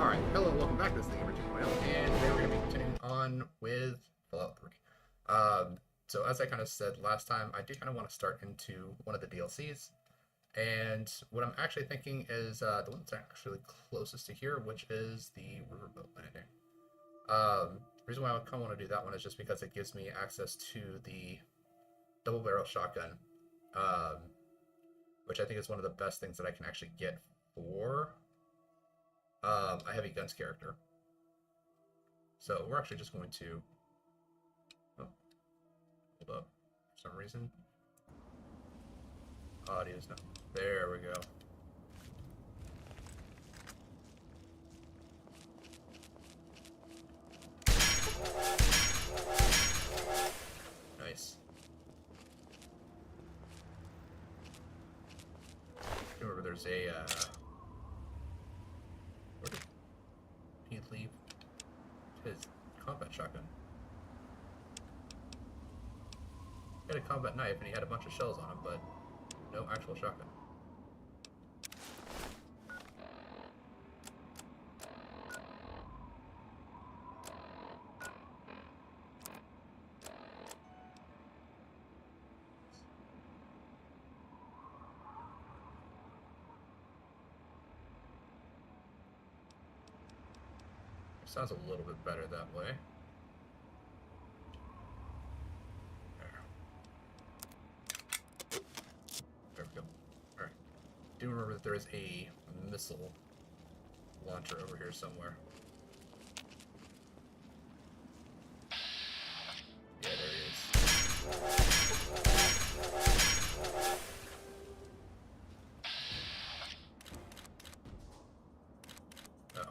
Alright, hello, welcome back to this thing, Emerging Oil, and today we're going to be continuing on with Fallout 3. So as I kind of said last time, I do kind of want to start into one of the DLCs, and what I'm actually thinking is the one that's actually closest to here, which is the Riverboat Landing. The reason why I kind of want to do that one is just because it gives me access to the double barrel shotgun, which I think is one of the best things that I can actually get for a heavy guns character. So we're actually just going to, oh, hold up, for some reason. Audio's not, there we go. Nice. Remember there's a, where did he leave his combat shotgun? He had a combat knife and he had a bunch of shells on him, but no actual shotgun. Sounds a little bit better that way. There we go. Alright. Do remember that there is a missile launcher over here somewhere. Yeah, there he is. Oh.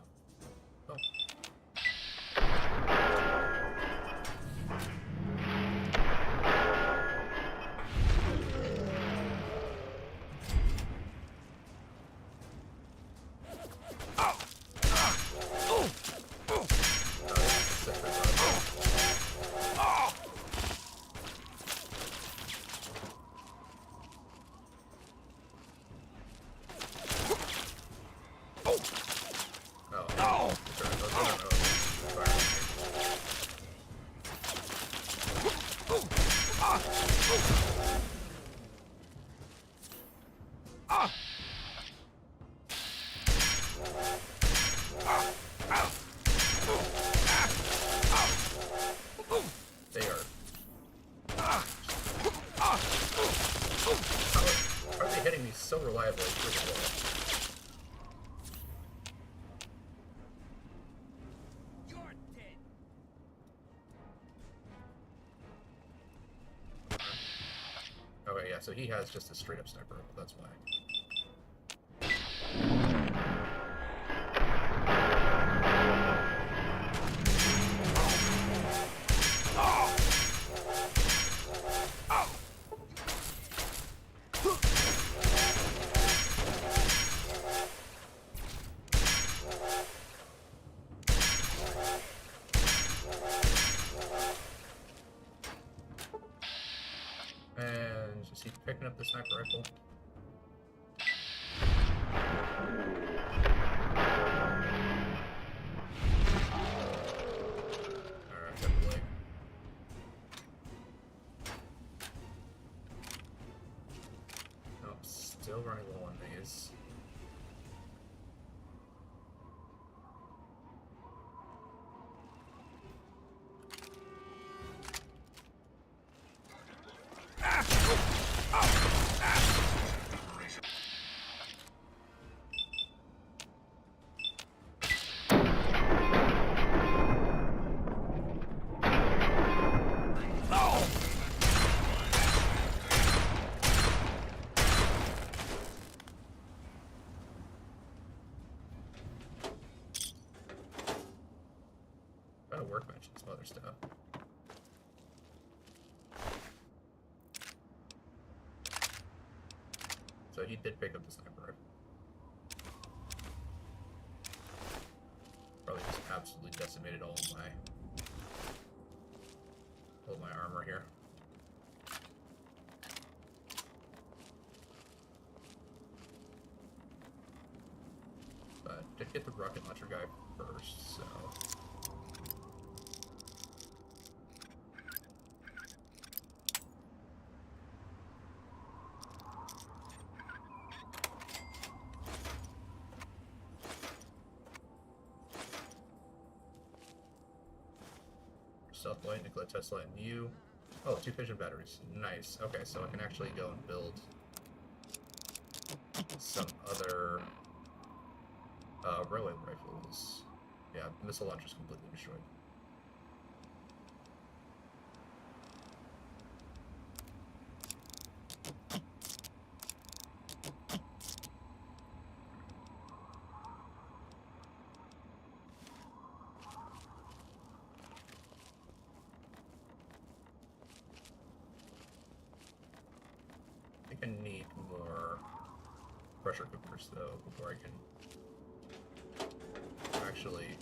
Oh. They are. How are they hitting me so reliably through the wall? Okay, yeah, so he has just a straight up sniper rifle, that's why. And just keep picking up the sniper rifle. Alright, got the leg. Nope, still running low on these. Got a workbench and some other stuff. So he did pick up the sniper rifle. Probably just absolutely decimated all of my armor here. But did get the rocket launcher guy first, so... Stealth Light, Nikola Tesla, and you. Oh, 2 fission batteries. Nice. Okay, so I can actually go and build some other railway rifles. Yeah, missile launchers completely destroyed. I think I need more pressure cookers though before I can actually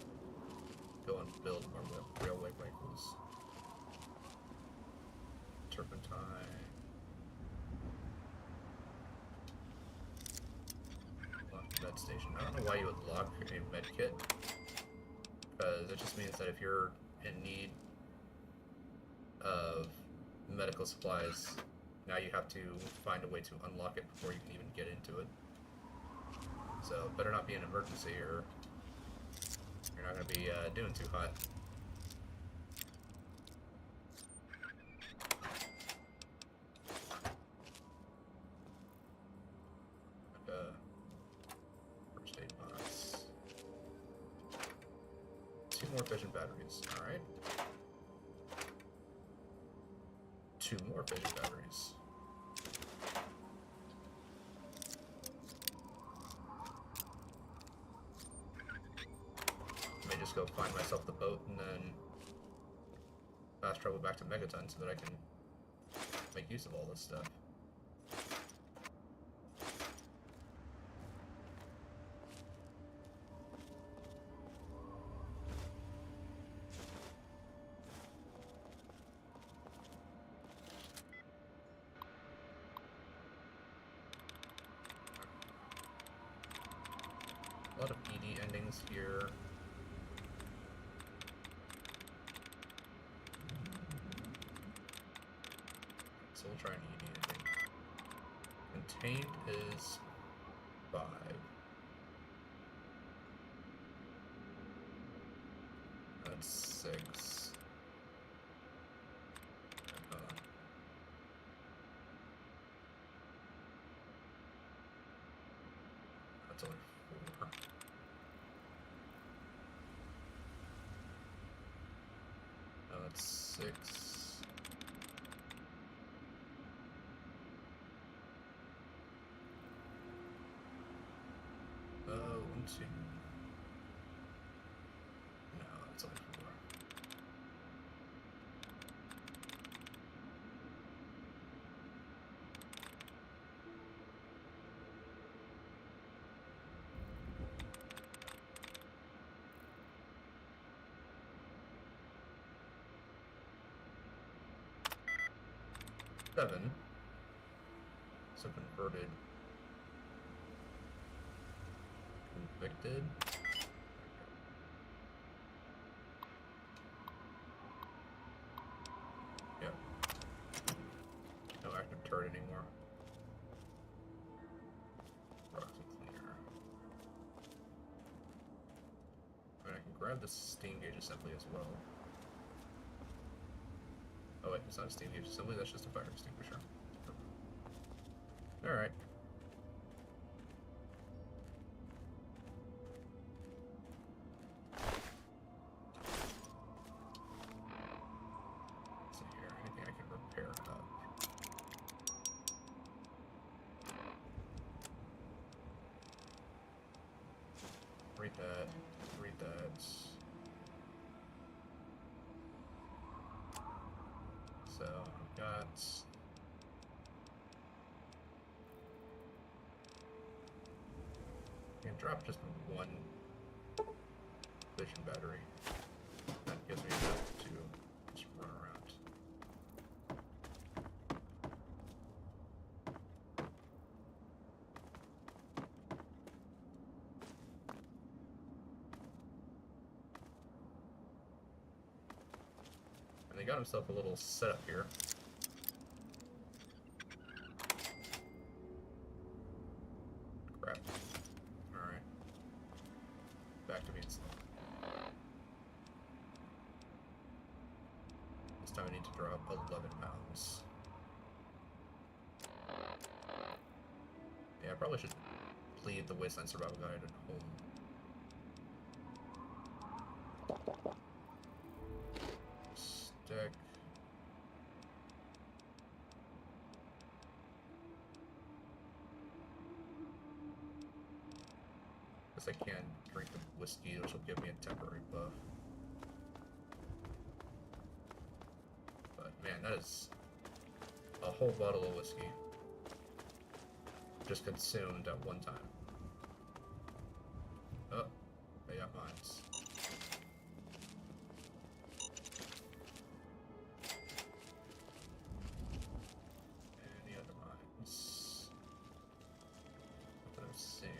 go and build more railway rifles. Turpentine. Lock the med station. I don't know why you would lock a med kit, because it just means that if you're in need of medical supplies, now you have to find a way to unlock it before you can even get into it. So better not be an emergency, or you're not going to be doing too hot. First aid box. 2 more fission batteries. All right. 2 more fission batteries. I may just go find myself the boat and then fast travel back to Megaton so that I can make use of all this stuff. A lot of ED endings here. So we'll try an ED ending. Contained is 5. That's 6. That's only 4. That's 6. Oh, 1, 2. No, that's only 4. Seven. So converted. Convicted. Yep. No active turret anymore. Rocks and cleaner. And I can grab the steam gauge assembly as well. Oh wait, it's not a steam gauge assembly, that's just a fire extinguisher. Alright. So here, anything I can repair up. Read that, read that. So I've got I can drop just 1 fission battery. That gives me enough to just run around. got himself a little setup here. Crap. Alright. Back to being slow. This time I need to drop 11 pounds. Yeah, I probably should leave the Wasteland Survival Guide at home. Stick. Guess I can drink the whiskey, which will give me a temporary buff. But man, that is a whole bottle of whiskey just consumed at one time. Oh, they got mines. Any other mines? What I'm seeing.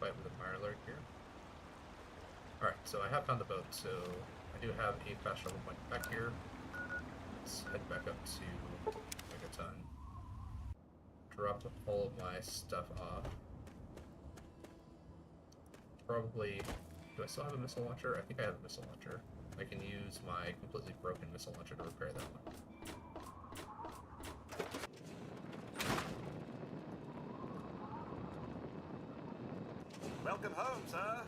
Fight with a Mirelurk here. Alright, so I have found the boat, so I do have a fast travel point back here. Let's head back up to Megaton. Drop all of my stuff off. Probably... Do I still have a missile launcher? I think I have a missile launcher. I can use my completely broken missile launcher to repair that one. Welcome home, sir.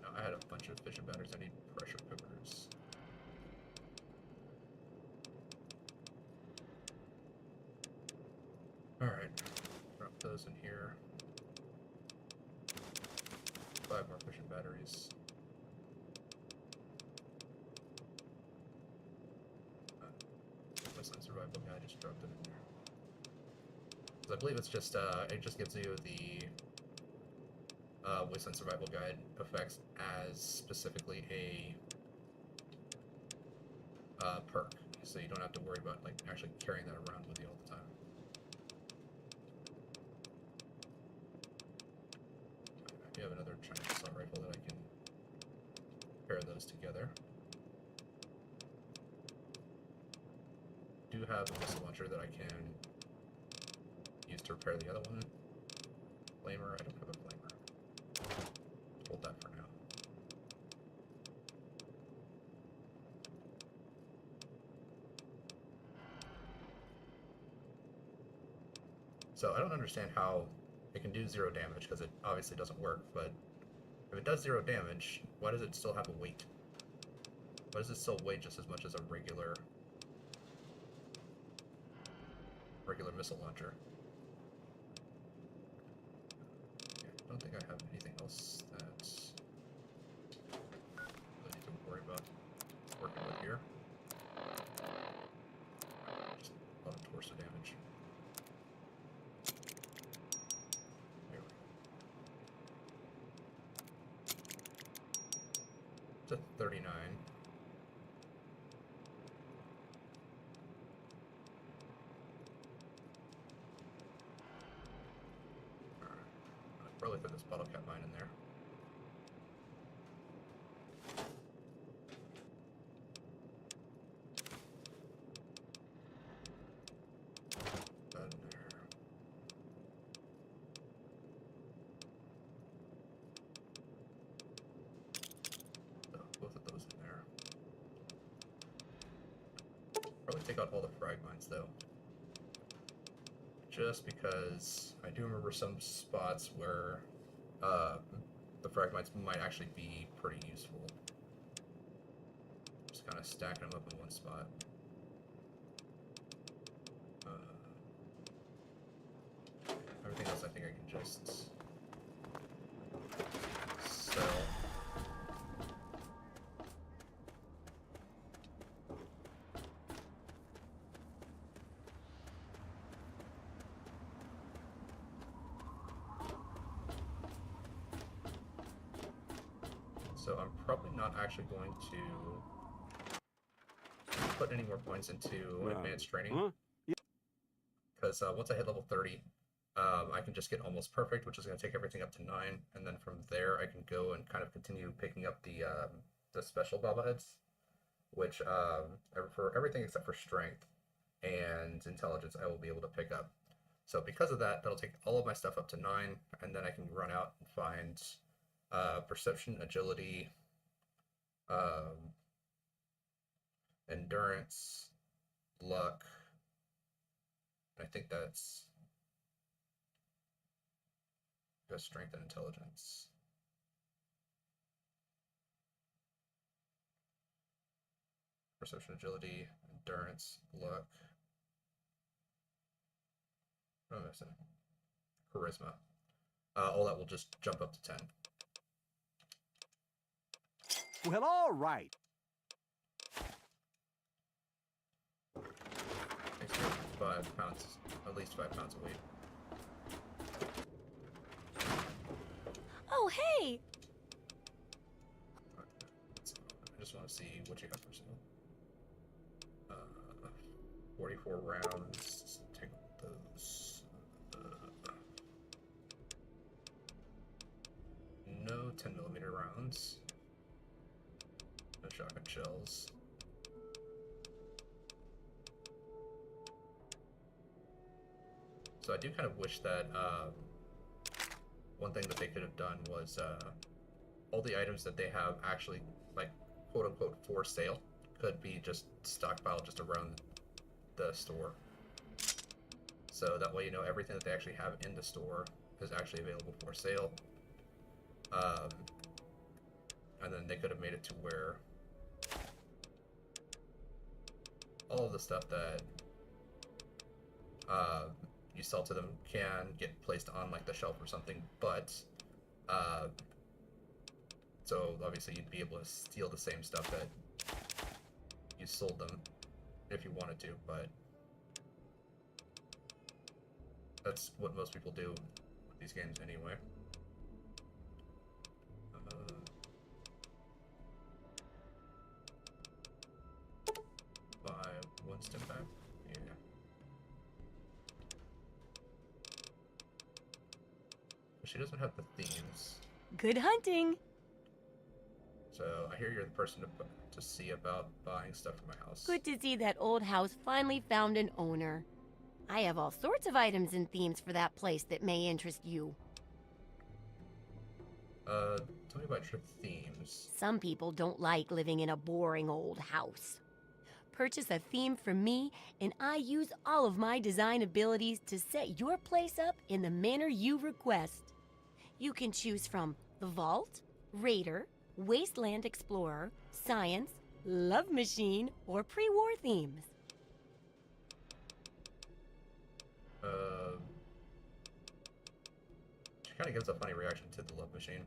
No, I had a bunch of fission batteries. I need pressure cookers. Alright. Drop those in here. 5 more fission batteries. Wasteland Survival Guide, I just dropped it in there. Because I believe it's just, it just gives you the Wasteland Survival Guide effects as specifically a perk. So you don't have to worry about, like, actually carrying that around with you all the time. I do have another Chinese assault rifle that I can pair those together. Do have a missile launcher that I can use to repair the other one. Flamer, I don't have a flamer. Hold that for now. So I don't understand how it can do 0 damage, because it obviously doesn't work, but if it does 0 damage, why does it still have a weight? Why does it still weigh just as much as a regular missile launcher? Okay, I don't think I have anything else that I need to worry about working with here. Just a lot of torso damage. There we go. It's at 39. Probably put this bottle cap mine in there. That in there. So both of those in there. Probably take out all the frag mines though. Just because I do remember some spots where the frag mines might actually be pretty useful. Just kind of stacking them up in one spot. Everything else I think I can just sell. So I'm probably not actually going to put any more points into advanced training. Because once I hit level 30, I can just get almost perfect, which is going to take everything up to 9, and then from there I can go and kind of continue picking up the special bobbleheads, which for everything except for strength and intelligence I will be able to pick up. So because of that, that'll take all of my stuff up to 9, and then I can run out and find perception, agility, endurance, luck. I think that's just strength and intelligence. Perception, agility, endurance, luck. What am I missing? Charisma. All that will just jump up to 10. Well, all right. Makes me 5 pounds, at least 5 pounds of weight. Oh, hey! I just want to see what you have for sale. 44 rounds. Take those. No 10mm rounds. No shotgun shells. So I do kind of wish that one thing that they could have done was all the items that they have actually, like, quote unquote for sale could be just stockpiled just around the store. So that way, you know, everything that they actually have in the store is actually available for sale. And then they could have made it to where all of the stuff that you sell to them can get placed on like the shelf or something, but so obviously you'd be able to steal the same stuff that you sold them if you wanted to, but that's what most people do with these games anyway. By one step back. Yeah. She doesn't have the themes. Good hunting! So I hear you're the person to see about buying stuff for my house. Good to see that old house finally found an owner. I have all sorts of items and themes for that place that may interest you. Tell me about your themes. Some people don't like living in a boring old house. Purchase a theme from me, and I use all of my design abilities to set your place up in the manner you request. You can choose from the Vault, Raider, Wasteland Explorer, Science, Love Machine, or pre-war themes. She kind of gives a funny reaction to the Love Machine.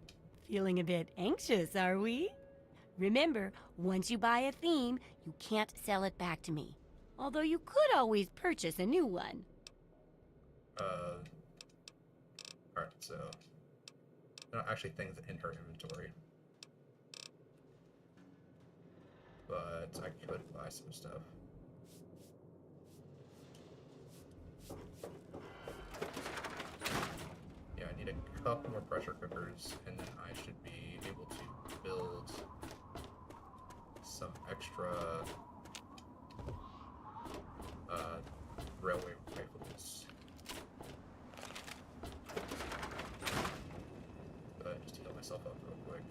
Feeling a bit anxious, are we? Remember, once you buy a theme, you can't sell it back to me. Although you could always purchase a new one. Alright, so there are actually things in her inventory. But I could buy some stuff. Yeah, I need a couple more pressure cookers, and then I should be able to build some extra railway rifles. But just to heal myself up real quick.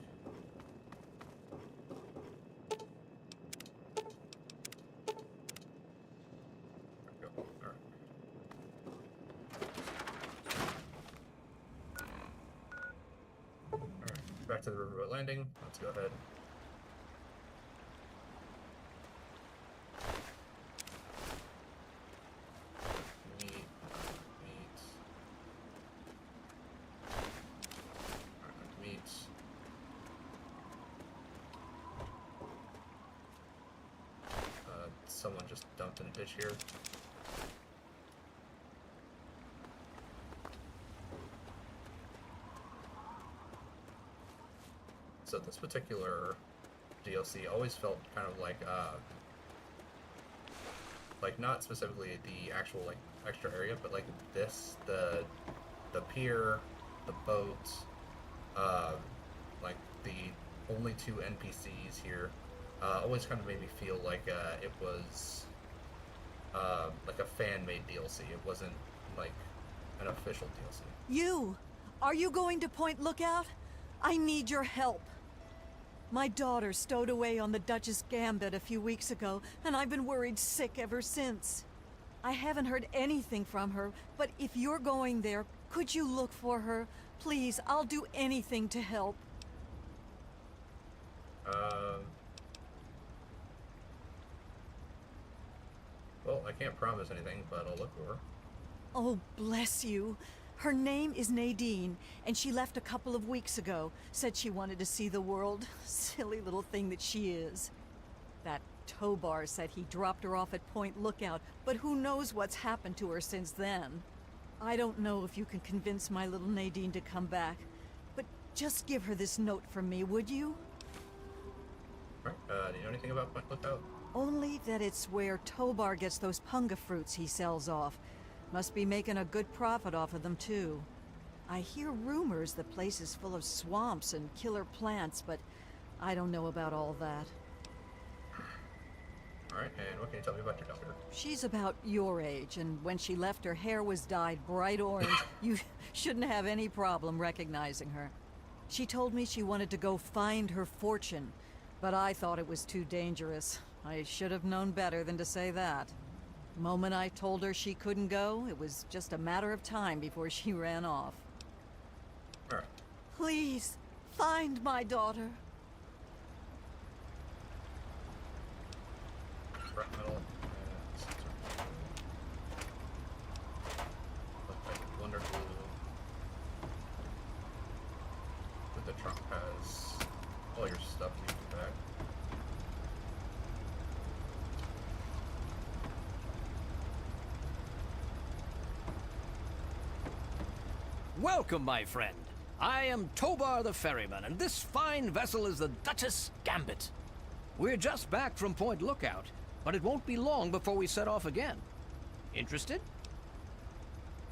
There we go. Alright. Alright, back to the riverboat landing. Let's go ahead. Someone just dumped in a ditch here. So this particular DLC always felt kind of like not specifically the actual like extra area, but like this, the pier, the boat, like the only two NPCs here, always kind of made me feel like it was like a fan-made DLC. It wasn't like an official DLC. Are you going to Point Lookout? I need your help. My daughter stowed away on the Duchess Gambit a few weeks ago, and I've been worried sick ever since. I haven't heard anything from her, but if you're going there, could you look for her? Please, I'll do anything to help. Well, I can't promise anything, but I'll look for her. Oh, bless you. Her name is Nadine, and she left a couple of weeks ago. Said she wanted to see the world. Silly little thing that she is. That Tobar said he dropped her off at Point Lookout, but who knows what's happened to her since then. I don't know if you can convince my little Nadine to come back, but just give her this note from me, would you? Alright, do you know anything about Point Lookout? Only that it's where Tobar gets those punga fruits he sells off. Must be making a good profit off of them, too. I hear rumors the place is full of swamps and killer plants, but I don't know about all that. Alright, and what can you tell me about your daughter? She's about your age, and when she left, her hair was dyed bright orange. You shouldn't have any problem recognizing her. She told me she wanted to go find her fortune, but I thought it was too dangerous. I should have known better than to say that. The moment I told her she couldn't go, it was just a matter of time before she ran off. Alright. Please, find my daughter. Scrap metal. Look like Wonder Glue. But the trunk has all your stuff you can back. Welcome, my friend. I am Tobar the Ferryman, and this fine vessel is the Duchess Gambit. We're just back from Point Lookout, but it won't be long before we set off again. Interested?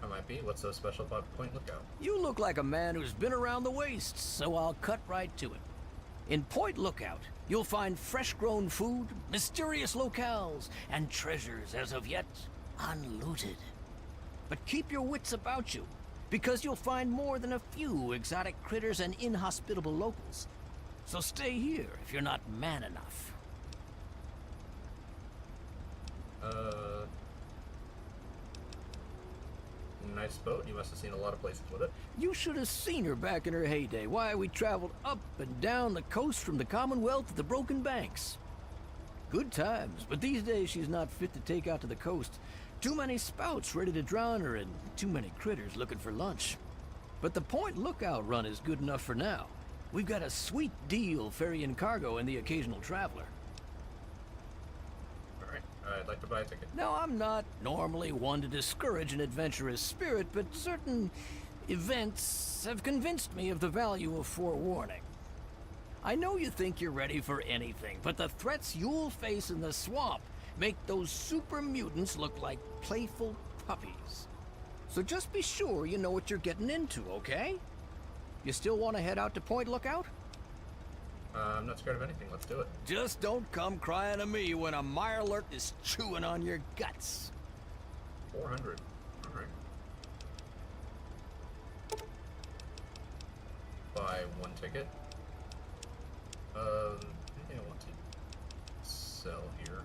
I might be. What's so special about Point Lookout? You look like a man who's been around the wastes, so I'll cut right to it. In Point Lookout, you'll find fresh-grown food, mysterious locales, and treasures as of yet unlooted. But keep your wits about you, because you'll find more than a few exotic critters and inhospitable locals. So stay here if you're not man enough. Nice boat. You must have seen a lot of places with it. You should have seen her back in her heyday. Why, we traveled up and down the coast from the Commonwealth to the Broken Banks. Good times, but these days she's not fit to take out to the coast. Too many spouts ready to drown her and too many critters looking for lunch. But the Point Lookout run is good enough for now. We've got a sweet deal ferrying cargo and the occasional traveler. Alright, I'd like to buy a ticket. Now, I'm not normally one to discourage an adventurous spirit, but certain events have convinced me of the value of forewarning. I know you think you're ready for anything, but the threats you'll face in the swamp make those super mutants look like playful puppies. So just be sure you know what you're getting into, okay? You still want to head out to Point Lookout? I'm not scared of anything. Let's do it. Just don't come crying to me when a Mirelurk is chewing on your guts. 400. Alright. Buy one ticket. Anything I want to sell here.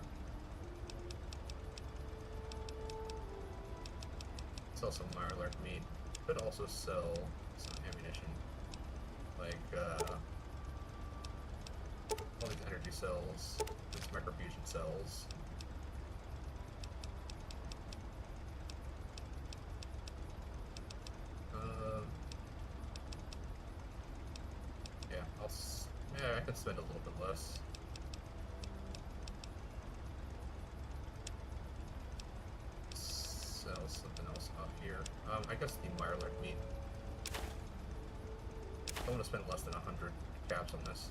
Sell some Mirelurk meat. Could also sell some ammunition. Like, all these energy cells, these microfusion cells. Yeah, I could spend a little bit less. Sell something else off here. I guess the Mirelurk meat. Bonus want to spend less than 100 caps on this.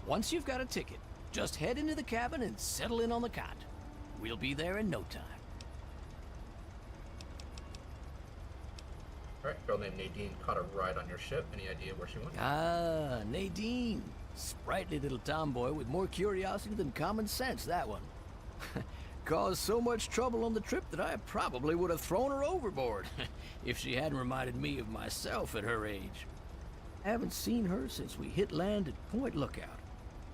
Once you've got a ticket, just head into the cabin and settle in on the cot. We'll be there in no time. Alright, girl named Nadine caught a ride on your ship. Any idea where she went? Ah, Nadine. Sprightly little tomboy with more curiosity than common sense, that one. Caused so much trouble on the trip that I probably would have thrown her overboard if she hadn't reminded me of myself at her age. Haven't seen her since we hit land at Point Lookout.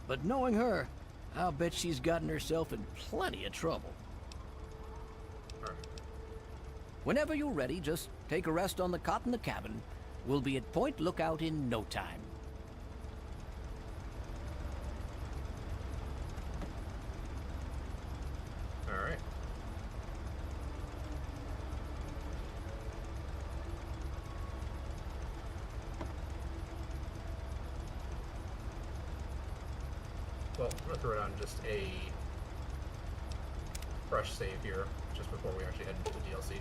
But knowing her, I'll bet she's gotten herself in plenty of trouble. Alright. Whenever you're ready, just take a rest on the cot in the cabin. We'll be at Point Lookout in no time. Alright. Well, I'm gonna throw down just a fresh save here, just before we actually head into the DLC.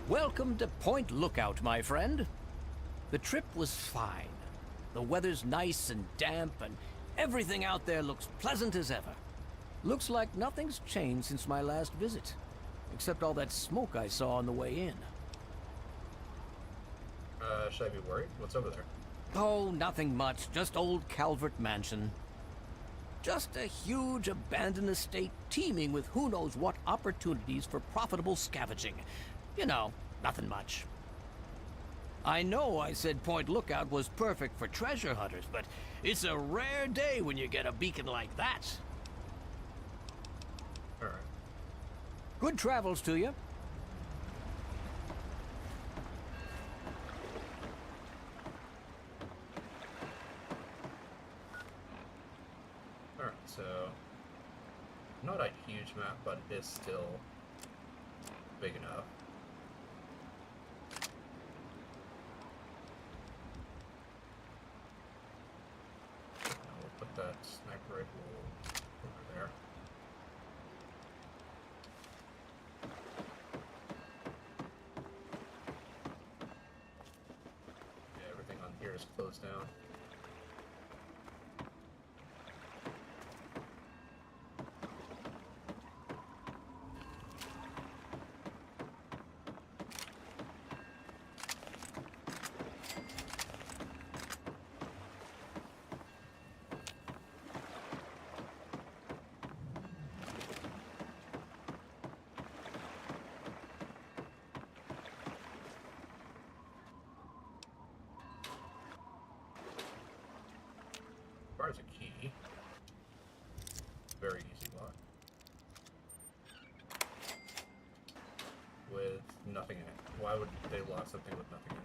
Welcome to Point Lookout, my friend. The trip was fine. The weather's nice and damp, and everything out there looks pleasant as ever. Looks like nothing's changed since my last visit, except all that smoke I saw on the way in. Should I be worried? What's over there? Oh, nothing much. Just old Calvert Mansion. Just a huge abandoned estate teeming with who knows what opportunities for profitable scavenging. You know, nothing much. I know I said Point Lookout was perfect for treasure hunters, but it's a rare day when you get a beacon like that. Alright. Good travels to you. Alright, so not a huge map, but it is still big enough. Now we'll put that sniper rifle over there. Yeah, everything on here is closed down. Requires a key. Very easy lock. With nothing in it. Why would they lock something with nothing in it?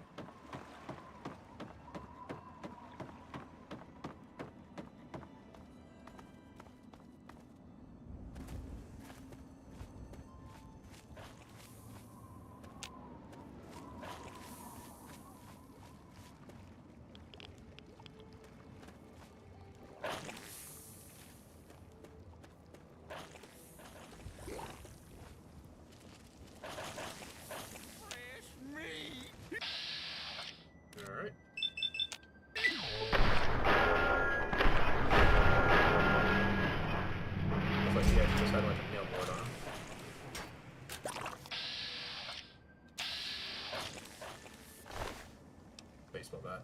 Alright. Looks like you guys just had like a nail board on him. Baseball bat.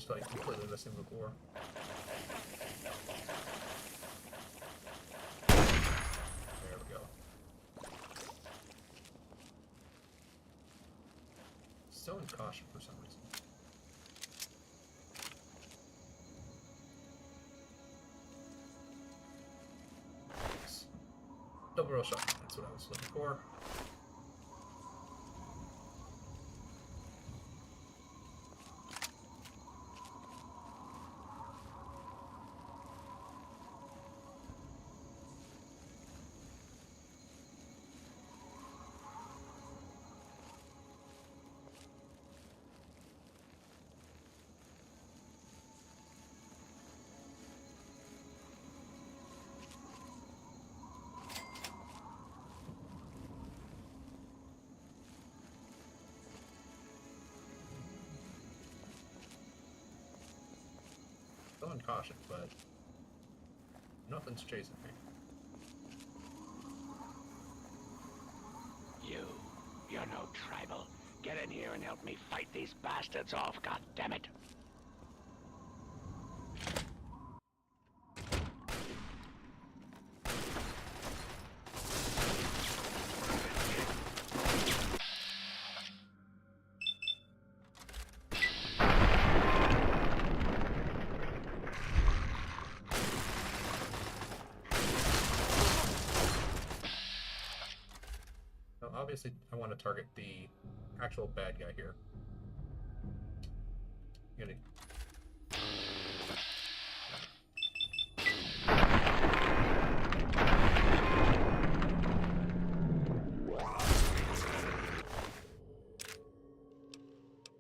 just like completely missing the core. There we go. Still in caution for some reason. Nice. Double barrel shotgun, that's what I was looking for. Still in caution, but nothing's chasing me. You're no tribal. Get in here and help me fight these bastards off, goddammit. Now, obviously, I want to target the actual bad guy here. I'm gonna...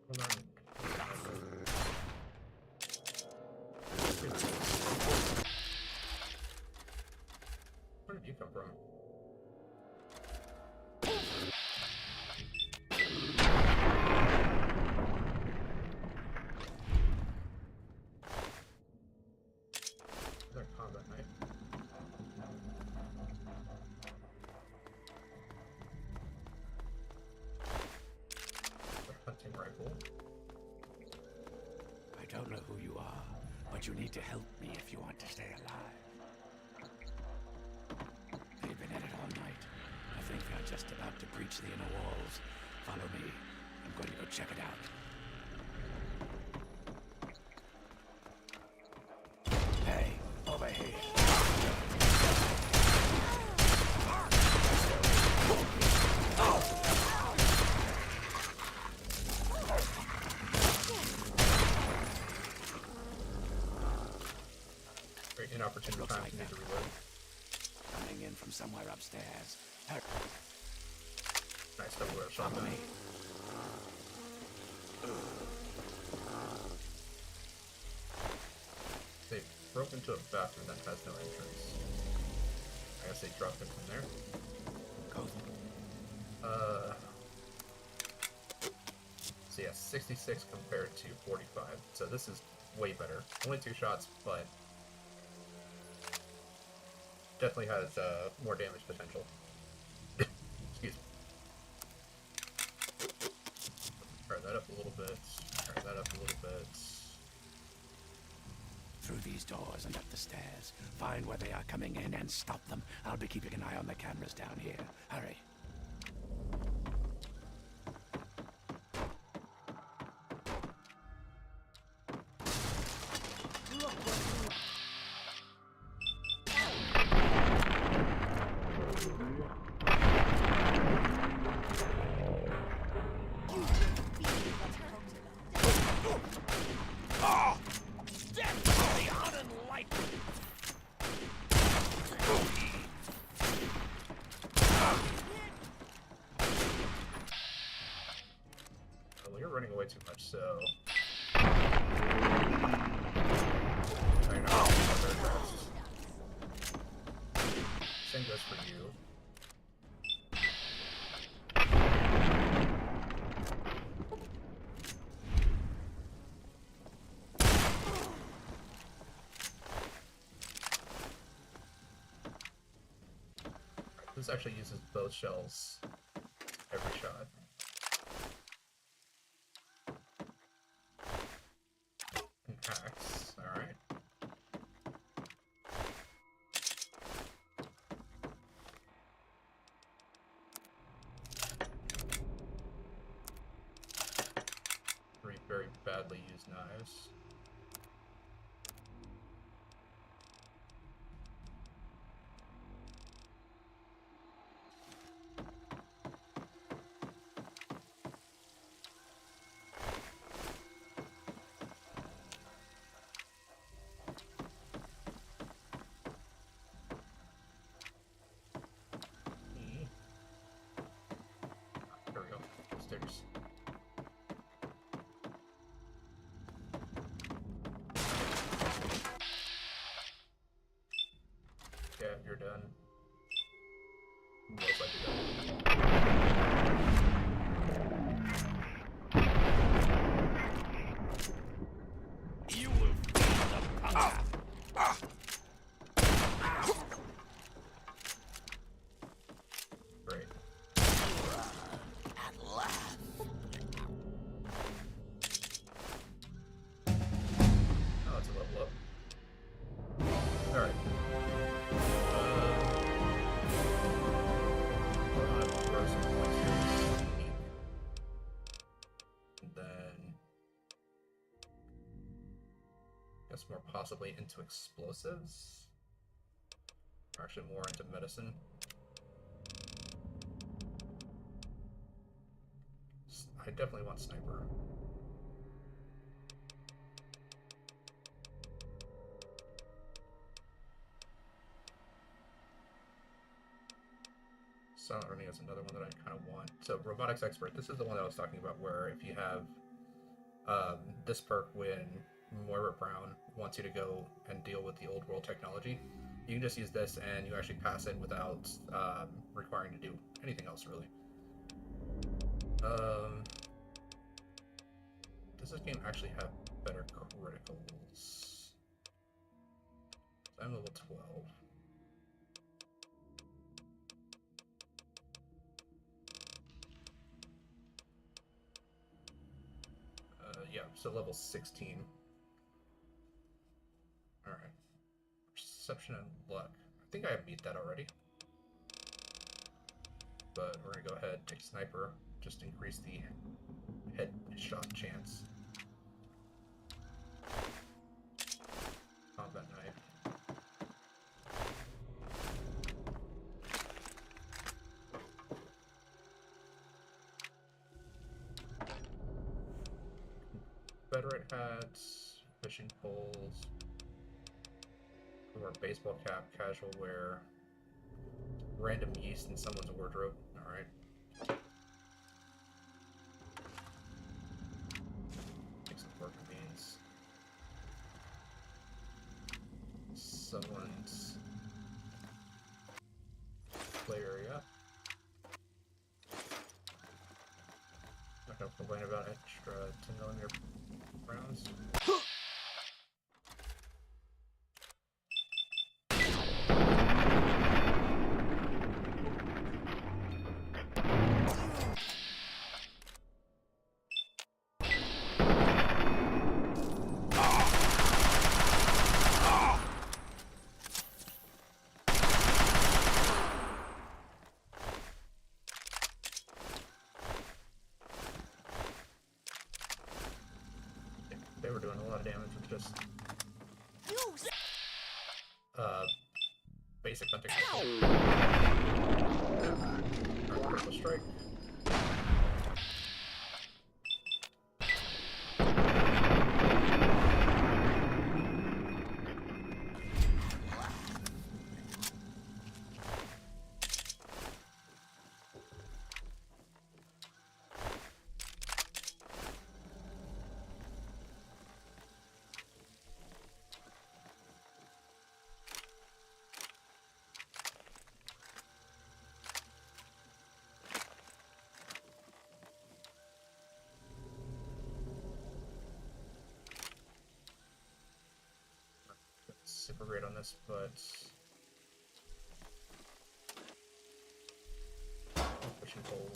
Hold on. Where did you come from? Is that combat knife? A hunting rifle. I don't know who you are, but you need to help me if you want to stay alive. They've been at it all night. I think they're just about to breach the inner walls. Follow me. I'm going to go check it out. Hey, over here. Very inopportune Looks time like to need that. to reload. Coming in from somewhere upstairs. Hurry, Nice double barrel follow shotgun. me. They broke into a bathroom that has no entrance. I guess they dropped it from there. Go. So yeah, 66 compared to 45. So this is way better. Only 2 shots, but definitely has more damage potential. Excuse me. Fire that up a little bit. Fire that up a little bit. Through these doors and up the stairs. Find where they are coming in and stop them. I'll be keeping an eye on the cameras down here. Hurry. Well, you're running away too much, so... I know, other address. Same goes for you. This actually uses both shells every shot. use knives. There we go. Stairs. Yeah, you're done. Most likely done. You will feel the power. Great. At last. Oh, it's a level up. Alright. We're on first points here. And then guess more possibly into explosives. Or actually more into medicine. I definitely want sniper. Silent running is another one that I kind of want. So robotics expert, this is the one that I was talking about where if you have this perk when Moira Brown wants you to go and deal with the old world technology, you can just use this and you actually pass it without requiring to do anything else really. Does this game actually have better criticals? I'm level 12. Yeah, so level 16. Alright. Perception and luck. I think I beat that already. But we're gonna go ahead and take sniper. Just increase the headshot chance. Combat knife. Confederate hats, fishing poles, or baseball cap, casual wear, random yeast in someone's wardrobe. Alright. Make some work of these. Someone's play area. Not gonna complain about extra 10mm rounds. They were doing a lot of damage with just basic hunting. Critical strike. Super great on this, but fishing pole,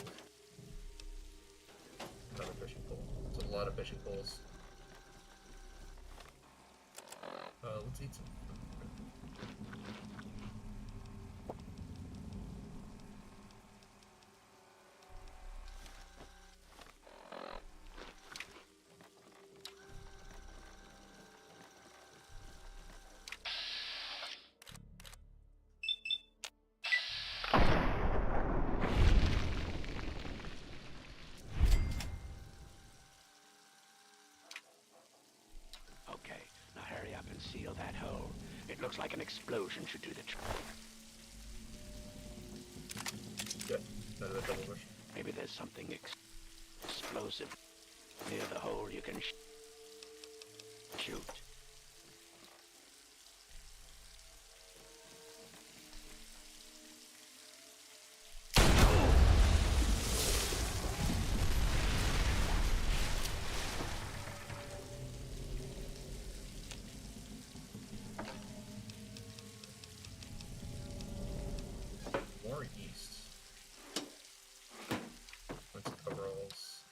another fishing pole. There's a lot of fishing poles. Let's eat some food. Looks like an explosion should do the trick. Good. Another double push. Maybe there's something explosive near the hole you can shoot. More east. Went to coveralls.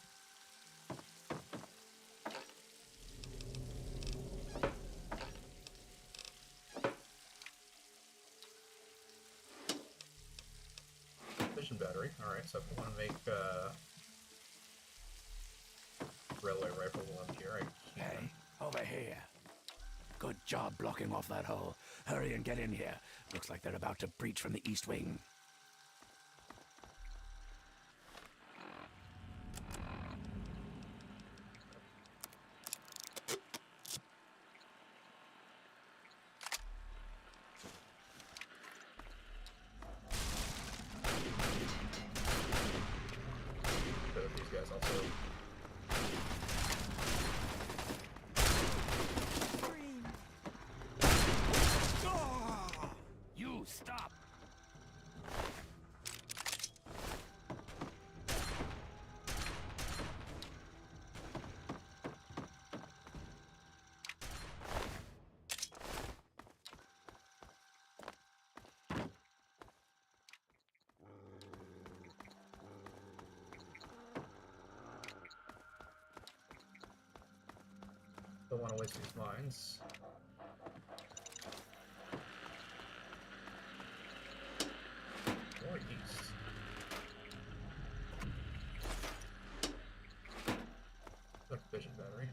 Vision battery. Alright, so if we want to make railway rifle one here, I can. Hey, over here. Good job blocking off that hole. Hurry and get in here. Looks like they're about to breach from the east wing. So these guys also. Green. You stop! Don't want to waste these mines. More east. Look, vision battery.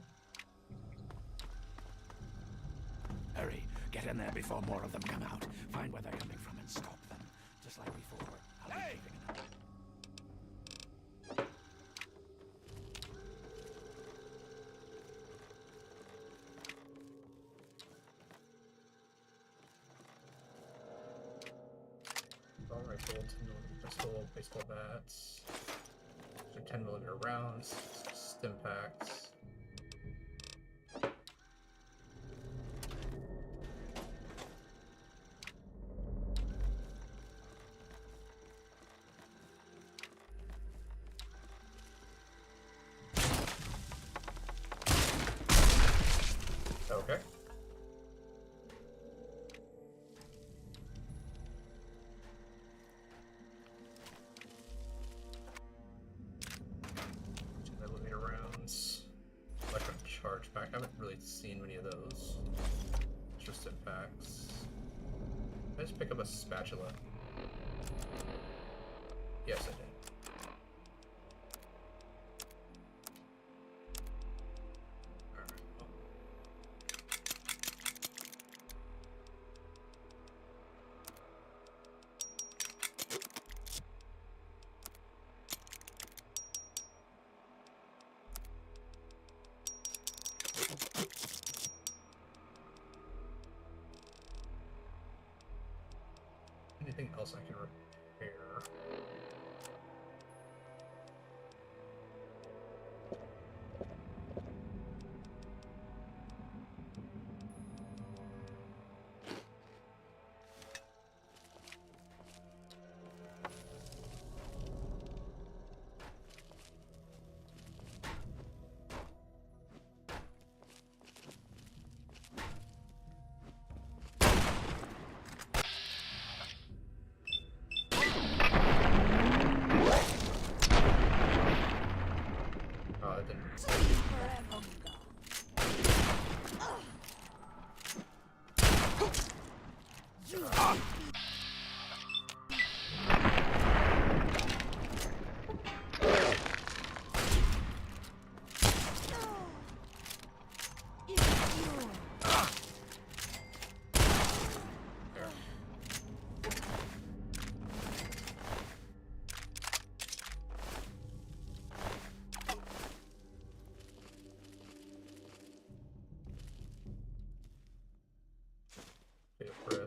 Hurry, get in there before more of them come out. Find where they're coming from and stop them. Just like before. I'll be keeping an eye. Assault rifle, 10mm pistol, baseball bats, 10mm rounds, stim packs. Okay. Millimeter rounds. Electron charge pack. I haven't really seen many of those. Just impacts. Did I just pick up a spatula? Yes, I did. Alright, well. Anything else I can repair?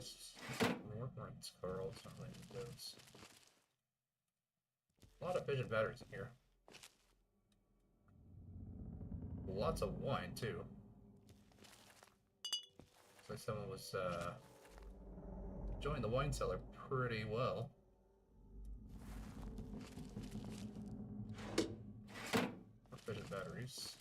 Curls. Rinse curls. Not really need those. A lot of fission batteries in here. Lots of wine too. Looks like someone was enjoying the wine cellar pretty well. More fission batteries.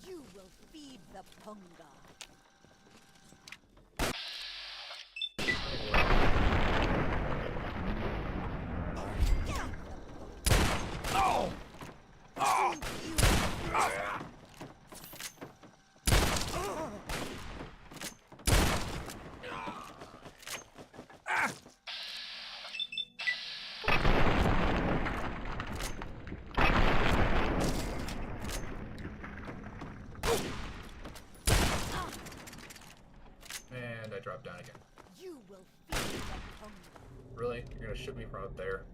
You will feed the Punga. And I dropped down again. You will feed the Punga. Really? You're gonna shoot me from up there?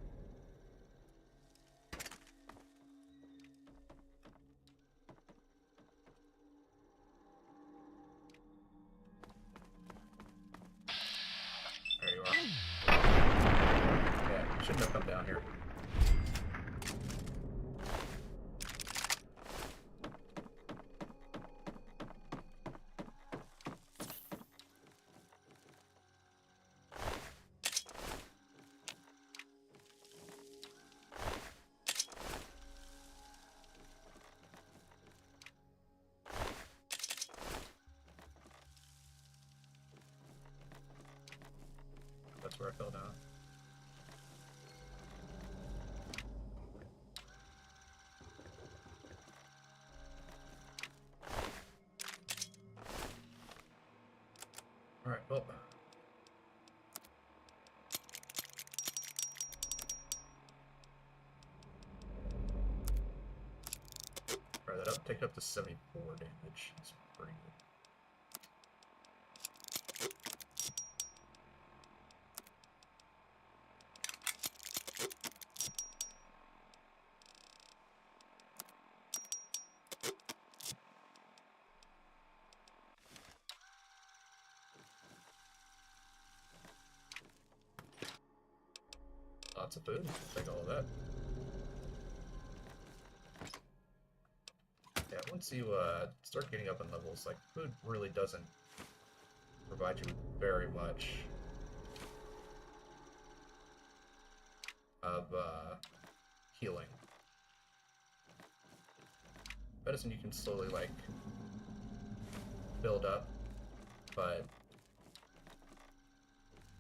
There you are. Yeah, you shouldn't have come down here. That's where I fell down. Alright, well. Fire that up, take it up to 74 damage. That's pretty good. Lots of food. Take all of that. Yeah, once you start getting up in levels, like food really doesn't provide you with very much of healing. Medicine you can slowly like build up, but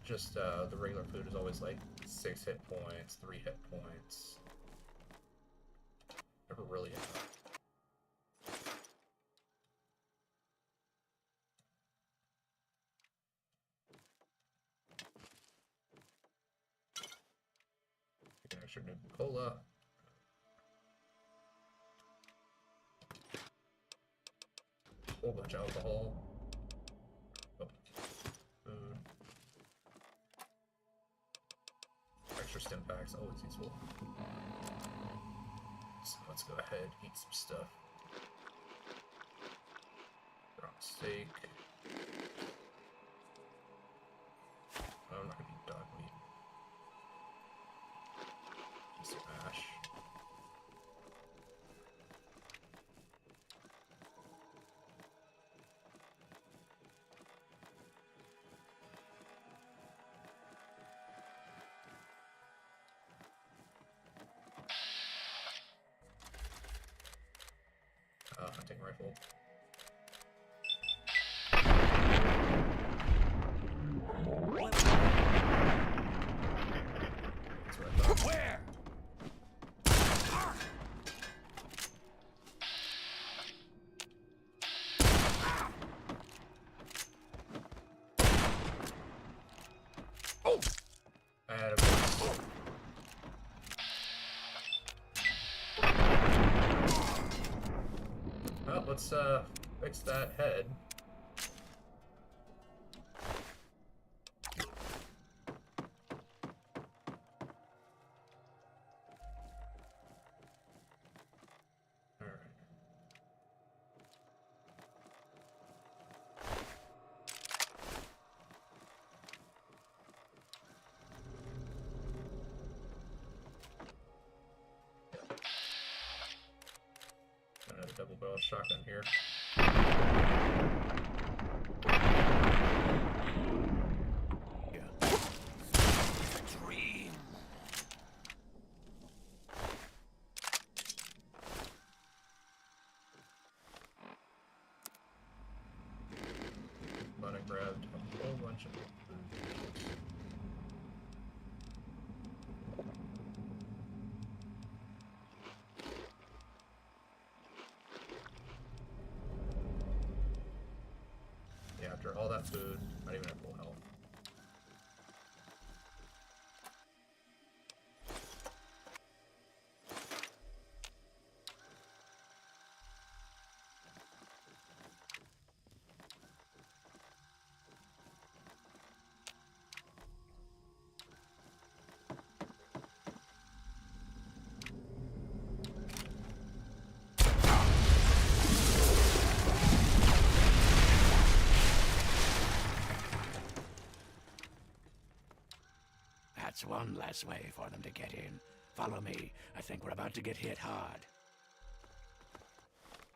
just the regular food is always like 6 hit points, 3 hit points. Never really enough. Get an extra Nuka-Cola. Whole bunch of alcohol. Oh. Food. Extra stim packs, always useful. So let's go ahead, eat some stuff. Raw steak. Oh, I'm not gonna eat dog meat. Just some mash. Hunting rifle. That's what I thought. Where? let's fix that head. Alright. Another double barrel shotgun here. Dream. But I grabbed a whole bunch of food. Yeah, after all that food, not even at full health. That's one less way for them to get in. Follow me. I think we're about to get hit hard.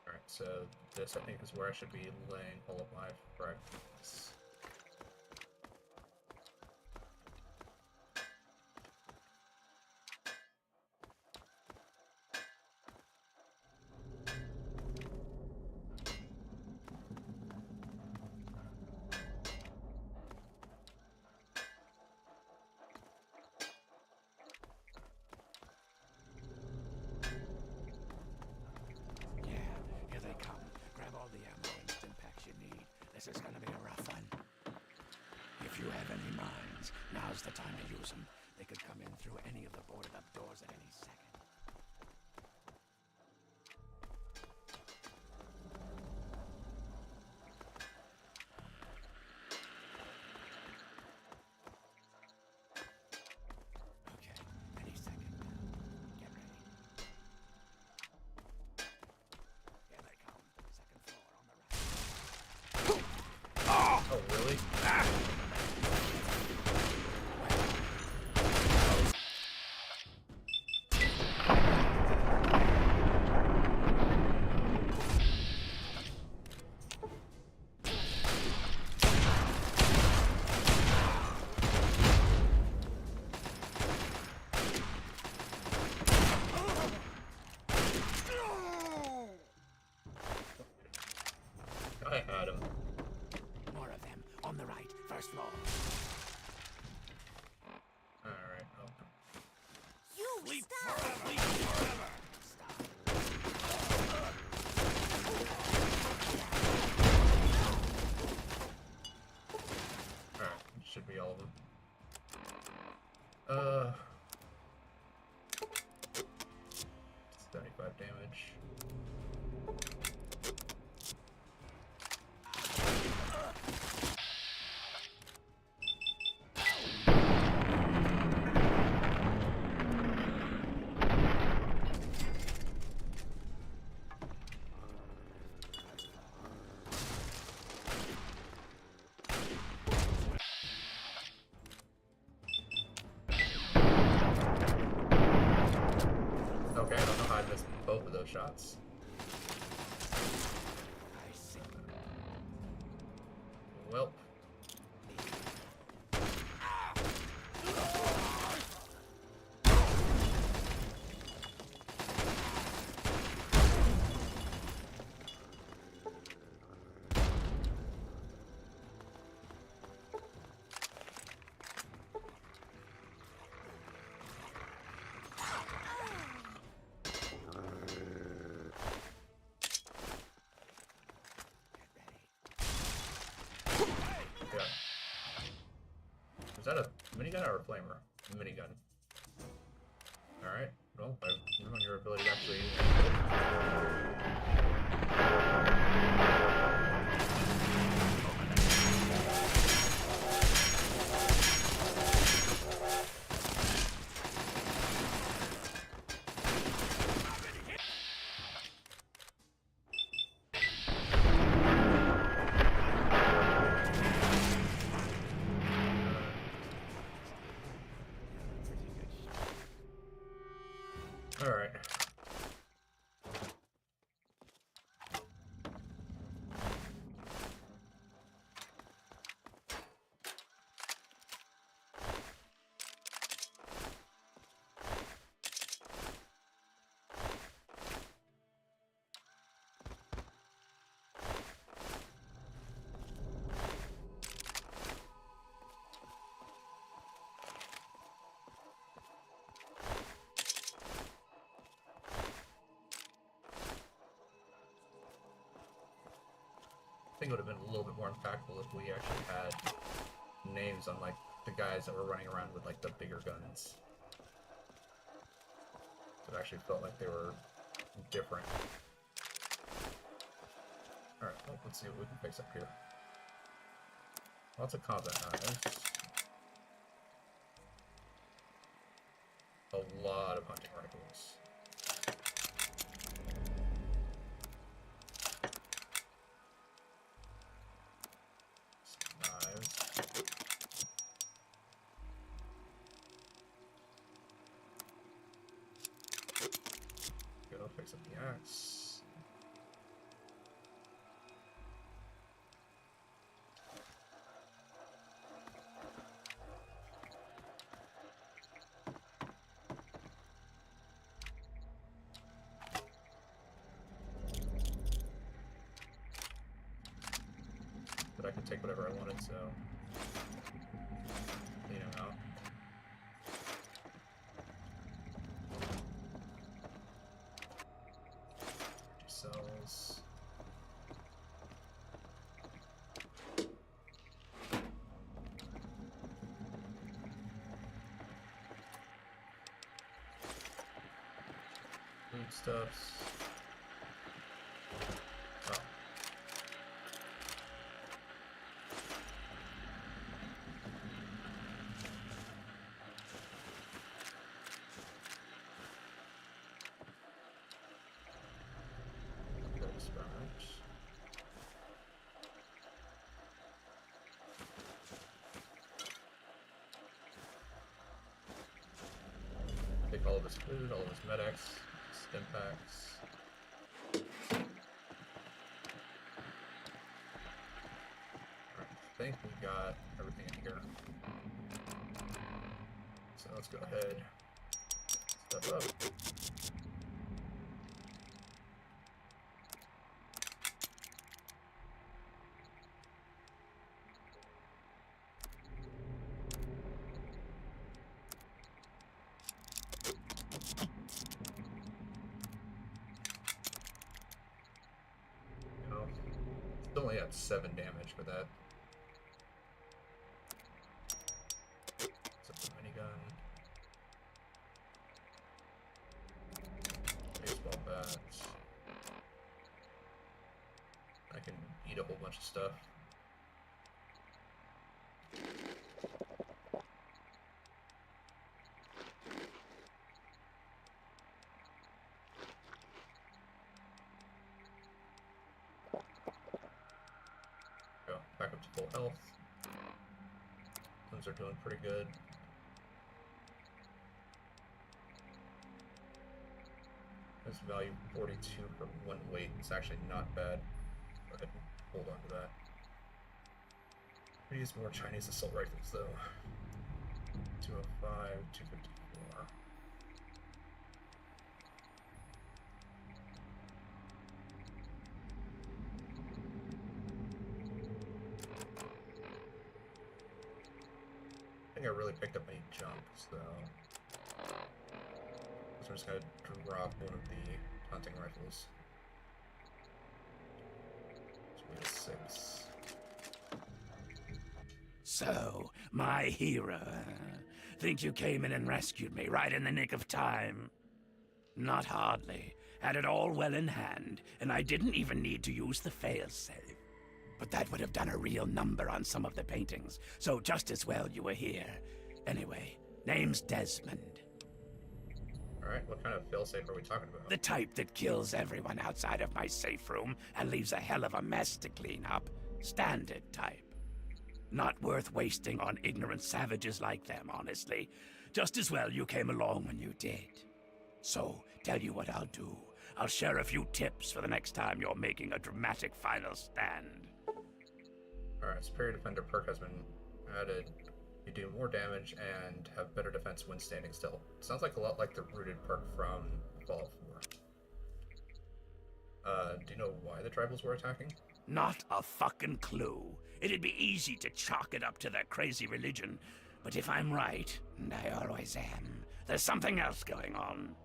Alright, so this I think is where I should be laying all of my fragments. Yeah, here they come. Grab all the ammo and stimpaks you need. This is gonna be a rough one. If you have any mines, now's the time to use them. They could come in through any of the boarded up doors at any second. Okay, any second now. Get ready. Here they come. Second floor on the right. Oh, really? I had him. More of them on the right, first floor. Alright, oh. Sleep forever. Sleep forever. Alright, should be all of them. 75 damage. Okay, I don't know how I missed both of those shots. I see. Welp. Yeah. Was that a minigun or a flamer? A minigun. Alright, well, I ruined your ability to actually use it. think it would have been a little bit more impactful if we actually had names on like the guys that were running around with like the bigger guns. It actually felt like they were different. Alright, well, let's see what we can fix up here. Lots of combat knives. A lot of hunting rifles. Some knives. Good, I'll fix up the axe. But I could take whatever I wanted, so clean them out. Cells. Foodstuffs. Oh. Take all of his food, all of his medics, stim packs. Alright, I think we got everything in here. So let's go ahead. Step up. It's only at 7 damage for that. Except the minigun. Baseball bats. I can eat a whole bunch of stuff. Go back up to full health. Things are doing pretty good. This value 42 for 1 weight. It's actually not bad. Go ahead and hold on to that. We use more Chinese assault rifles though. 205, 254. I think I really picked up any jumps though. So I'm just gonna drop one of the hunting rifles. Should be a 6. So, my hero. Think you came in and rescued me right in the nick of time? Not hardly. Had it all well in hand, and I didn't even need to use the failsafe. But that would have done a real number on some of the paintings, so just as well you were here. Anyway, name's Desmond. Alright, what kind of failsafe are we talking about? The type that kills everyone outside of my safe room and leaves a hell of a mess to clean up. Standard type. Not worth wasting on ignorant savages like them, honestly. Just as well you came along when you did. So, tell you what I'll do. I'll share a few tips for the next time you're making a dramatic final stand. Alright, Superior Defender perk has been added. You do more damage and have better defense when standing still. Sounds like a lot like the Rooted perk from Fallout 4. Do you know why the tribals were attacking? Not a fucking clue. It'd be easy to chalk it up to their crazy religion, but if I'm right, and I always am, there's something else going on.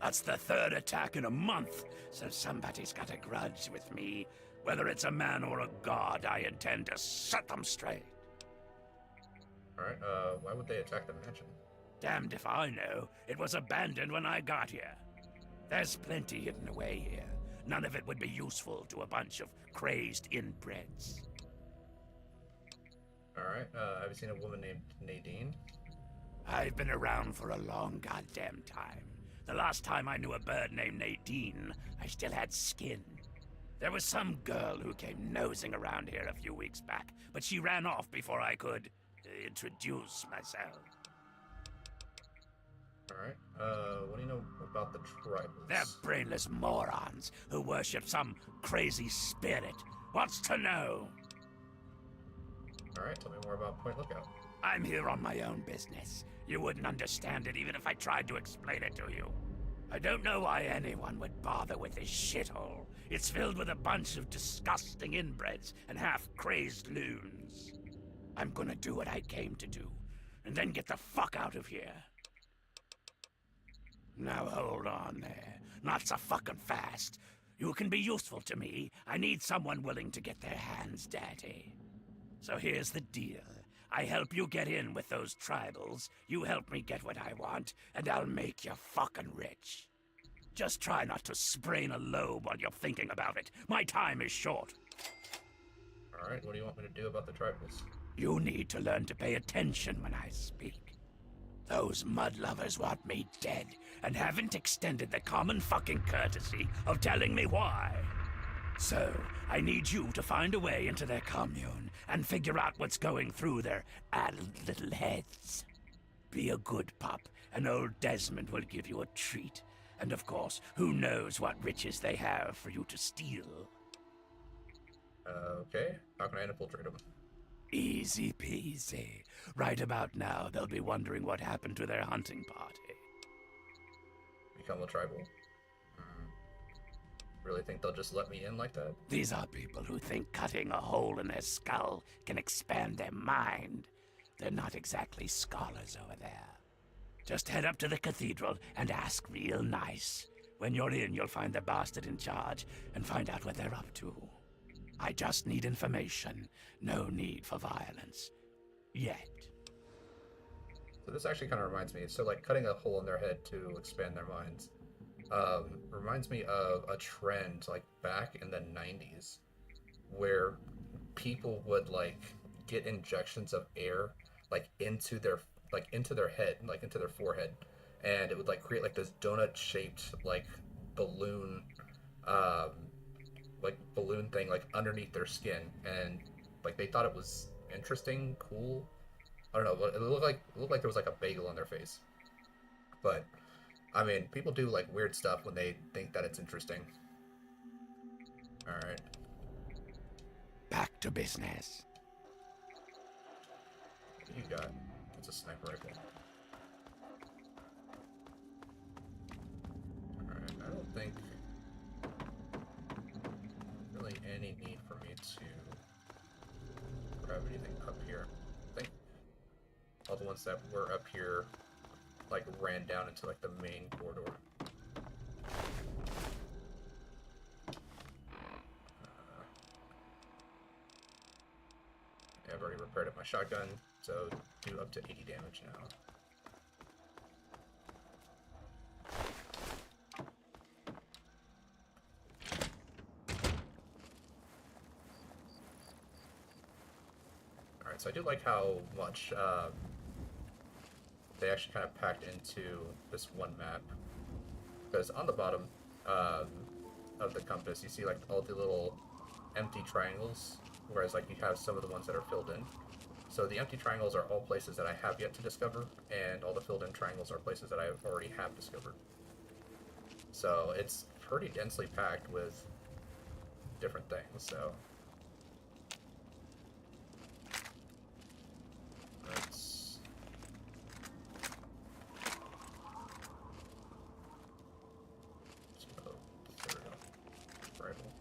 That's the 3rd attack in a month, so somebody's got a grudge with me. Whether it's a man or a god, I intend to set them straight. Alright, why would they attack the mansion? Damned if I know. It was abandoned when I got here. There's plenty hidden away here. None of it would be useful to a bunch of crazed inbreds. Alright, have you seen a woman named Nadine? I've been around for a long goddamn time. The last time I knew a bird named Nadine, I still had skin. There was some girl who came nosing around here a few weeks back, but she ran off before I could introduce myself. Alright, what do you know about the tribals? They're brainless morons who worship some crazy spirit. What's to know? Alright, tell me more about Point Lookout. I'm here on my own business. You wouldn't understand it even if I tried to explain it to you. I don't know why anyone would bother with this shithole. It's filled with a bunch of disgusting inbreds and half-crazed loons. I'm gonna do what I came to do, and then get the fuck out of here. Now hold on there. Not so fucking fast. You can be useful to me. I need someone willing to get their hands dirty. So here's the deal. I help you get in with those tribals, you help me get what I want, and I'll make you fucking rich. Just try not to sprain a lobe while you're thinking about it. My time is short. Alright, what do you want me to do about the tribals? You need to learn to pay attention when I speak. Those mud lovers want me dead, and haven't extended the common fucking courtesy of telling me why. So, I need you to find a way into their commune and figure out what's going through their addled little heads. Be a good pup, and old Desmond will give you a treat. And of course, who knows what riches they have for you to steal. Okay, how can I infiltrate them? Easy peasy. Right about now, they'll be wondering what happened to their hunting party. Become a tribal? Really think they'll just let me in like that? These are people who think cutting a hole in their skull can expand their mind. They're not exactly scholars over there. Just head up to the cathedral and ask real nice. When you're in, you'll find the bastard in charge and find out what they're up to. I just need information. No need for violence. Yet. So this actually kind of reminds me, so like cutting a hole in their head to expand their minds, reminds me of a trend like back in the 90s where people would like get injections of air like into their head, like into their forehead, and it would like create like this donut shaped like balloon thing like underneath their skin, and like they thought it was interesting, cool. I don't know, it looked like there was like a bagel on their face. But I mean, people do like weird stuff when they think that it's interesting. Alright. Back to business. What do you got? It's a sniper rifle. Alright, I don't think really any need for me to grab anything up here. I think all the ones that were up here like ran down into like the main corridor. Yeah, I've already repaired up my shotgun, so do up to 80 damage now. Alright, so I do like how much they actually kind of packed into this one map. Because on the bottom of the compass, you see like all the little empty triangles, whereas like you have some of the ones that are filled in. So the empty triangles are all places that I have yet to discover, and all the filled in triangles are places that I already have discovered. So it's pretty densely packed with different things, so let's go. There we go. Rifle.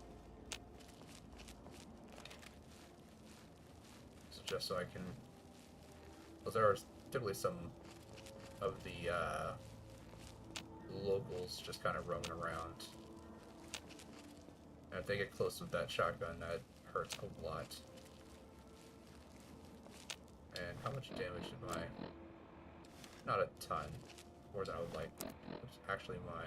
So just so I can, well, there are typically some of the locals just kind of roaming around. And if they get close with that shotgun, that hurts a lot. And how much damage am I? Not a ton. More than I would like. It's actually my...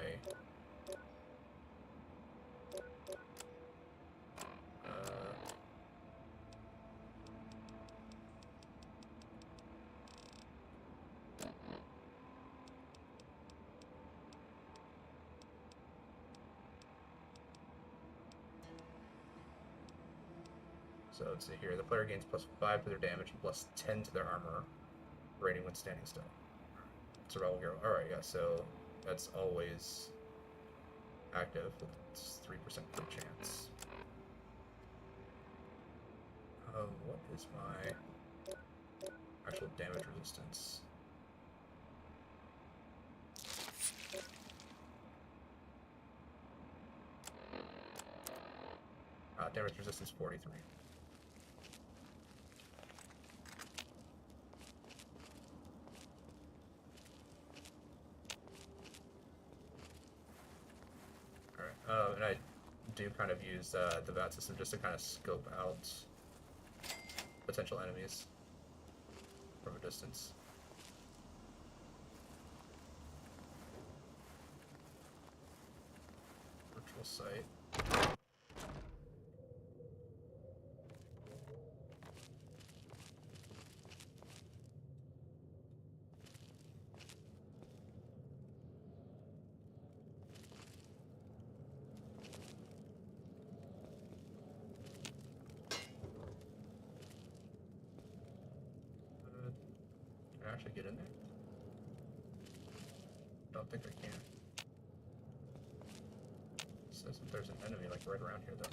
So let's see here. The player gains +5 to their damage and +10 to their armor rating when standing still. Survival hero. Alright, yeah, so that's always active. It's 3% per chance. What is my actual damage resistance? Damage resistance 43. And I do kind of use the VAT system just to kind of scope out potential enemies from a distance. Virtual sight. Can I actually get in there? Don't think I can. It says that there's an enemy like right around here though.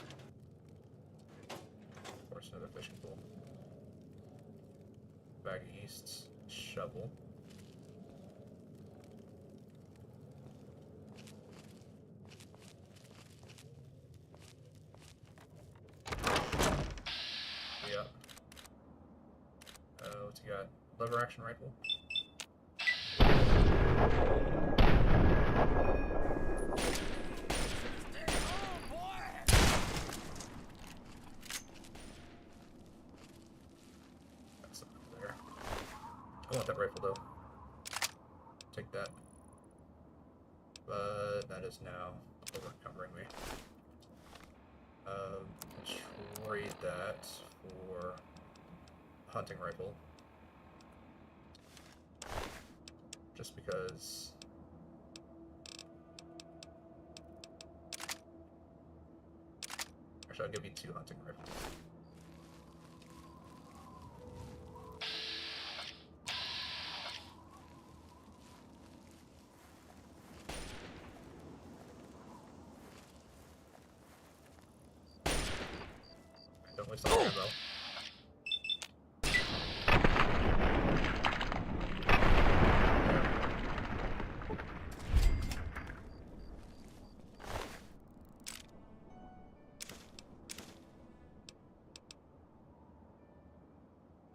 Of course, another fishing pole. Bag of yeasts. Shovel. Yeah. What's he got? Lever action rifle. That's up there. I want that rifle though. Take that. But that is now overcovering me. Trade that for a hunting rifle. Just because actually I'll give you 2 hunting rifles. Don't waste all your ammo.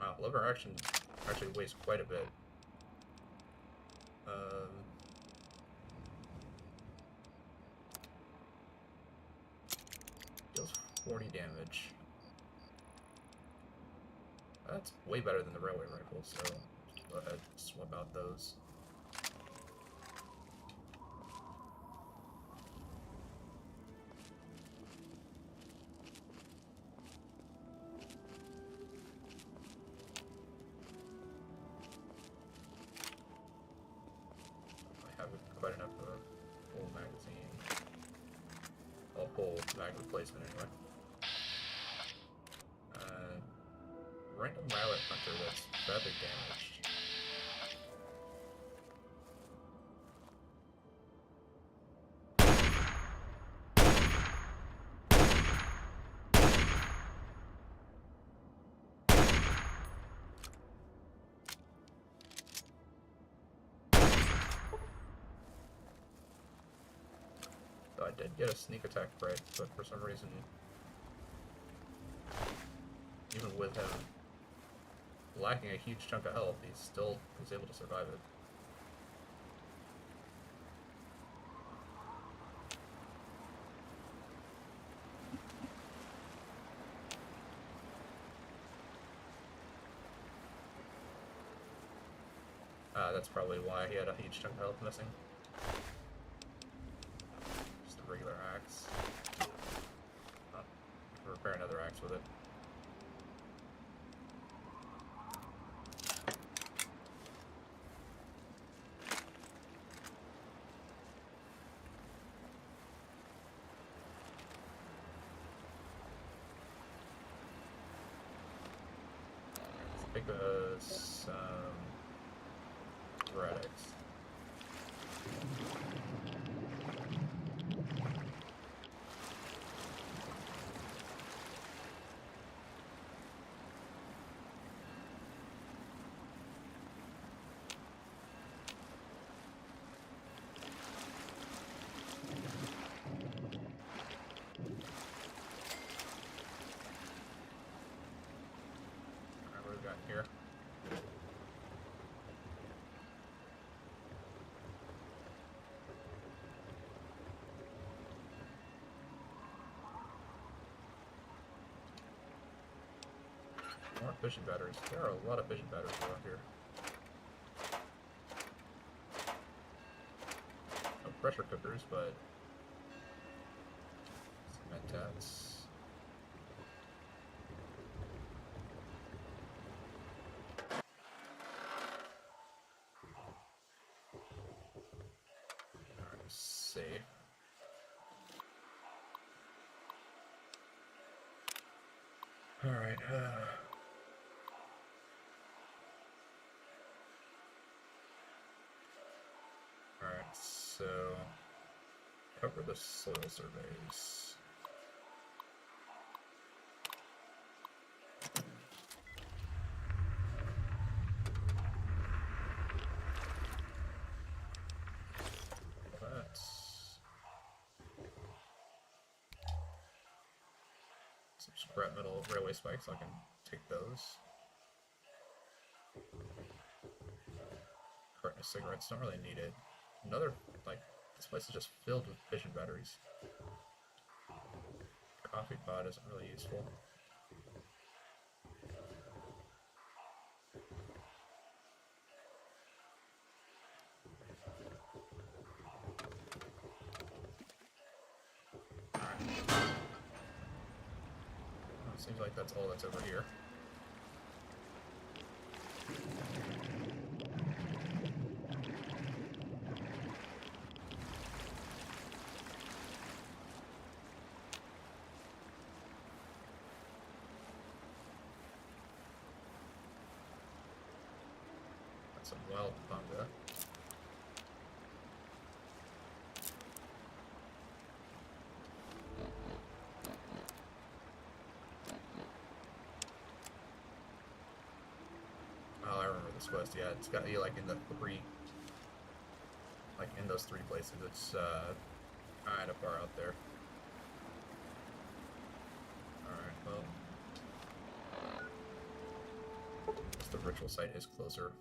Wow, lever action actually weighs quite a bit. Deals 40 damage. That's way better than the railway rifle, so go ahead, swap out those. I have quite enough for a full magazine. A full mag replacement anyway. Random Mallet Hunter that's badly damaged. So I did get a sneak attack right, but for some reason, even with him lacking a huge chunk of health, he still was able to survive it. That's probably why he had a huge chunk of health missing. Just a regular axe. Repair another axe with it. Let's pick some Radix. Alright, what do we got here? More fission batteries. There are a lot of fission batteries around here. No pressure cookers, but cement tats. Alright, save. Alright, Alright, so cover the soil surveys. That's some scrap metal railway spikes, I can take those. Carton of cigarettes, don't really need it. Another, like, this place is just filled with fission batteries. Coffee pod isn't really useful. Alright. Well, it seems like that's all that's over here. Some wild panga. Oh, I remember this quest. Yeah, it's got you like in the three, like in those three places. It's kind of far out there. All right, well, I guess the ritual site is closer.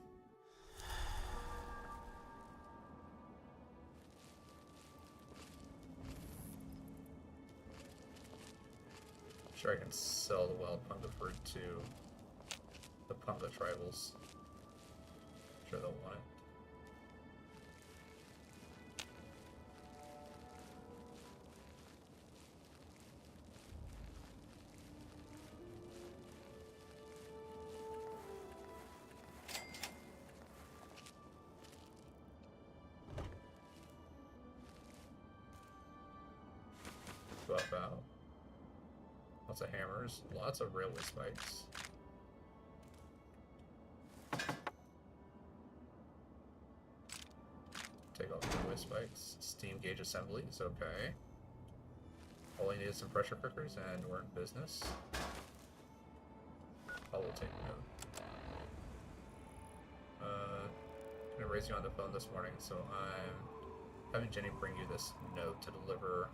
Sure, I can sell the wild panga fruit to the panga tribals. Sure, they'll want it. Buff out. Lots of hammers, lots of railway spikes. Take off railway spikes. Steam gauge assemblies, okay. All I need is some pressure cookers and we're in business. I will take note. I'm gonna raise you on the phone this morning, so I'm having Jenny bring you this note to deliver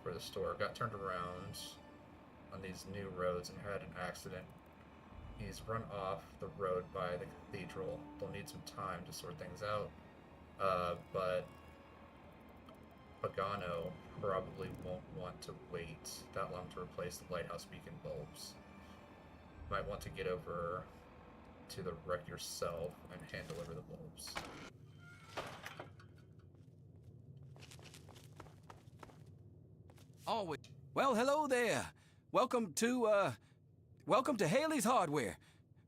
for the store. Got turned around on these new roads and had an accident. He's run off the road by the cathedral. They'll need some time to sort things out. But Pagano probably won't want to wait that long to replace the lighthouse beacon bulbs. Might want to get over to the wreck yourself and hand deliver the bulbs. Always. Well, hello there. Welcome to Haley's Hardware.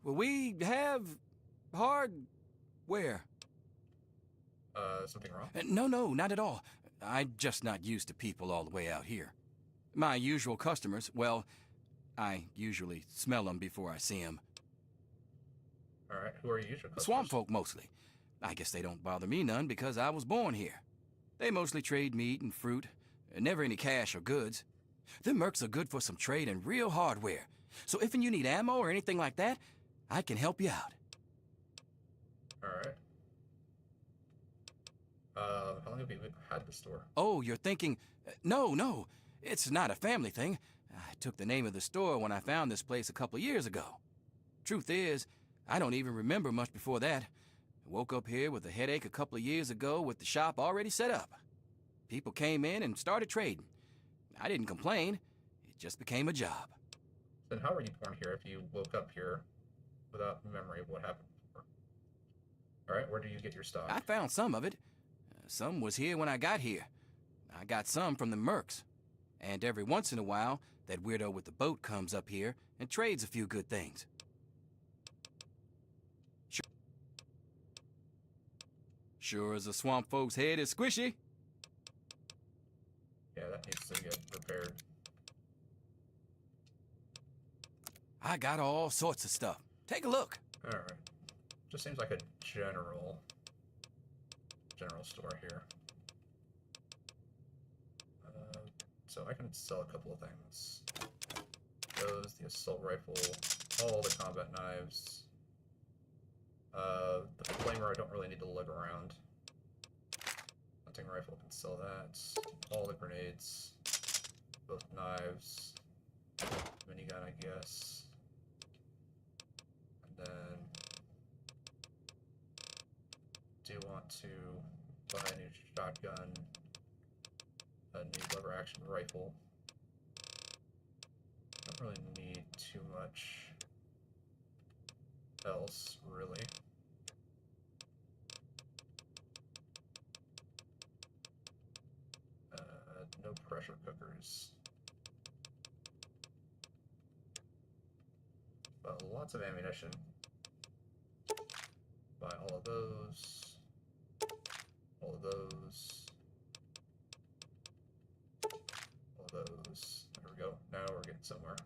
Well, we have hardware. Something wrong? No, not at all. I'm just not used to people all the way out here. My usual customers, well, I usually smell them before I see them. Alright, who are your usual customers? Swamp folk mostly. I guess they don't bother me none because I was born here. They mostly trade meat and fruit, never any cash or goods. Them mercs are good for some trade and real hardware. So if you need ammo or anything like that, I can help you out. Alright. How long have you had the store? Oh, you're thinking... No, it's not a family thing. I took the name of the store when I found this place a couple years ago. Truth is, I don't even remember much before that. I woke up here with a headache a couple of years ago with the shop already set up. People came in and started trading. I didn't complain. It just became a job. Then how were you born here if you woke up here without memory of what happened before? Alright, where do you get your stock? I found some of it. Some was here when I got here. I got some from the mercs. And every once in a while, that weirdo with the boat comes up here and trades a few good things. Sure as a swamp folk's head is squishy. Yeah, that needs to get repaired. I got all sorts of stuff. Take a look. Alright. Just seems like a general store here. So I can sell a couple of things. Those, the assault rifle, all the combat knives. The flamer I don't really need to look around. Hunting rifle can sell that. All the grenades. Both knives. Minigun, I guess. And then do want to buy a new shotgun, a new lever action rifle. Don't really need too much else, really. No pressure cookers. But lots of ammunition. Buy all of those. All of those. All of those. There we go. Now we're getting somewhere.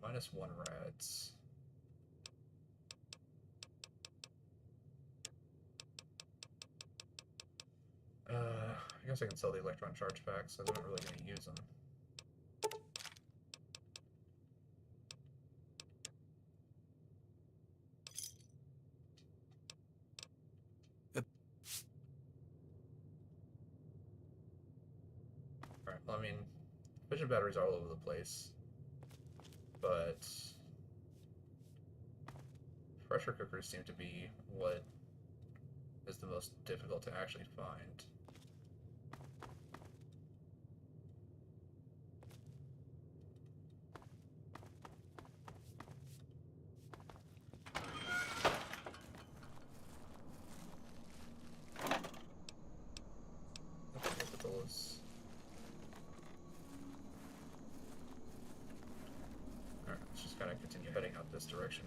-1 rads. I guess I can sell the electron charge packs, so I'm not really going to use them. Alright, well, I mean, fission batteries are all over the place, but pressure cookers seem to be what is the most difficult to actually find. Alright, let's just kind of continue heading out this direction.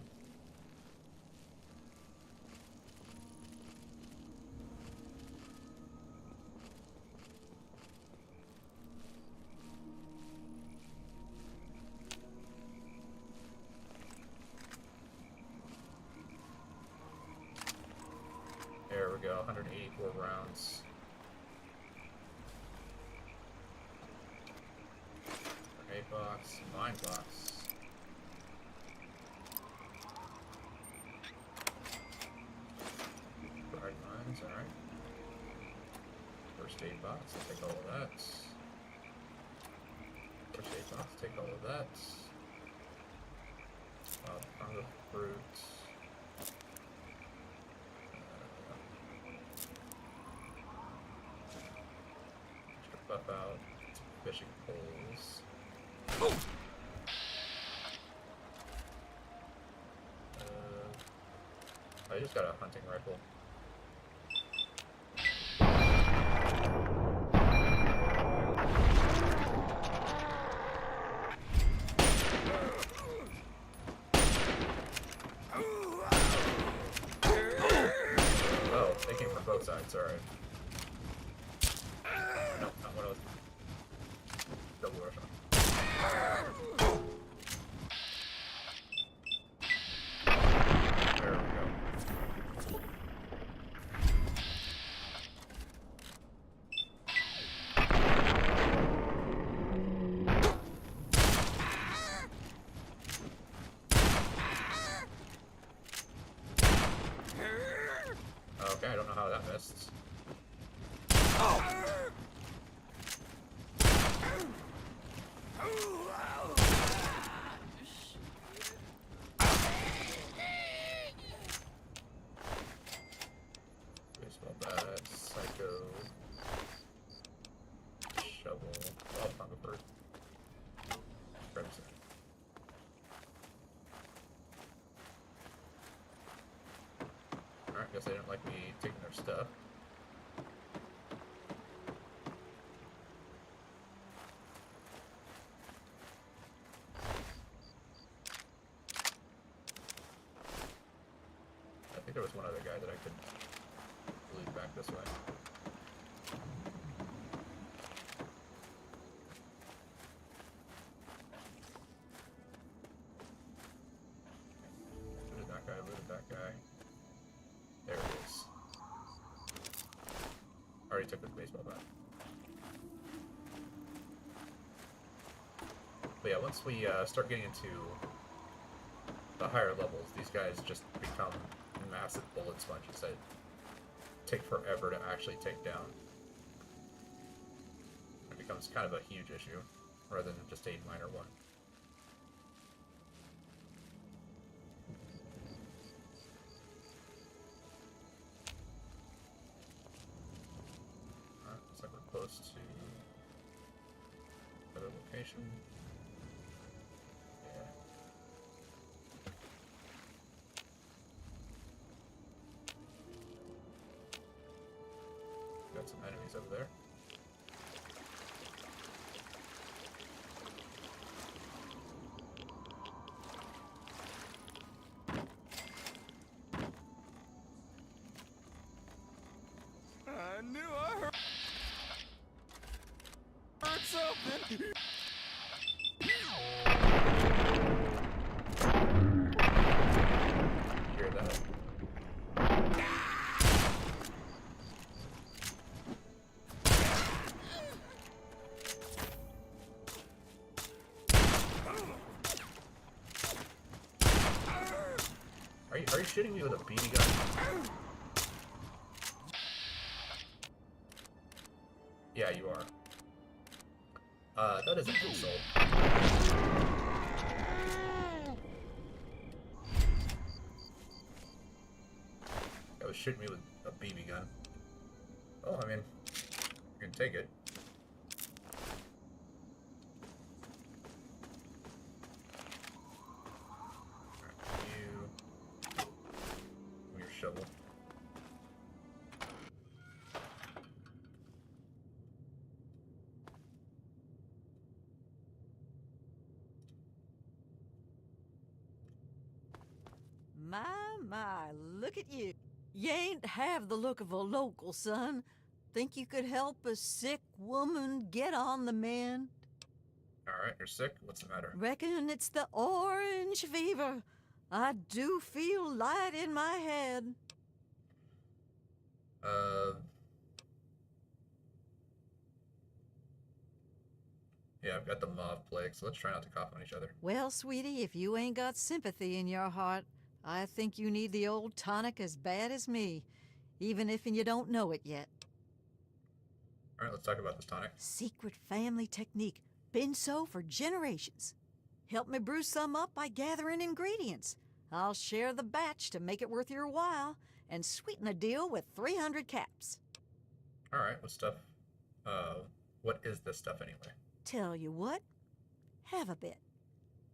There we go, 184 rounds. Grenade box, mine box. Fried mines, alright. First aid box, I'll take all of that. First aid box, take all of that. Fungal fruit. buff out to fishing poles. I just got a hunting rifle. Oh, they came from both sides, alright. No, not what I was. Double rush on. There we go. Okay, I don't know how that missed. Baseball bat, psycho, shovel, oh, hummingbird. Grab a second. Alright, guess they didn't like me taking their stuff. I think there was one other guy that I could lead back this way. Looted that guy, looted that guy. There it is. Already took the baseball bat. But yeah, once we start getting into the higher levels, these guys just become massive bullet sponges that take forever to actually take down. It becomes kind of a huge issue, rather than just a minor one. Alright, looks like we're close to another location. Yeah. Got some enemies over there. I knew I heard something. Hear that? Are you shooting me with a BB gun? Yeah, you are. That is an insult. That was shooting me with a BB gun. Oh, I mean, you can take it. Alright, you... your shovel. My, look at you. You ain't have the look of a local, son. Think you could help a sick woman get on the mend? Alright, you're sick? What's the matter? Reckon it's the orange fever. I do feel light in my head. Yeah, I've got the mauve plague, so let's try not to cough on each other. Well, sweetie, if you ain't got sympathy in your heart, I think you need the old tonic as bad as me, even if you don't know it yet. Alright, let's talk about this tonic. Secret family technique. Been so for generations. Help me brew some up by gathering ingredients. I'll share the batch to make it worth your while, and sweeten the deal with 300 caps. Alright, what stuff? what is this stuff anyway? Tell you what, have a bit.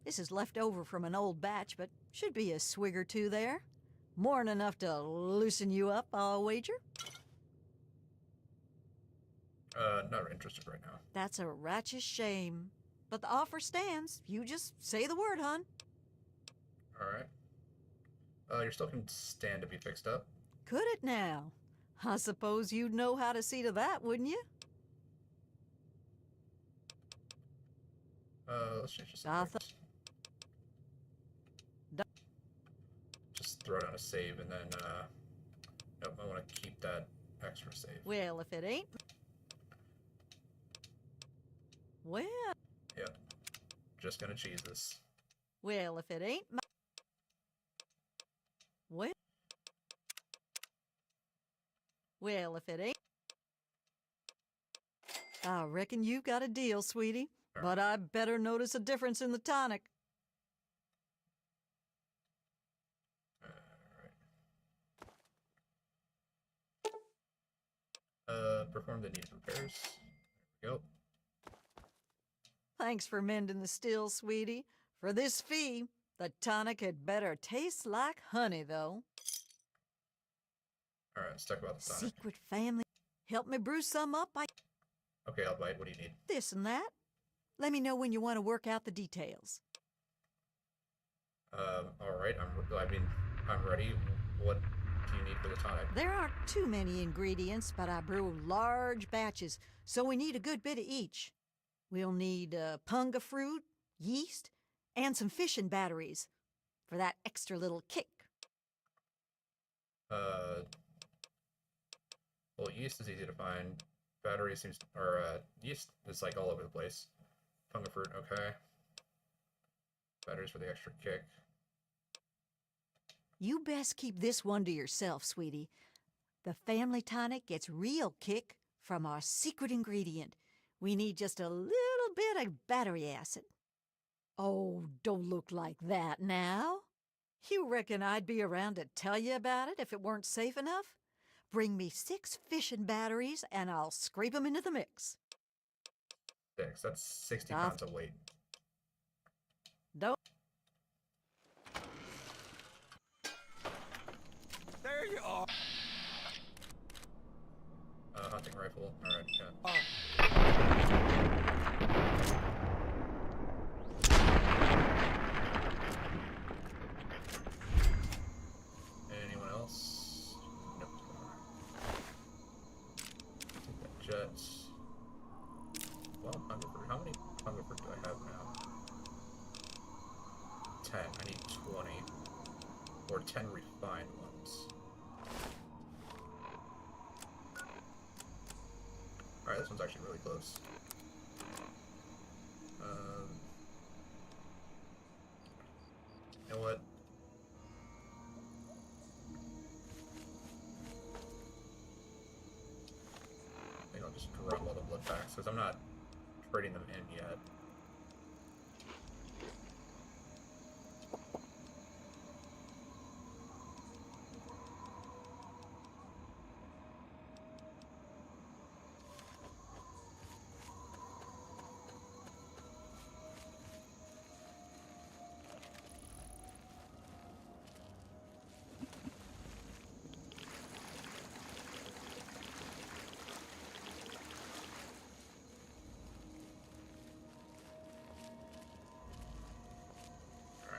This is left over from an old batch, but should be a swig or two there. More than enough to loosen you up, I'll wager. Not interested right now. That's a righteous shame. But the offer stands. You just say the word, hon. Alright. Your still can stand to be fixed up. Could it now? I suppose you'd know how to see to that, wouldn't you? Let's change this. I Just throw down a save and then, nope, I want to keep that extra save. Well, if it ain't... Well, Yep. Just gonna cheese this. well, if it ain't my... Well, if it ain't... I reckon you've got a deal, sweetie. But I better notice a difference in the tonic. Perform the needed repairs. There we go. Thanks for mending the still, sweetie. For this fee, the tonic had better taste like honey, though. Alright, let's talk about the tonic. Secret family. Help me brew some up. Okay, I'll bite. What do you need? This and that. Let me know when you want to work out the details. Alright, I'm ready. What do you need for the tonic? There aren't too many ingredients, but I brew large batches, so we need a good bit of each. We'll need punga fruit, yeast, and some fishing batteries for that extra little kick. Well, yeast is easy to find. Battery seems, or yeast is like all over the place. Punga fruit, okay. Batteries for the extra kick. You best keep this one to yourself, sweetie. The family tonic gets real kick from our secret ingredient. We need just a little bit of battery acid. Oh, don't look like that now. You reckon I'd be around to tell you about it if it weren't safe enough? Bring me 6 fishing batteries and I'll scrape them into the mix. 6, that's 60 pounds of weight. Don't. There you are. Hunting rifle, alright, yeah. Anyone else? Nope. Take that jet. Well, Hungerford. How many Hungerford do I have now? 10. I need 20. Or 10 refined ones. Alright, this one's actually really close. You know what? I think I'll just drop all the blood packs, because I'm not trading them in yet.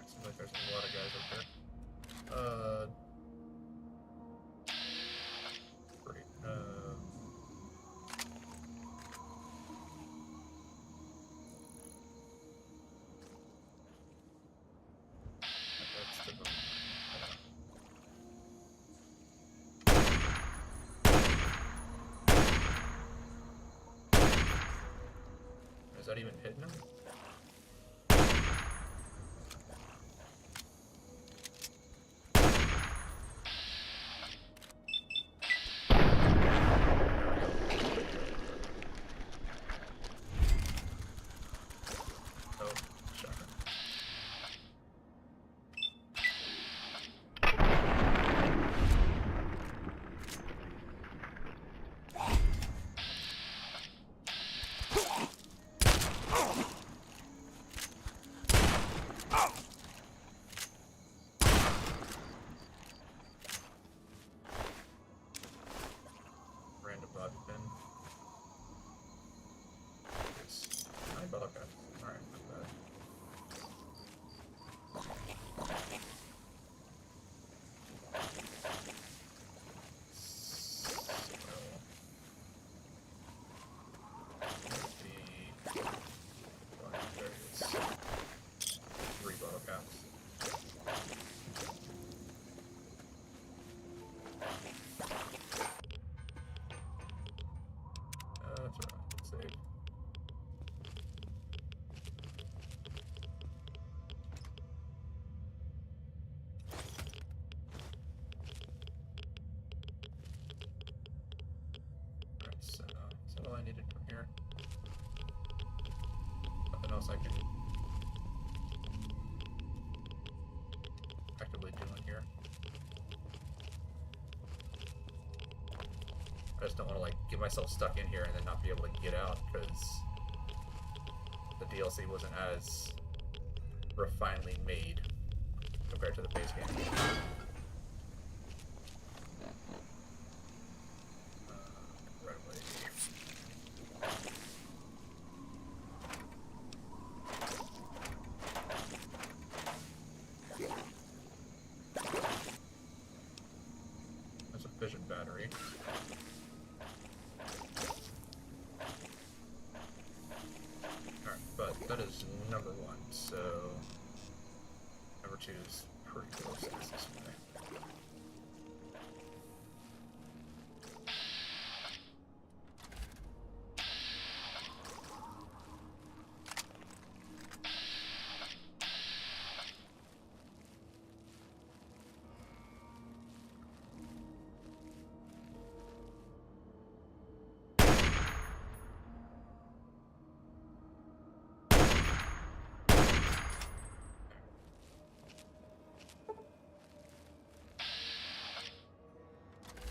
Seems like there's a lot of guys up there. Great. That's the one. Is that even hitting him? just don't want to like get myself stuck in here and then not be able to get out because the DLC wasn't as refinedly made compared to the base game. Right away. That's a fission battery. Alright, but that is number 1, so number 2 is pretty close to this way.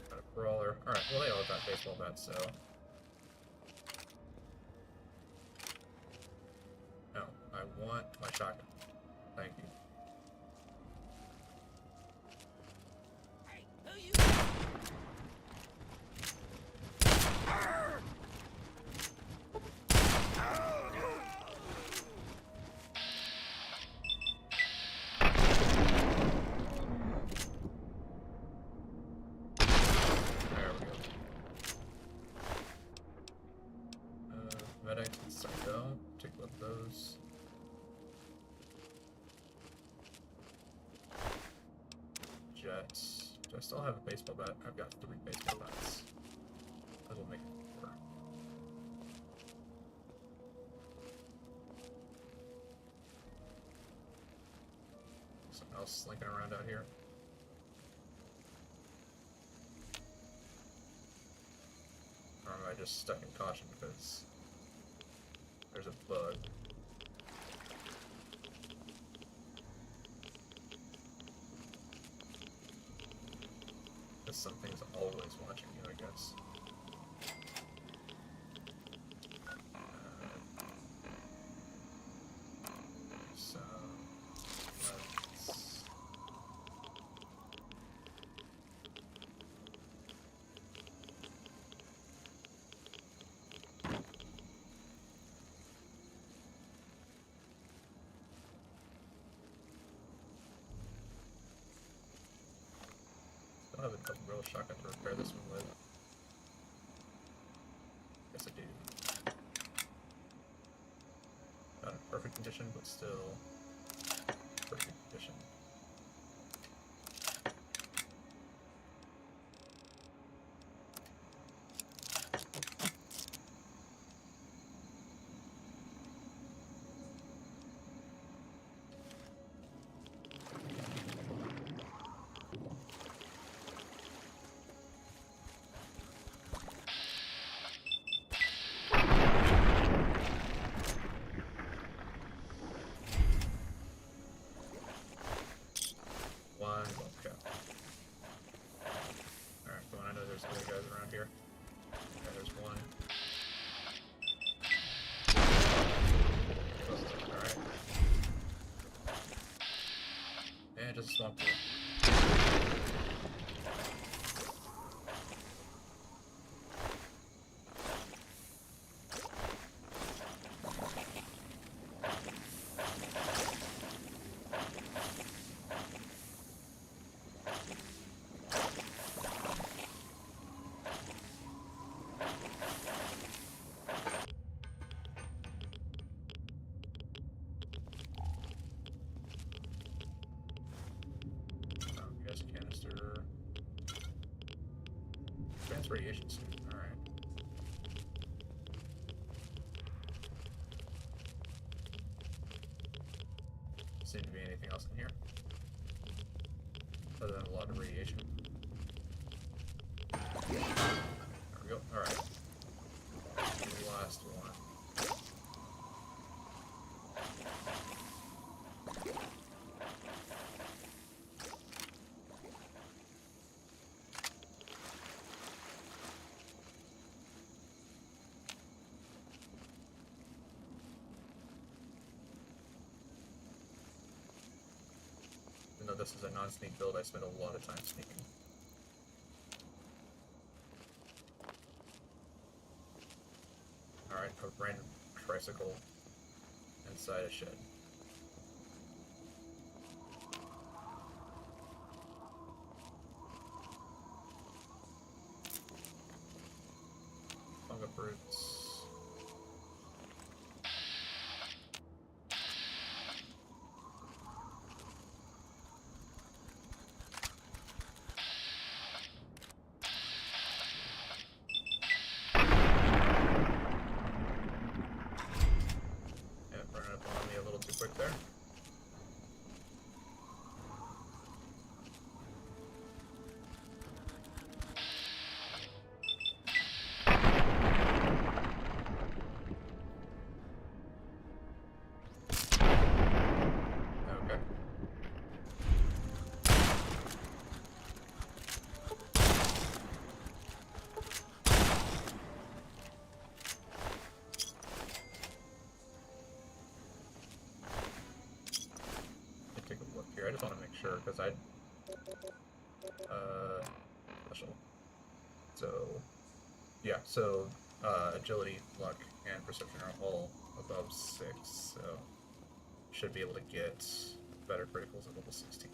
Got a brawler. Alright, well they all got baseball bats, so... No, I want my shotgun. Thank you. There we go. Medic, Psycho, take both those. Jets. Do I still have a baseball bat? I've got 3 baseball bats. That will make it 4. Something else slinking around out here. Or am I just stuck in caution because there's a bug? Because something's always watching you, I guess. So let's... I don't have a double barrel shotgun to repair this one with. Guess I do. Not in perfect condition, but still pretty good condition. One bulk cap. Alright, well I know there's other guys around here. Okay, there's one. Alright. And just a swamp pool. Gas canister. Advanced radiation suit. Alright. Seem to be anything else in here? Other than a lot of radiation. There we go. Alright. Last one. this is a non-sneak build, I spend a lot of time sneaking. Alright, a random tricycle inside a shed. Funga fruits. Yeah, running up on me a little too quick there. Okay. Let me take a look here. I just want to make sure because I special. So yeah, so agility, luck, and perception are all above 6, so should be able to get better criticals at level 16.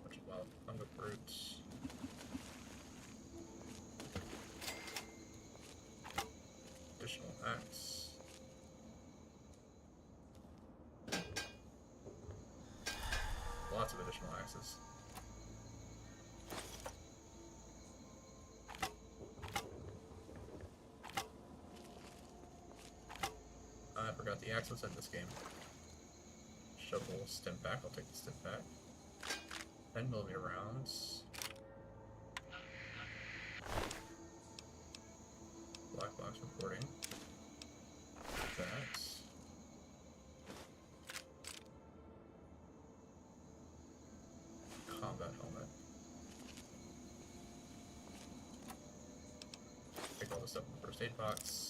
Bunch of wild funga fruits. Additional axe. Lots of additional axes. I forgot the axe was in this game. Shovel, stim back. I'll take the stim back. 10mm rounds. Black box reporting. That. Combat helmet. Take all the stuff in the first aid box.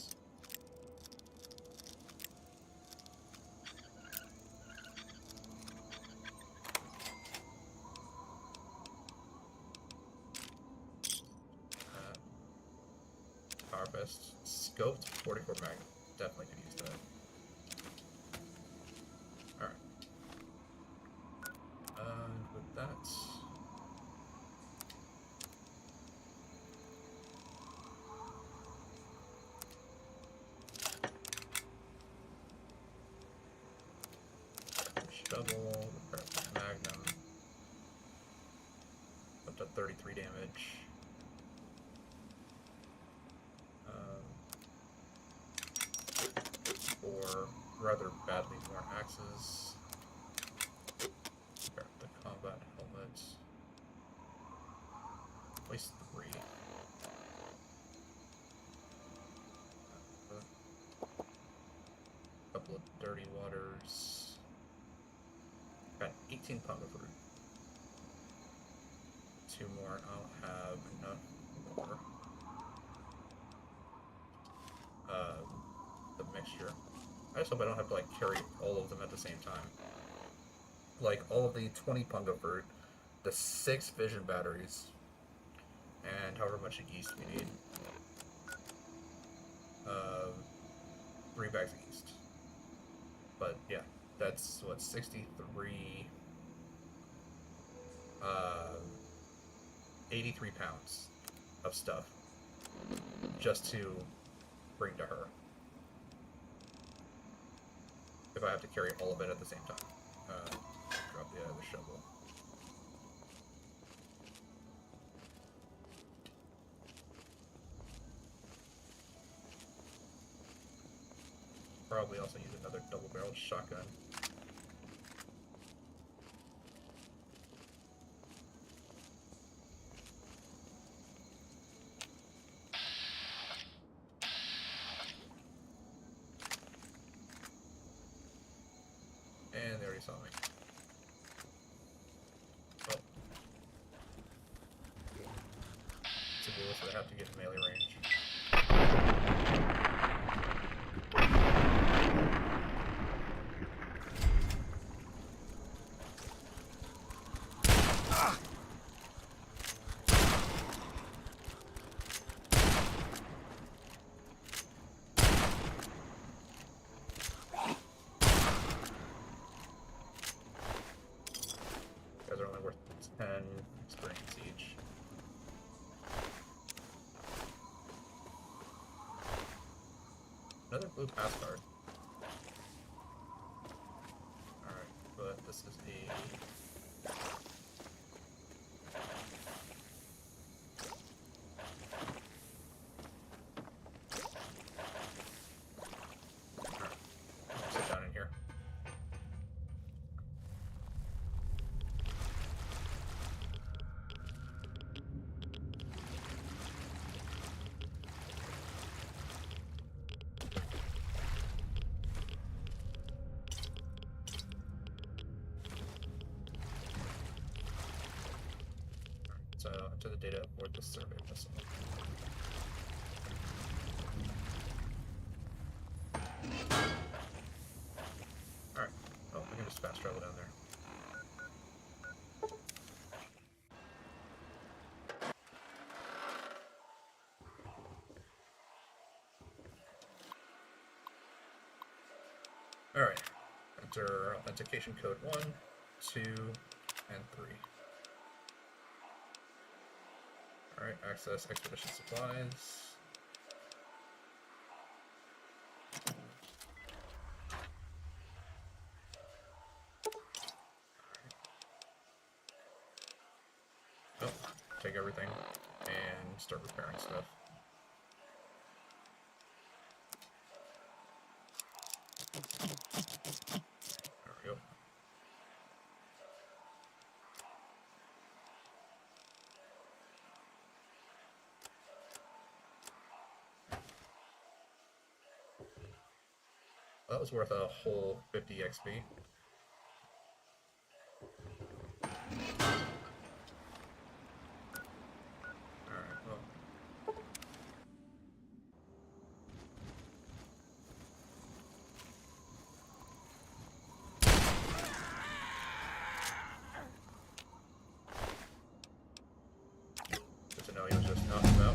Power vest. Scoped 44 mag. Definitely could use that. Alright. And with that. Shovel, repair the magnum. Up to 33 damage. Or rather badly more axes. Repair the combat helmet. Place 3. Couple of dirty waters. Got 18 funga fruit. 2 more. I'll have enough more. The mixture. I just hope I don't have to like carry all of them at the same time. Like all of the 20 funga fruit, the 6 vision batteries, and however much yeast we need. 3 bags of yeast. But yeah, that's what 63. 83 pounds of stuff just to bring to her. If I have to carry all of it at the same time. Drop the shovel. Probably also use another double-barreled shotgun. And they already saw me. Well. To do this, I have to get in melee range. Another blue pass card. Alright, but this is a... Alright, I'll sit down in here. So enter the data aboard the survey vessel. Alright. Oh, we can just fast travel down there. Alright. Enter authentication code 1, 2, and 3. Alright, access expedition supplies. Oh, take everything and start repairing stuff. There we go. That was worth a whole 50 XP. Alright, well. Good to know he was just knocking about.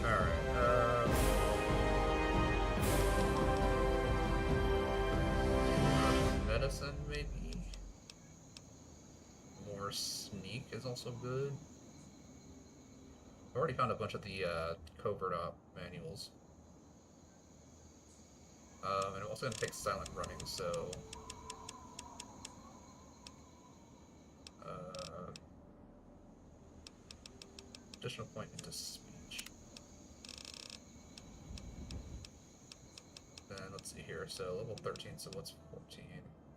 Alright, medicine, maybe? More sneak is also good. I've already found a bunch of the covert op manuals. And I'm also going to take silent running, so... additional point into speech. Then let's see here, so level 13, so what's 14?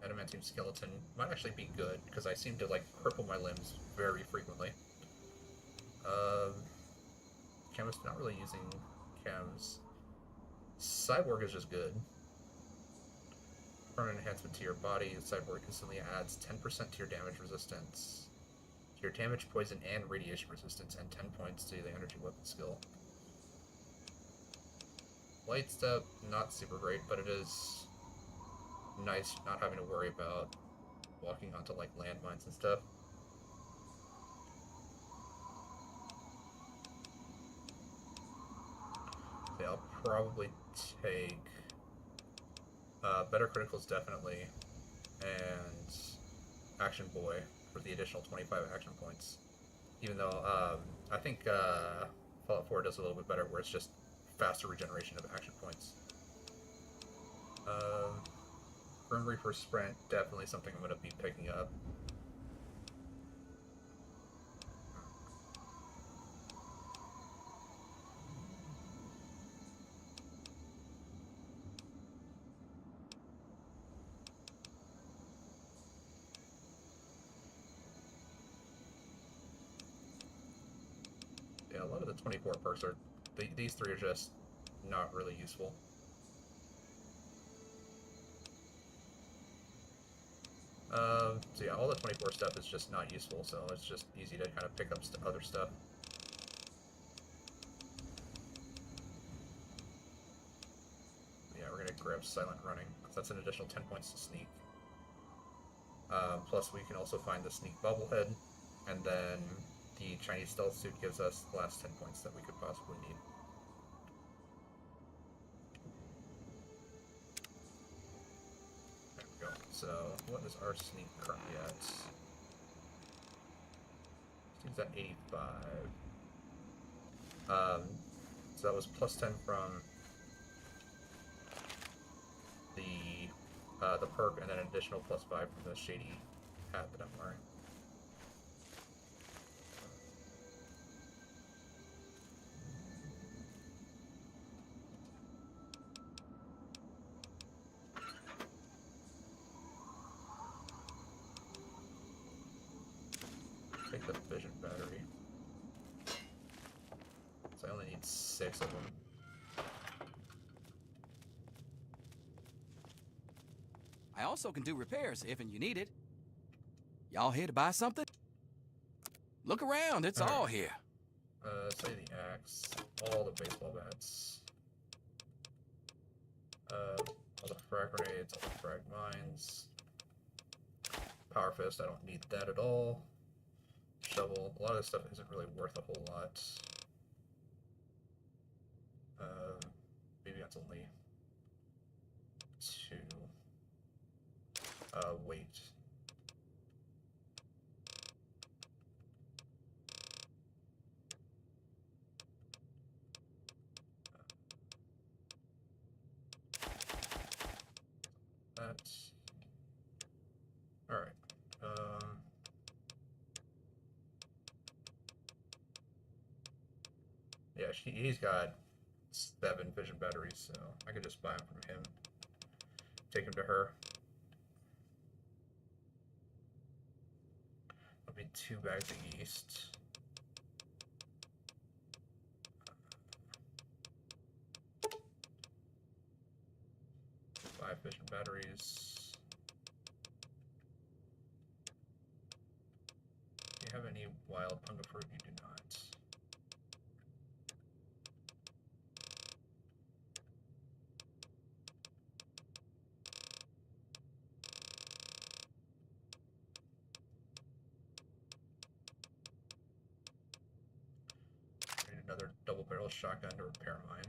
Adamantium skeleton might actually be good, because I seem to, like, cripple my limbs very frequently. Chemist, not really using chems. Cyborg is just good. Permanent enhancement to your body. Cyborg instantly adds 10% to your damage resistance, to your damage, poison, and radiation resistance, and 10 points to the energy weapon skill. Light step, not super great, but it is nice not having to worry about walking onto, like, landmines and stuff. Okay, I'll probably take better criticals, definitely, and Action Boy for the additional 25 action points. Even though I think Fallout 4 does a little bit better, where it's just faster regeneration of action points. Grim Reaper Sprint, definitely something I'm going to be picking up. Yeah, a lot of the 24 perks are... these three are just not really useful. So yeah, all the 24 stuff is just not useful, so it's just easy to kind of pick up other stuff. Yeah, we're gonna grab Silent Running, because that's an additional 10 points to sneak. Plus we can also find the sneak bobblehead, and then the Chinese stealth suit gives us the last 10 points that we could possibly need. There we go. So, what is our sneak currently at? Sneak's at 85. So that was plus 10 from the perk, and then an additional plus 5 from the shady hat that I'm wearing. Take the vision battery. So I only need 6 of them. I also can do repairs if and you need it. Y'all here to buy something? Look around, it's all here. Say the axe, all the baseball bats, all the frag grenades, all the frag mines, power fist. I don't need that at all. Shovel. A lot of this stuff isn't really worth a whole lot. Maybe that's only 2. Weight. That's all right. Yeah, he's got 7 vision batteries, so I could just buy them from him. Take him to her. That'll be 2 bags of yeast. Five vision batteries. Do you have any wild punga fruit? You do not. I need another double barrel shotgun to repair mine.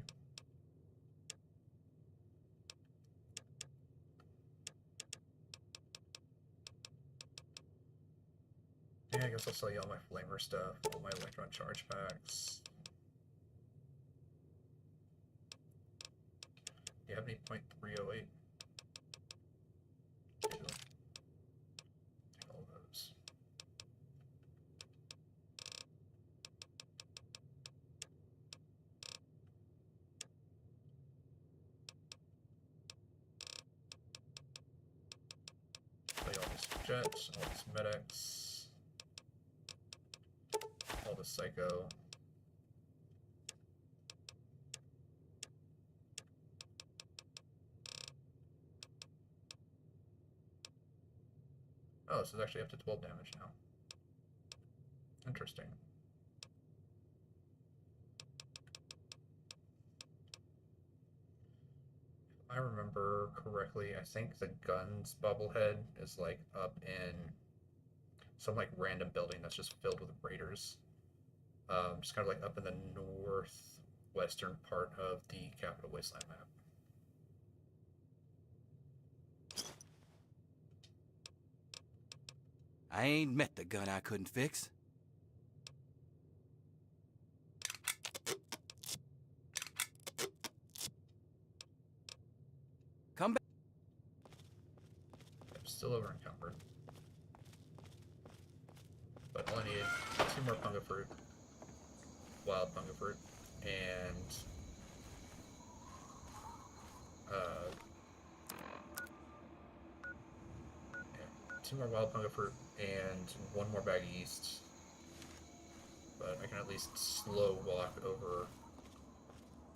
Yeah, I guess I'll sell you all my flamer stuff, all my electron charge packs. Do you have any .308? Take all of those. Play all this jets, all this medics. All the psycho. Oh, this is actually up to 12 damage now. Interesting. If I remember correctly, I think the guns bobblehead is like up in some like random building that's just filled with raiders. Just kind of like up in the northwestern part of the Capital Wasteland map. I ain't met the gun I couldn't fix. Come back. I'm still over encumbered. But all I need 2 more punga fruit, wild punga fruit, and yeah, 2 more wild punga fruit and 1 more bag of yeast. But I can at least slow walk over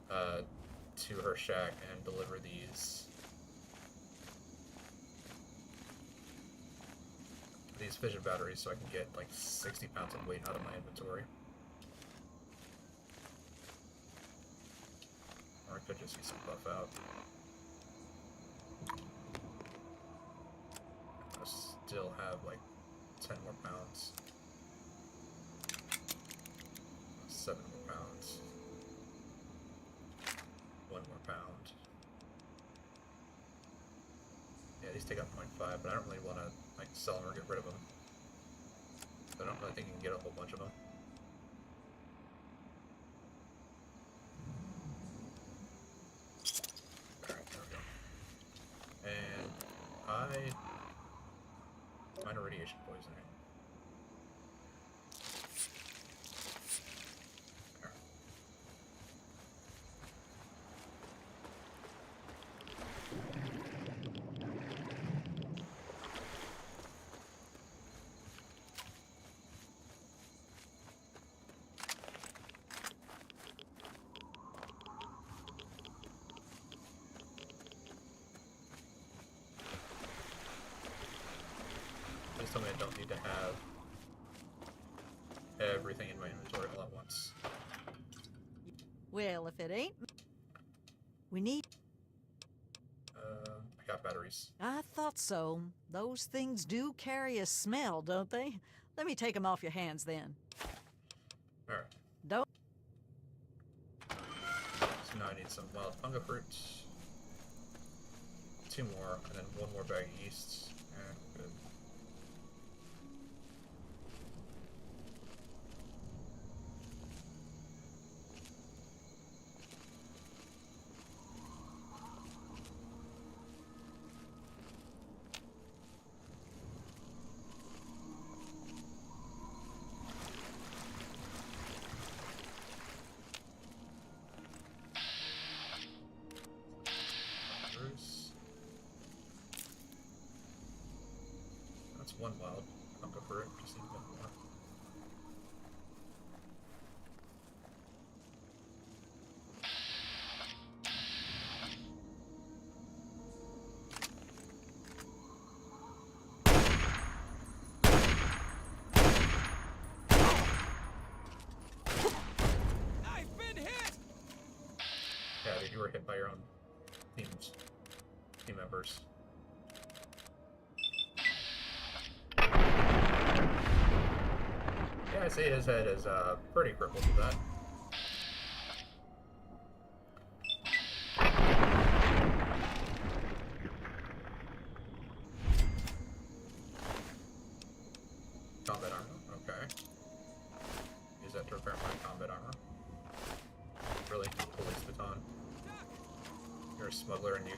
to her shack and deliver these fission batteries so I can get like 60 pounds of weight out of my inventory. Or I could just use some buff out. I still have like 10 more pounds. 7 more pounds. 1 more pound. Yeah, these take up 0.5, but I don't really want to like sell them or get rid of them. I don't really think you can get a whole bunch of them. tell me I don't need to have everything in my inventory all at once. Well, if it ain't, we need. I got batteries. I thought so. Those things do carry a smell, don't they? Let me take them off your hands then. Alright. Don't. So now I need some wild funga fruit. 2 more, and then 1 more bag of yeast. Good. Bruce. That's 1 wild funga fruit. Just need 1 more. I've been hit! Yeah, dude, you were hit by your own team members. Yeah, I see his head is pretty crippled with that. Combat armor, okay. Use that to repair my combat armor. Really, police baton. You're a smuggler and you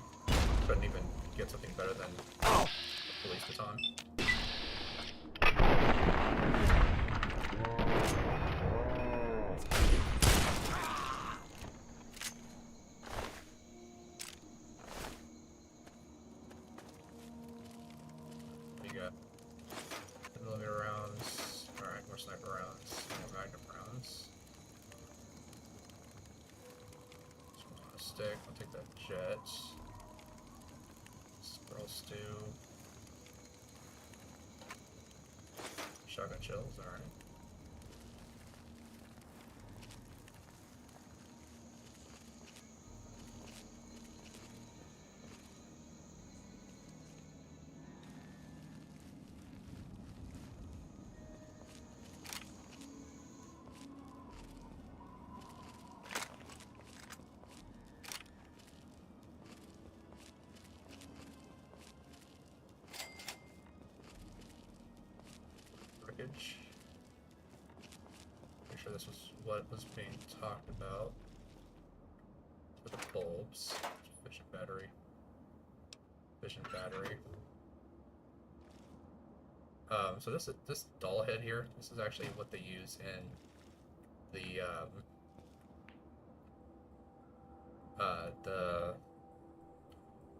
couldn't even get something better than a police baton. What you got? 10mm rounds. Alright, more sniper rounds. More magnum rounds. Stick. I'll take that jet. Squirrel stew. Shotgun shells, alright. Wreckage. Pretty sure this was what was being talked about. With the bulbs. Efficient battery. Efficient battery. So this doll head here, this is actually what they use in the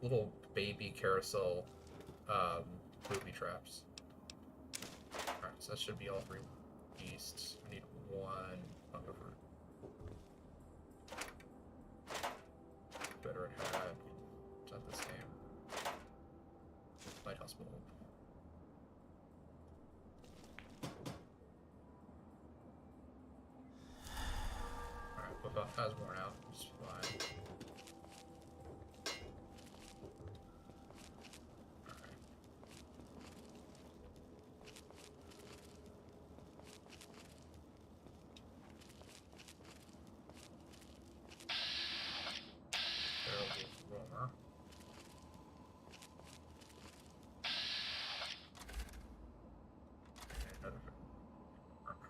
little baby carousel booby traps. Alright, so that should be all 3 yeasts. I need 1 funga fruit. Better hat. It's not the same. Lighthouse bulb. Alright, buff has worn out. It's fine. Roamer. And another.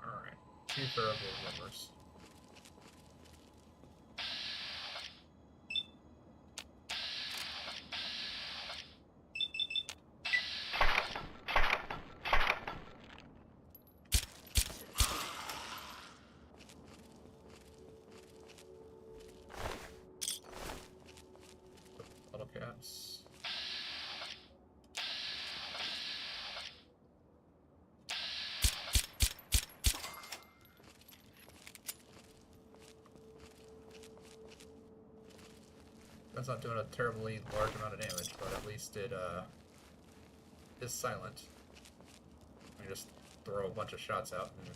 Alright. 2 Ferrable roamers. Bottle caps. That's not doing a terribly large amount of damage, but at least it is silent. can just throw a bunch of shots out and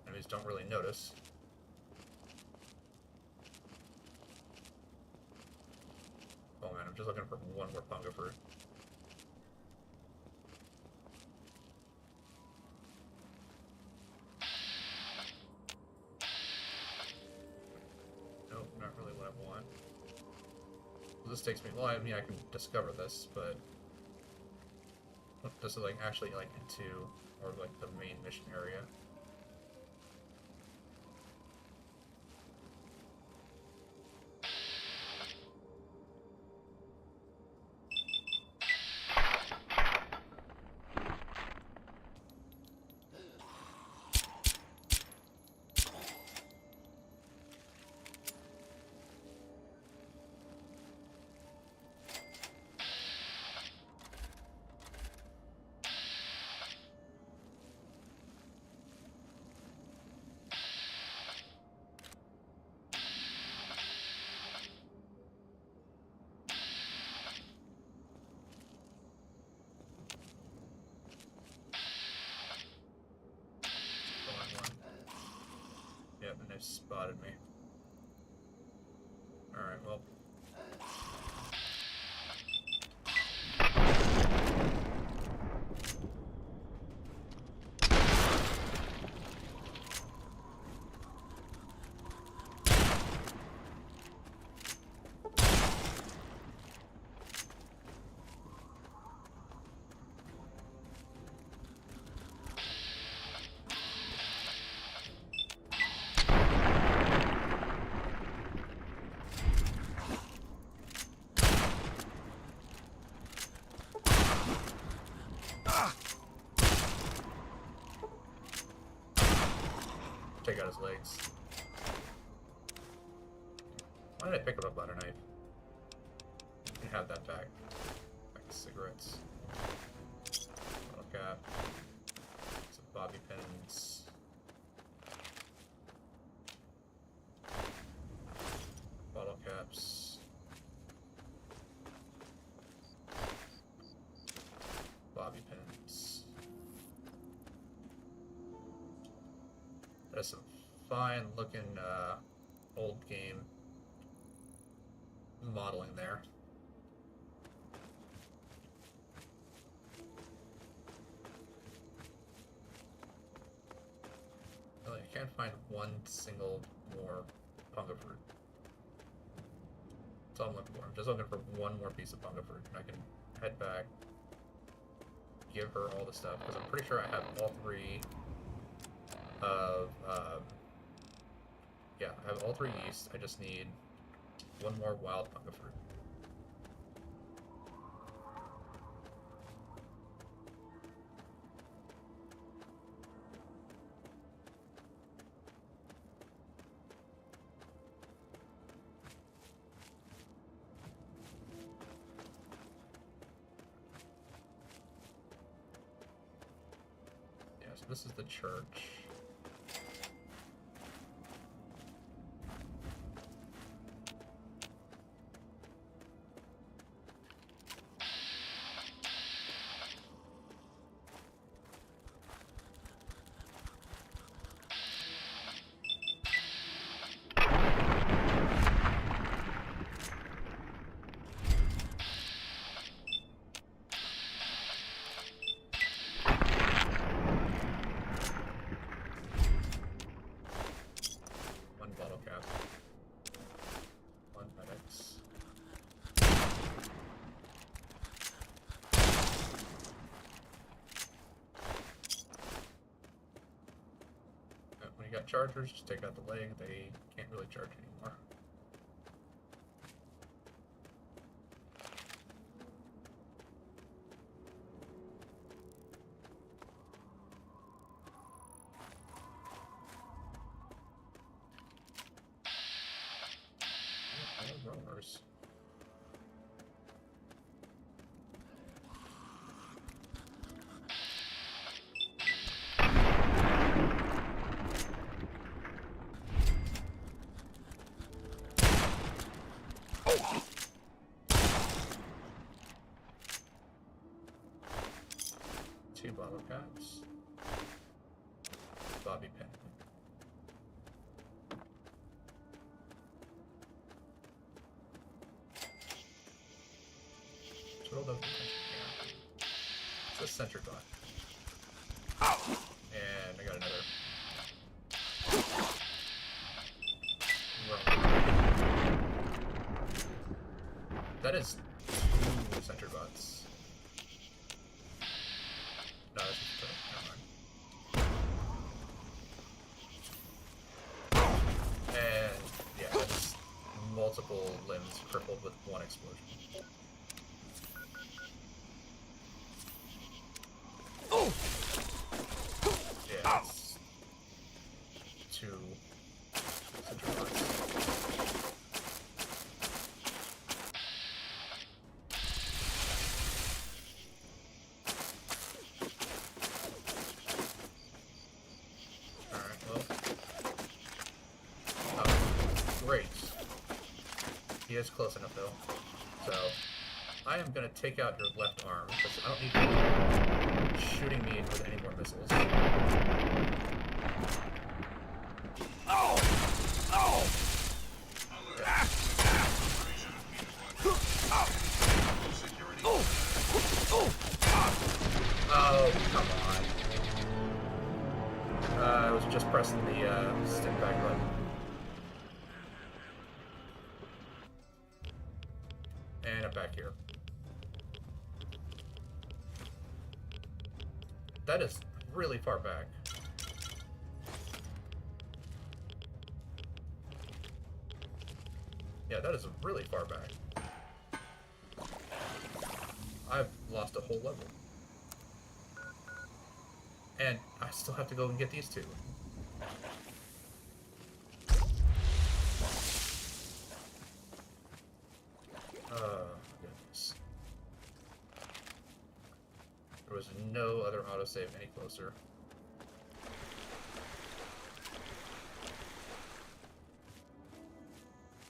enemies don't really notice. Oh man, I'm just looking for one more Pongo fruit. Nope, not really what I want. Well, this takes me, well, I mean, I can discover this, but this is like actually like into, or like the main mission area. Yep, and they've spotted me. Alright, well. Take out his legs. Why did I pick up a butter knife? You can have that back. Like cigarettes. Bottle cap. Some bobby pins. Bottle caps. Bobby pins. That's some fine looking old game modeling there. Well, you can't find one single more Pongo fruit. That's all I'm looking for. I'm just looking for one more piece of Pongo fruit, and I can head back, give her all the stuff, because I'm pretty sure I have all three of, yeah, I have all three yeast. I just need one more wild Pongo fruit. Yeah, so this is the church. Got chargers, just take out the leg, they can't really charge anymore. Roamers. Two bottle caps. the center bot. And I got another. That is 2 center bots. No, that's just never mind. And yeah, that's multiple limbs crippled with 1 explosion. Yeah, it's 2 center bots. Great. He is close enough though. So I am gonna take out your left arm because I don't need you shooting me with any more missiles. Oh! Oh! Yeah. Oh, come on. I was just pressing the stim back button. And I'm back here. That is really far back. Yeah, that is really far back. I've lost a whole level. And I still have to go and get these 2. Goodness. There was no other autosave any closer.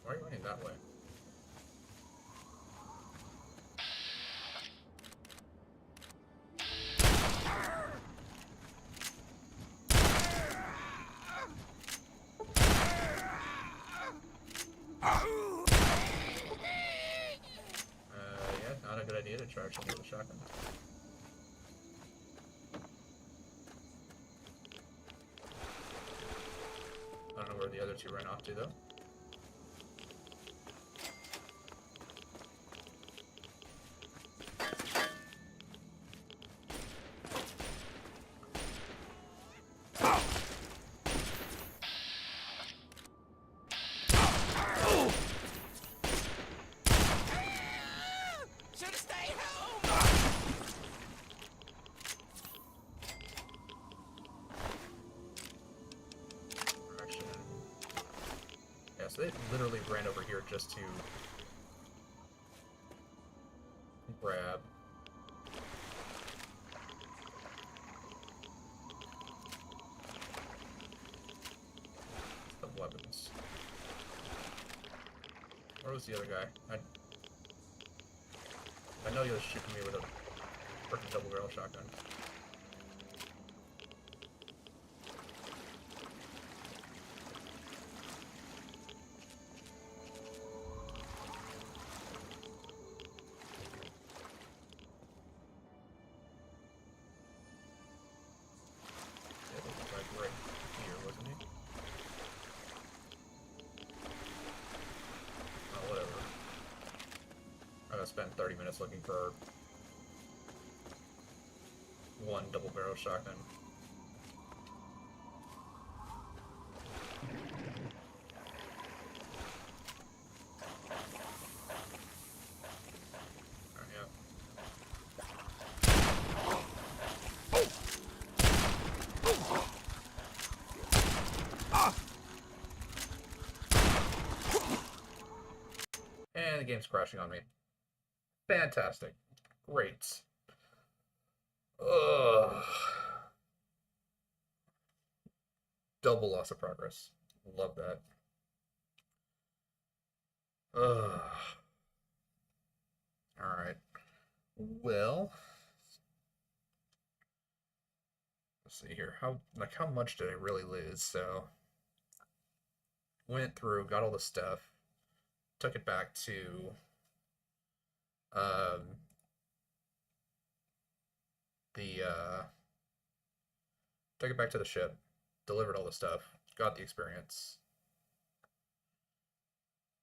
Why are you running that way? Yeah, not a good idea to charge him with a shotgun. I don't know where the other 2 ran off to, though. Should've stayed home! Direction. Yeah, so they literally ran over here just to grab. The weapons. Where was the other guy? I know he was shooting me with a freaking double barrel shotgun. Yeah, he was like right here, wasn't he? Oh, whatever. I'm gonna spend 30 minutes looking for 1 double barrel shotgun. Yeah. And the game's crashing on me. Fantastic. Great. Ugh. Double loss of progress. Love that. Ugh. Alright. Well, let's see here. How much did I really lose? So went through, got all the stuff, took it back to the took it back to the ship, delivered all the stuff, got the experience,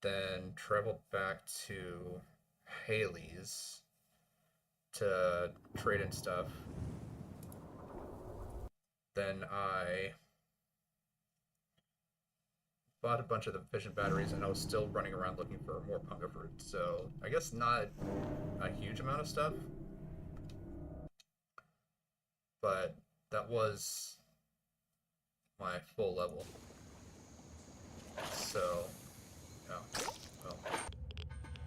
then traveled back to Haley's to trade in stuff. Then I bought a bunch of the vision batteries, and I was still running around looking for more Punga fruit. So I guess not a huge amount of stuff, but that was my full level. So, yeah, well,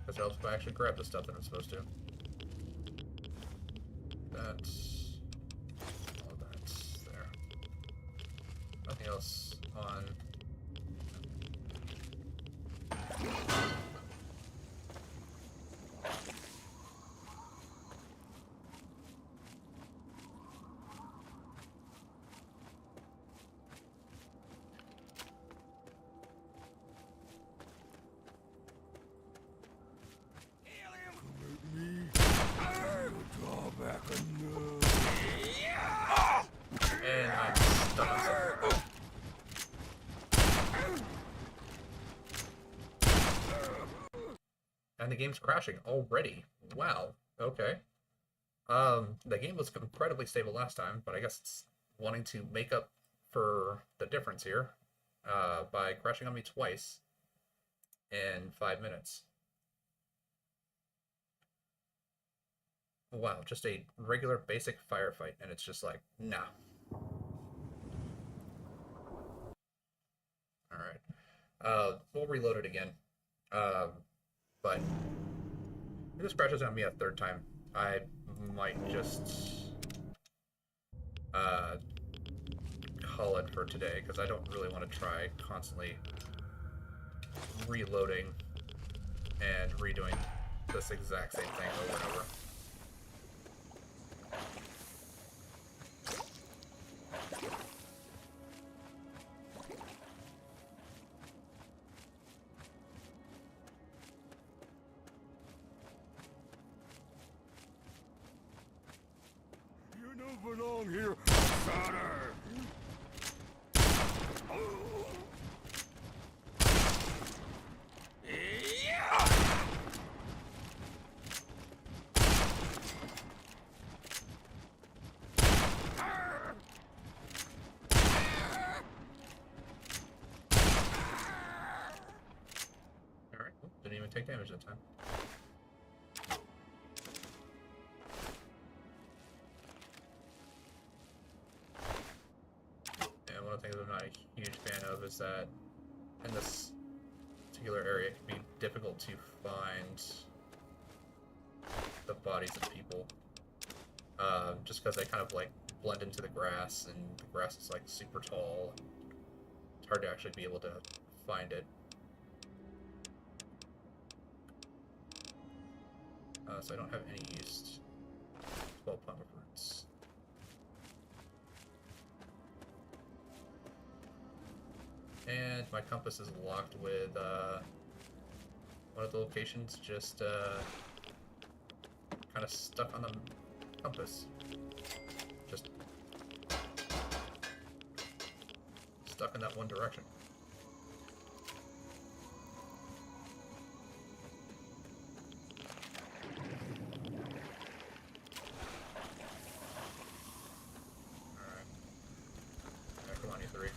because it helps if I actually grab the stuff that I'm supposed to. That's all that's there. Nothing else on. And I'm stuck on something. And the game's crashing already. Wow. Okay. The game was incredibly stable last time, but I guess it's wanting to make up for the difference here by crashing on me twice in 5 minutes. Wow, just a regular basic firefight, and it's just like, nah. Alright. We'll reload it again. But if this crashes on me a third time, I might just call it for today, because I don't really want to try constantly reloading and redoing this exact same thing over and over. You don't belong here, Connor! Alright, didn't even take damage that time. And one of the things I'm not a huge fan of is that in this particular area it can be difficult to find the bodies of people. Just because they kind of like blend into the grass, and the grass is like super tall. It's hard to actually be able to find it. So I don't have any used 12 Punga fruits. And my compass is locked with one of the locations just kind of stuck on the compass. Just stuck in that one direction. Alright. Yeah, come on, you three.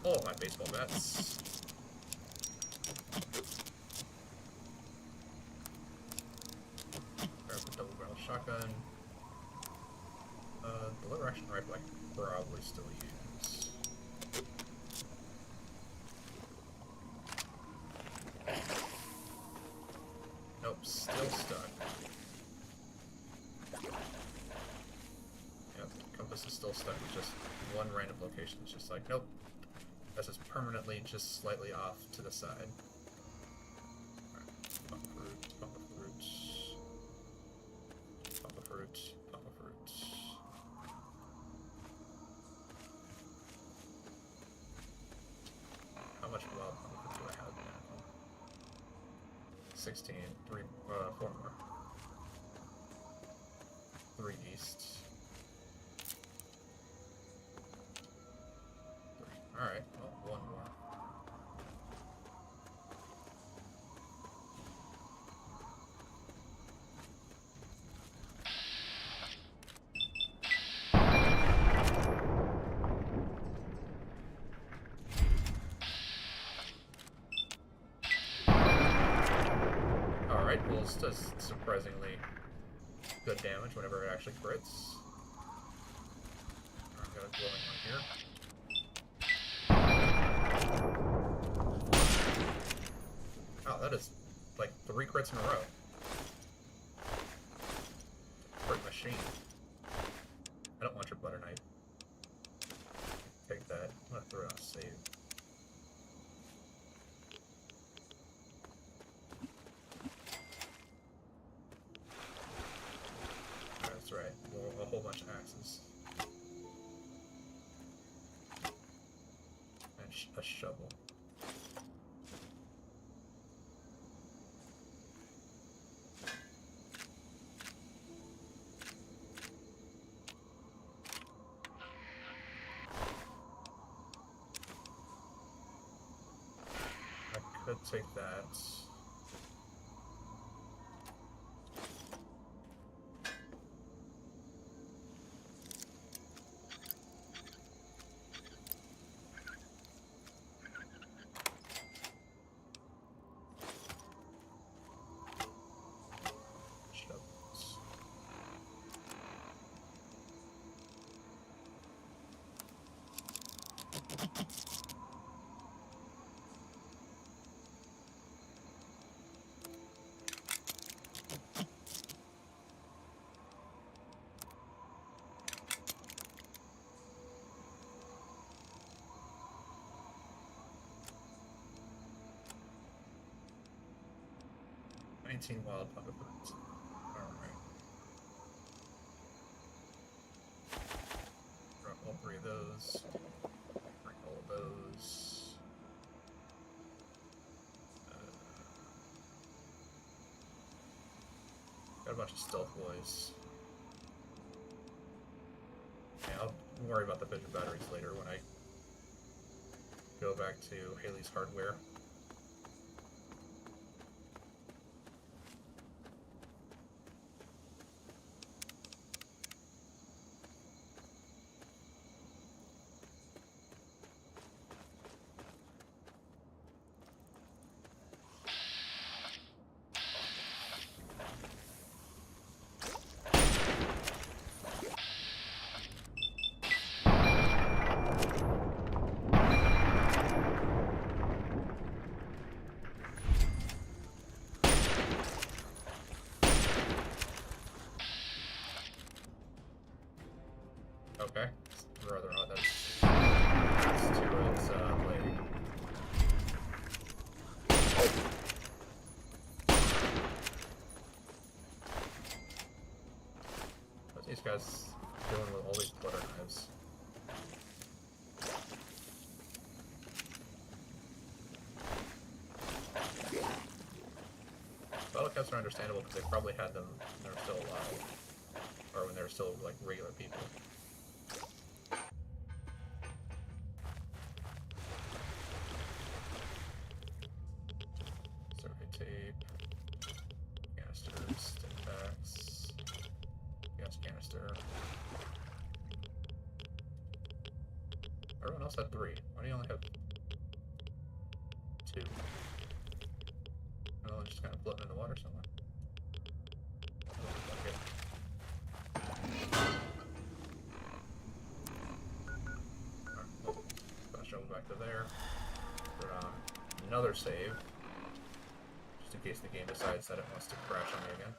all of my baseball bats. Grab the double barrel shotgun. The lever action rifle I could probably still use. Nope, still stuck. Yep, compass is still stuck with just one random location. It's just like, nope. This is permanently just slightly off to the side. Alright, pump a fruit, pump a fruit. Pump a fruit, pump a fruit. How much wild pump do I have now? 16, 4 more. 3 east. 3. Alright, well, 1 more. Alright, well, this does surprisingly good damage whenever it actually crits. I've got a glowing one here. Oh, that is like 3 crits in a row. Crit machine. I don't want your butter knife. Take that. I'm gonna throw it on a save. That's right. A whole bunch of axes. And a shovel. I could take that. Shovels. Wild pumpkin fruits. Alright. Drop all 3 of those. Bring all of those. Got a bunch of stealth boys. Yeah, I'll worry about the vision batteries later when I go back to Haley's Hardware. Okay. Rather odd. That's to its leg. What's these guys doing with all these butter knives? Bottle caps are understandable because they probably had them when they were still alive. Or when they were still, like, regular people. Survey tape. Canisters, stick packs. Gas canister. Everyone else had 3. Why do you only have 2? Oh, it's just kind of floating in the water somewhere. Okay. Alright, well, gonna show back to there. Put on another save. Just in case the game decides that it wants to crash on me again.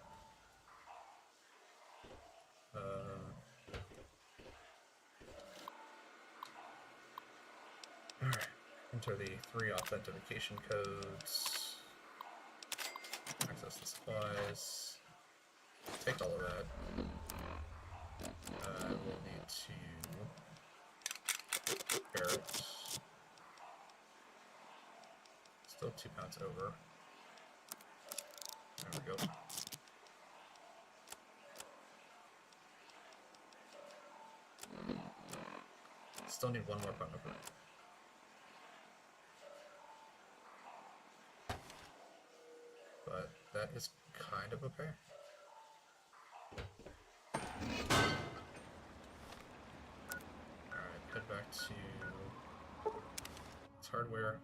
Alright, enter the 3 authentication codes. Access the supplies. Take all of that. We'll need to repair it. Still 2 pounds over. There we go. Still need 1 more pound over. But that is kind of okay. Alright, head back to its hardware.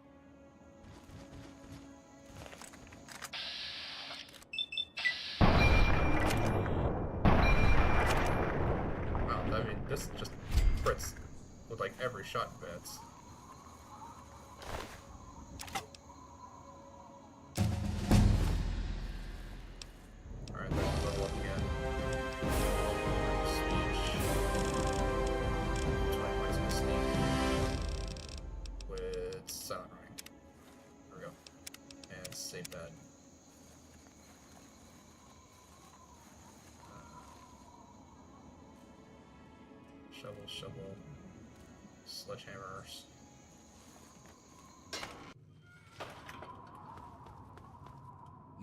Wow, I mean, this just crits with like every shot in bets. Alright, there's the level up again. Speech. 20 points in sneak. With silent running. There we go. And save that. Shovel. Sledgehammers.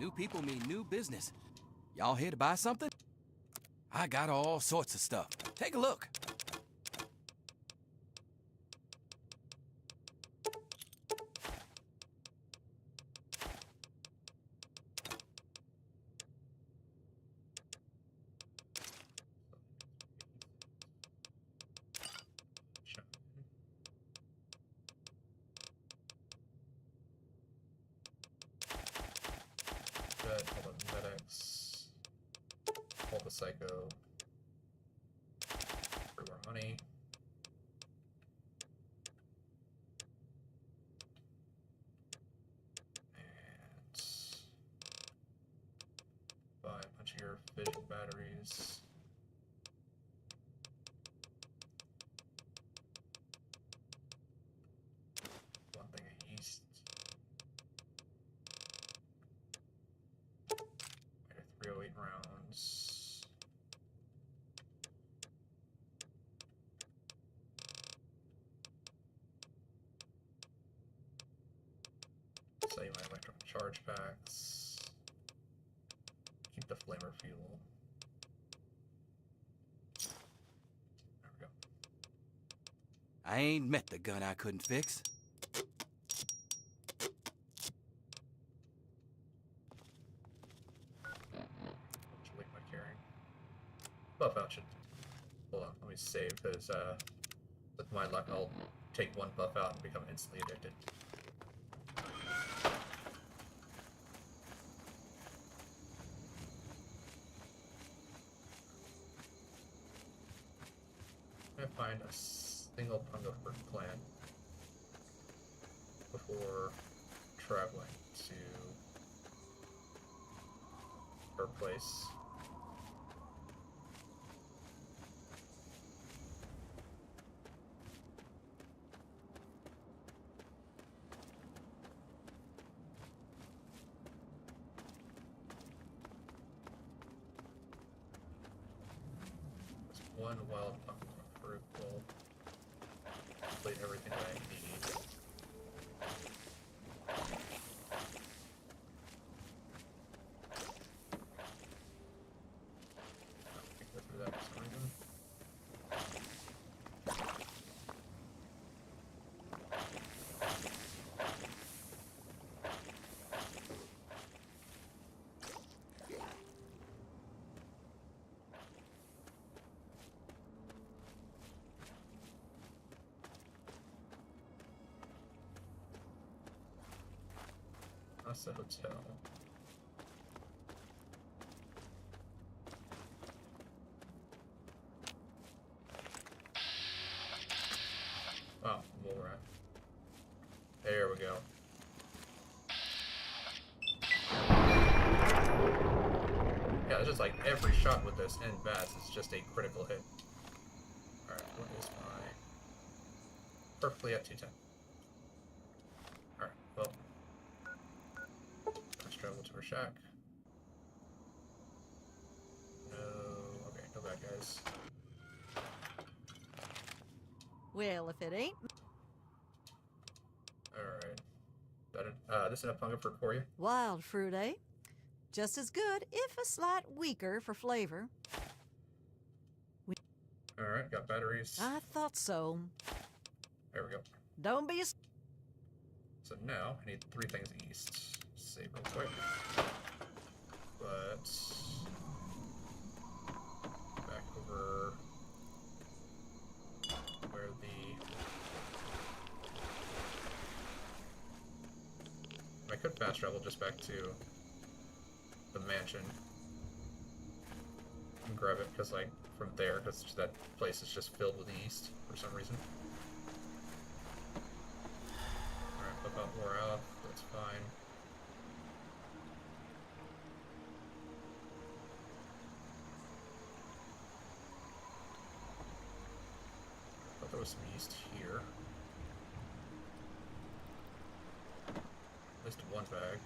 New people mean new business. Y'all here to buy something? I got all sorts of stuff. Take a look. All the medics, all the psycho, for more money. And buy a bunch of your vision batteries. One thing of yeast. 308 rounds. Sell you my electron charge packs. Keep the flamer fuel. There we go. I ain't met the gun I couldn't fix. Weight am I carrying? Buff out should. Hold on, let me save because with my luck I'll take 1 buff out and become instantly addicted. I'm gonna find a single Punga Fruit plant before traveling to her place. This 1 wild pumpkin fruit will complete everything that I need. Go through that for some reason. Casa Hotel. Oh, mole rat. There we go. Yeah, it's just like every shot with this and bats is just a critical hit. Alright, what is my... Perfectly at 210. Alright, well. Let's travel to our shack. No... Okay, go back, guys. Well, if it ain't Alright. This enough hunger for Korea? wild fruit, eh? Just as good, if a slight weaker for flavor. Alright, got batteries. I thought so. There we go. Don't be a... So now, I need 3 things east. Save real quick. But... Back over... Where the... I could fast travel just back to the mansion and grab it, because, like, from there, because that place is just filled with yeast for some reason. Alright, flip out more out, that's fine. I thought there was some yeast here. At least one bag.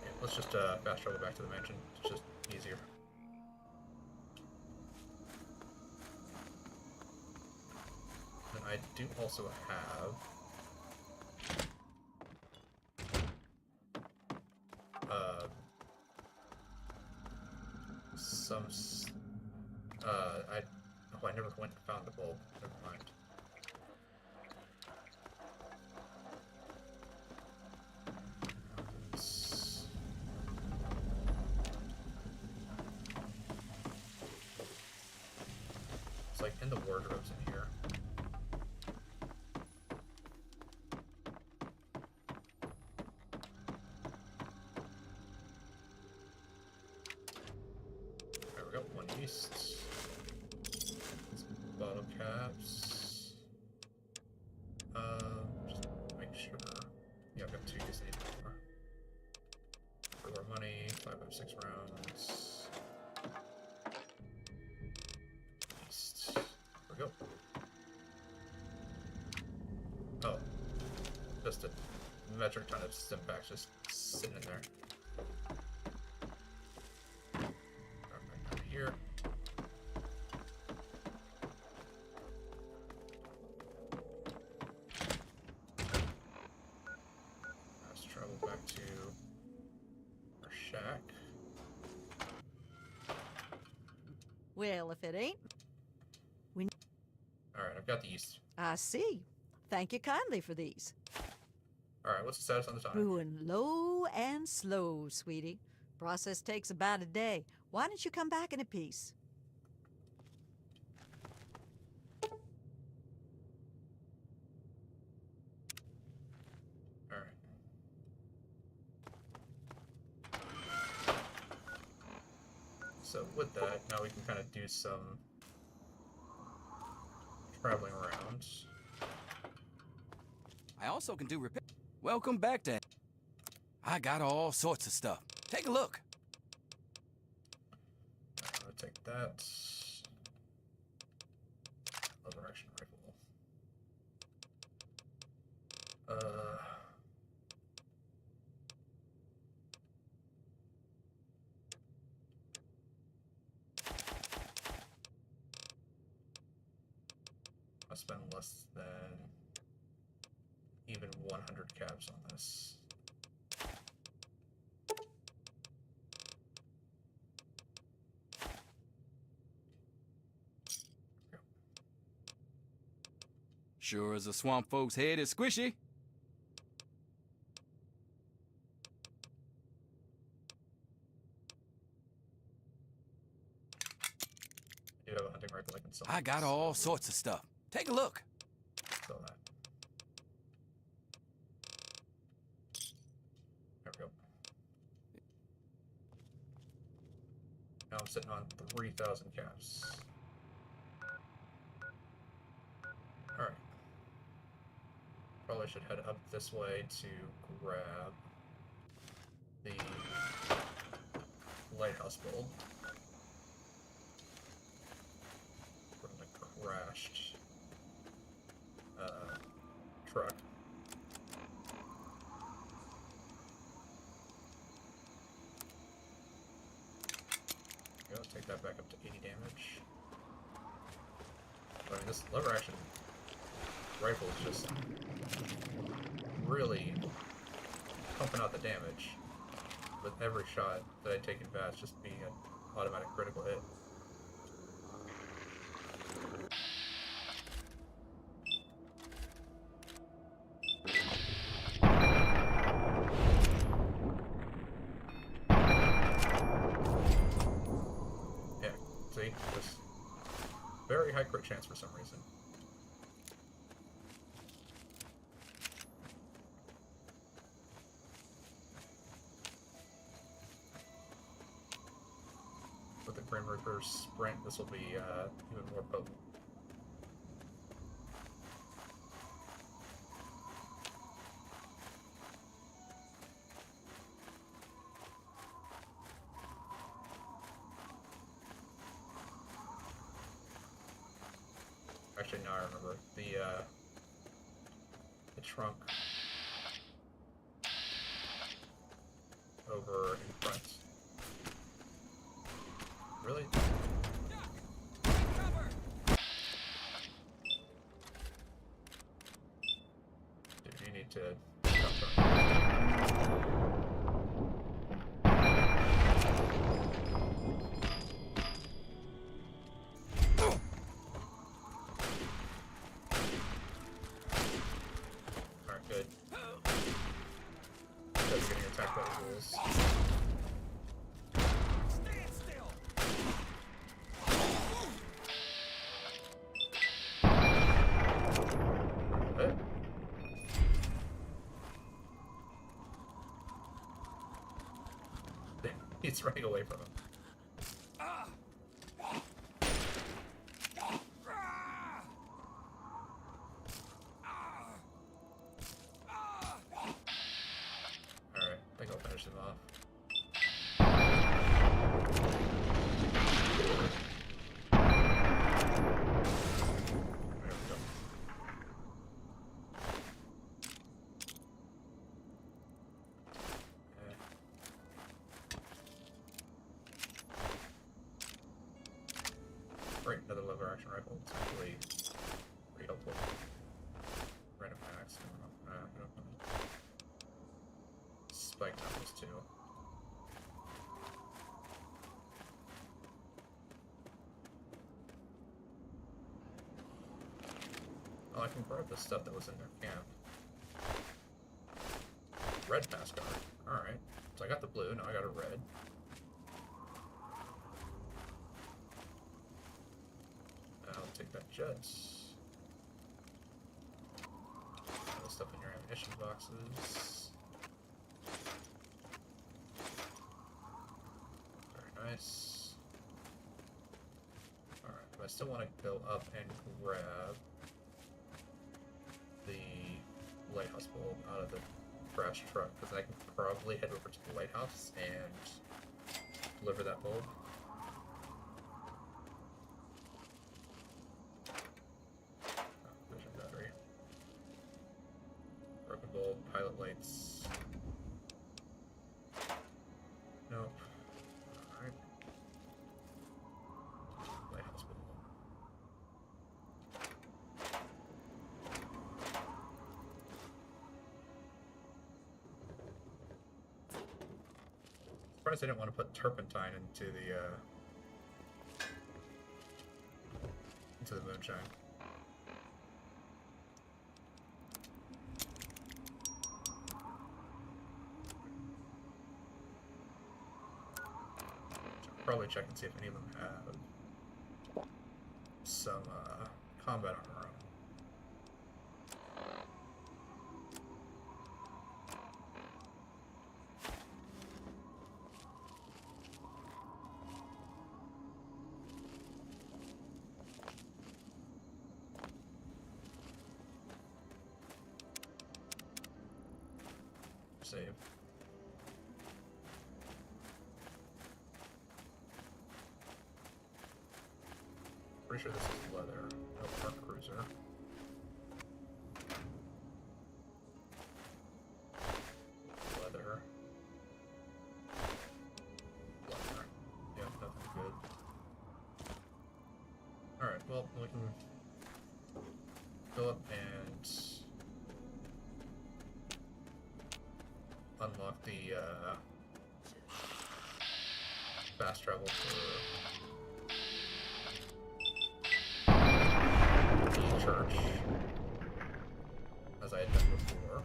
Yeah, let's just fast travel back to the mansion. It's just easier. And I do also have I never went and found the bulb. Never mind. It's like in the wardrobes in here. There we go, 1 yeast. Some bottle caps. Just make sure. Yeah, I've got 2 yeast, I need more. For more money, 556 rounds. Yeast. There we go. Oh. Just a metric ton of stim packs just sitting in there. Right down here. Let's travel back to our shack. Well, if it ain't... Alright, I've got the yeast. I see. Thank you kindly for these. Alright, what's the status on the tonic? Brewing low and slow, sweetie. Process takes about a day. Why don't you come back in a piece? Alright. So with that, now we can kind of do some traveling around. I also can do repair. Welcome back, Dan. I got all sorts of stuff. Take a look. I'm gonna take that. Lever action rifle. I'll spend less than even 100 caps on this. Sure as a swamp folk's head is squishy. You have a hunting rifle I can sell. I got all sorts of stuff. Take a look. Sell that. 3,000 caps. Alright. Probably should head up this way to grab the lighthouse bulb from the crashed truck. Go, take that back up to 80 damage. I mean, this lever action rifle is just really pumping out the damage with every shot that I take in bats, just being an automatic critical hit. Yeah, see? Just very high crit chance for some reason. With the Grim Reaper sprint, this will be even more potent. Actually, now I remember the trunk over in front. Really? Dude, you need to stop throwing. Alright, good. That's getting attacked by the ghouls. He's running away from him. Alright, I think I'll finish him off. There we go. Great, another lever action rifle. It's actually pretty helpful. Random axe. Spike knuckles too. Oh, I can grab the stuff that was in their camp. Red mask guard. Alright. So I got the blue, now I got a red. I'll take that jets. All the stuff in your ammunition boxes. Very nice. Alright, but I still want to go up and grab the lighthouse bulb out of the crash truck, because I can probably head over to the lighthouse and deliver that bulb. Vision battery. Broken bulb, pilot lights. Nope. Alright. Lighthouse bulb. Surprised I didn't want to put turpentine into the moonshine. Should probably check and see if any of them have some combat armor on. save. Pretty sure this is leather. No, Park Cruiser. Leather. Leather. Yeah, nothing good. Alright, well, we can go up and unlock the fast travel for the church, as I had done before.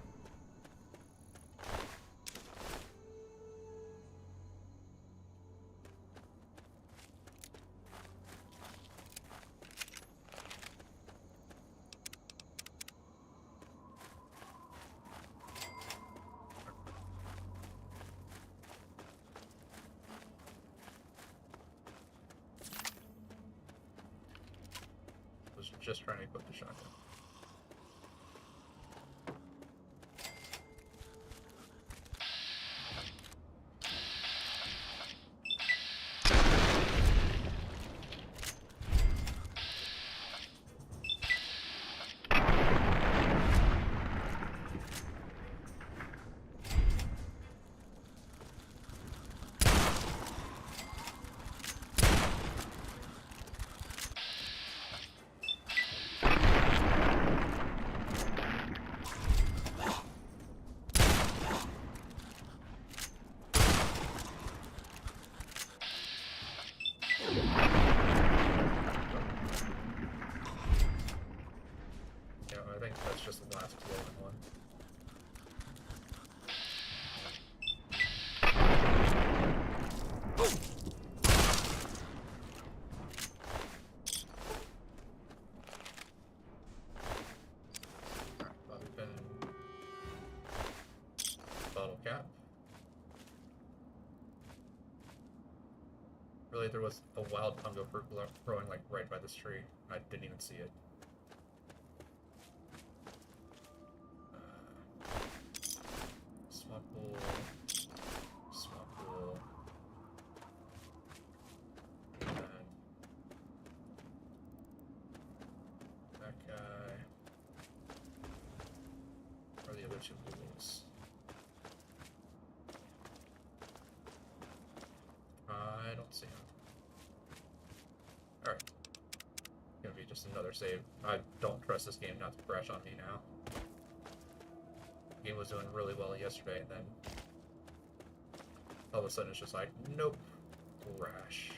Was just trying to equip the shotgun. Yeah, I think that's just the last glowing one. Alright, bobby pin. Bottle cap. Really, there was a wild pungo fruit growing like right by this tree. I didn't even see it. Swamp pool. Swamp pool. And then that guy. Or the other two pools. I don't see him. Alright. Gonna be just another save. I don't trust this game not to crash on me now. The game was doing really well yesterday, and then all of a sudden it's just like, nope, crash.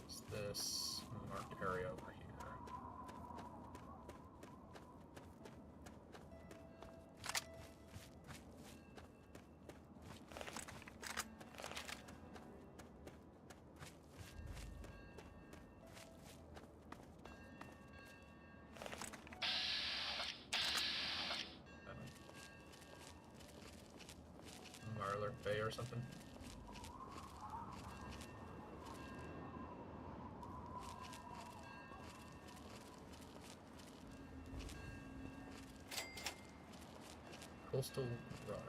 What's this marked area over here? Marlar Bay or something. Coastal Grotto.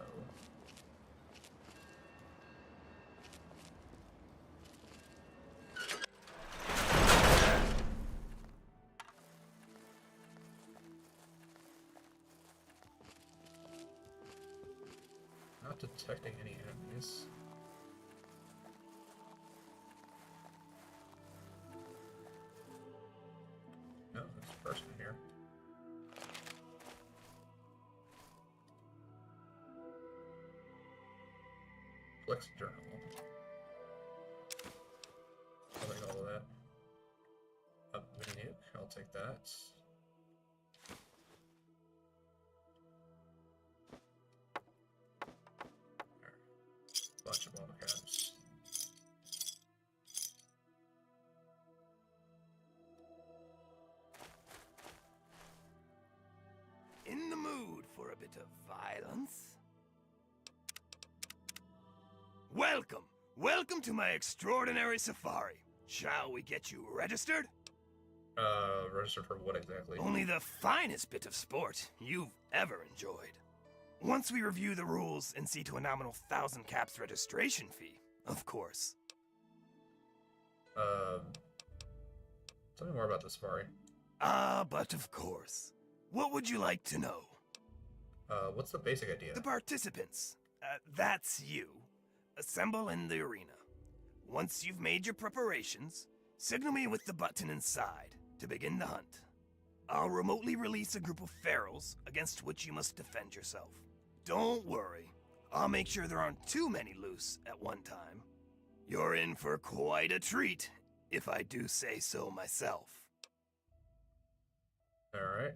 Not detecting any enemies. No, there's a person here. Flex journal. I'll take all of that. Mini nuke, I'll take that. Bunch of bottle caps. In the mood for a bit of violence? Welcome to my extraordinary safari. Shall we get you registered? Registered for what exactly? Only the finest bit of sport you've ever enjoyed. Once we review the rules and see to a nominal 1,000 caps registration fee, of course. Tell me more about the safari. But of course. What would you like to know? What's the basic idea? The participants, that's you, assemble in the arena. Once you've made your preparations, signal me with the button inside to begin the hunt. I'll remotely release a group of ferals against which you must defend yourself. Don't worry, I'll make sure there aren't too many loose at one time. You're in for quite a treat, if I do say so myself. Alright.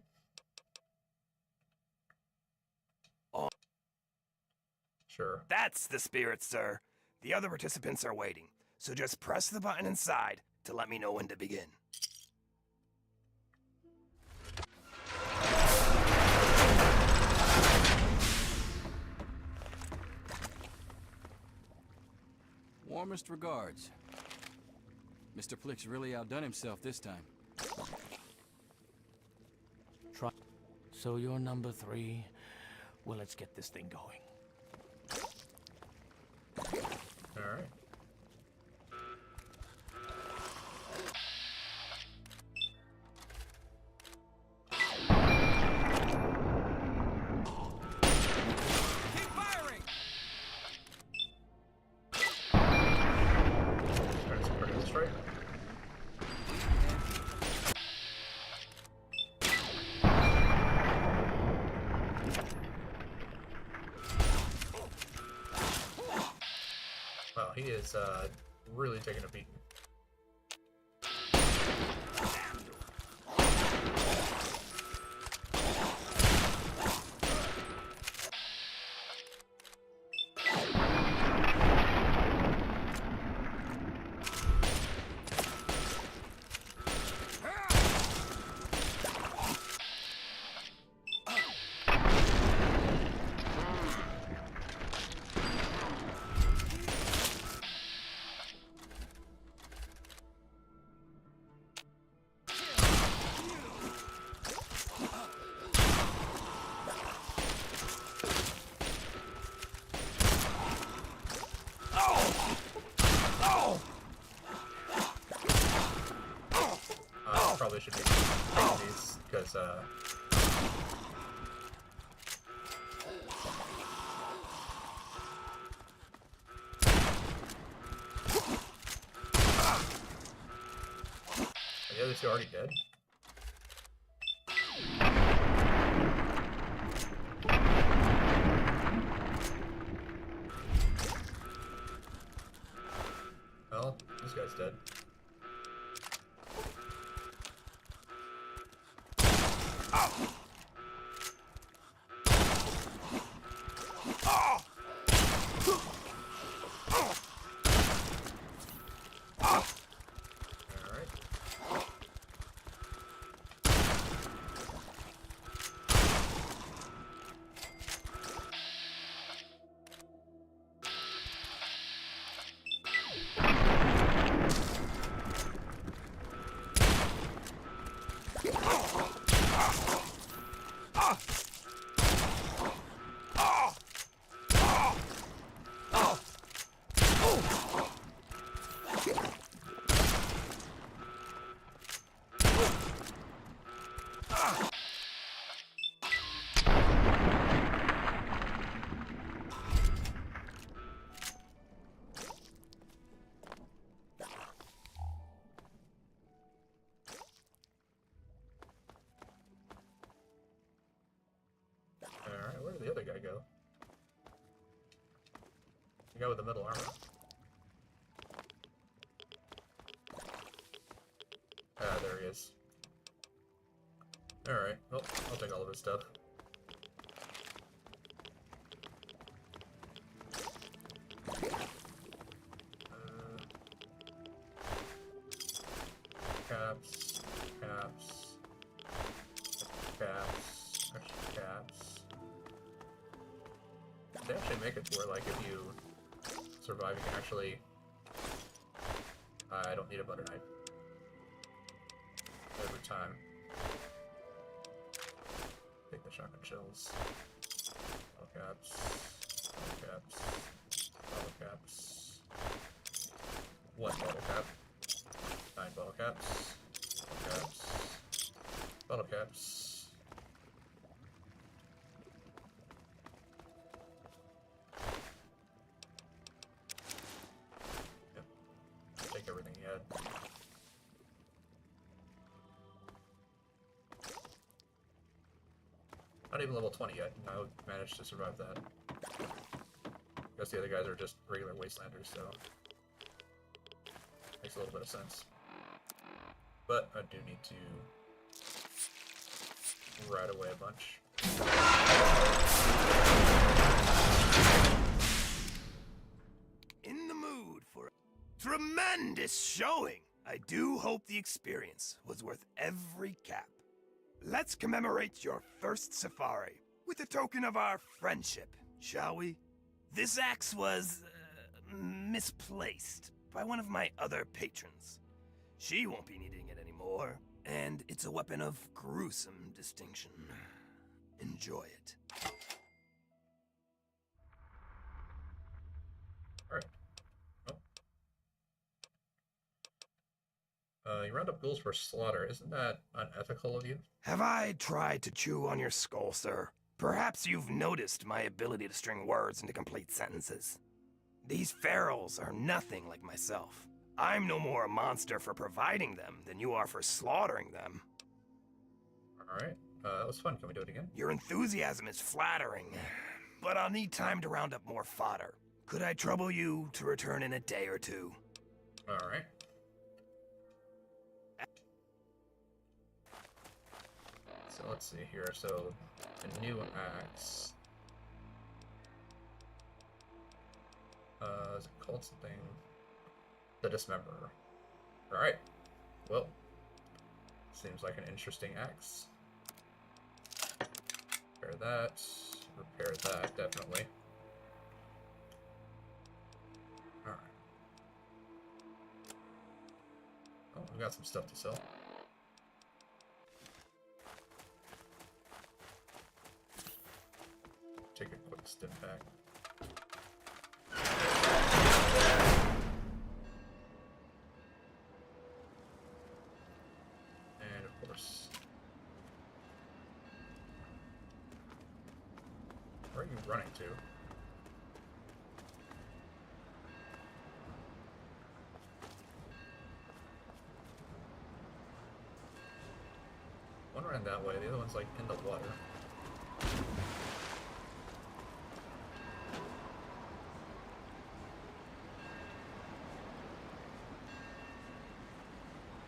Sure. That's the spirit, sir. The other participants are waiting, so just press the button inside to let me know when to begin. Warmest regards. Mr. Flick's really outdone himself this time. So you're number 3. Well, let's get this thing going. Alright. Keep firing! Alright, so pretty straight. Wow, he is really taking a beating. Probably should be taking these because are the other two already dead? Well, this guy's dead. Alright, where did the other guy go? The guy with the metal armor. Ah, there he is. Alright, well, I'll take all of his stuff. Caps, caps, caps, extra caps. They actually make it to where, like, if you survive, you can actually... I don't need a butter knife. every time. Take the shotgun shells. Bottle caps. Bottle caps. Bottle caps. 1 bottle cap. 9 bottle caps. Bottle caps. Bottle caps. Yep. Take everything you had. Not even level 20 yet, and I managed to survive that. Guess the other guys are just regular wastelanders, so makes a little bit of sense. But I do need to ride away a bunch. In the mood for a tremendous showing. I do hope the experience was worth every cap. Let's commemorate your first safari with a token of our friendship, shall we? This axe was misplaced by one of my other patrons. She won't be needing it anymore, and it's a weapon of gruesome distinction. Enjoy it. Alright. You round up ghouls for slaughter. Isn't that unethical of you? Have I tried to chew on your skull, sir? Perhaps you've noticed my ability to string words into complete sentences. These ferals are nothing like myself. I'm no more a monster for providing them than you are for slaughtering them. Alright. That was fun. Can we do it again? Your enthusiasm is flattering, but I'll need time to round up more fodder. Could I trouble you to return in a day or two? Alright. So let's see here. So, a new axe. Is it called something? The Dismemberer. Alright. Well, seems like an interesting axe. Repair that. Repair that, definitely. Alright. Oh, we got some stuff to sell. Take a quick step back. And of course. Where are you running to? One ran that way, the other one's like in the water.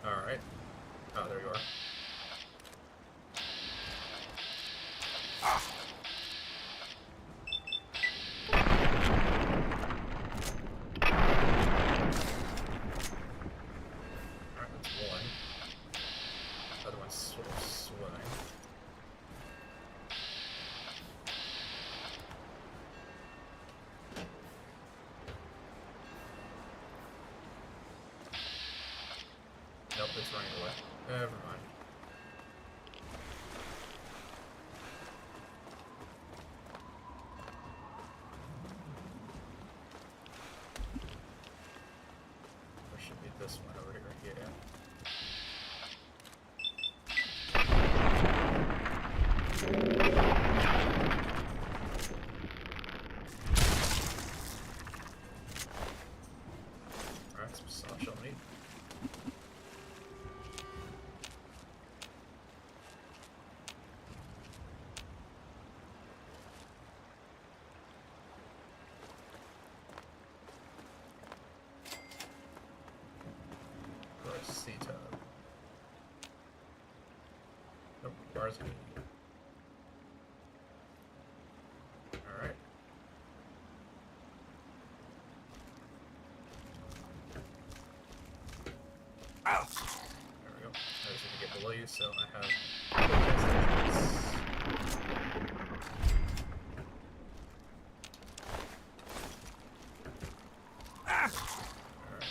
Alright. Oh, there you are. Alright, that's one. The other one's sort of swimming. Nope, it's running away. Never mind. There should be this one over here. Yeah. Alright, some soft shell meat. Rosita. Nope, bars good. Alright. Ow! There we go. I just need to get below you, so I have. Ah! Alright.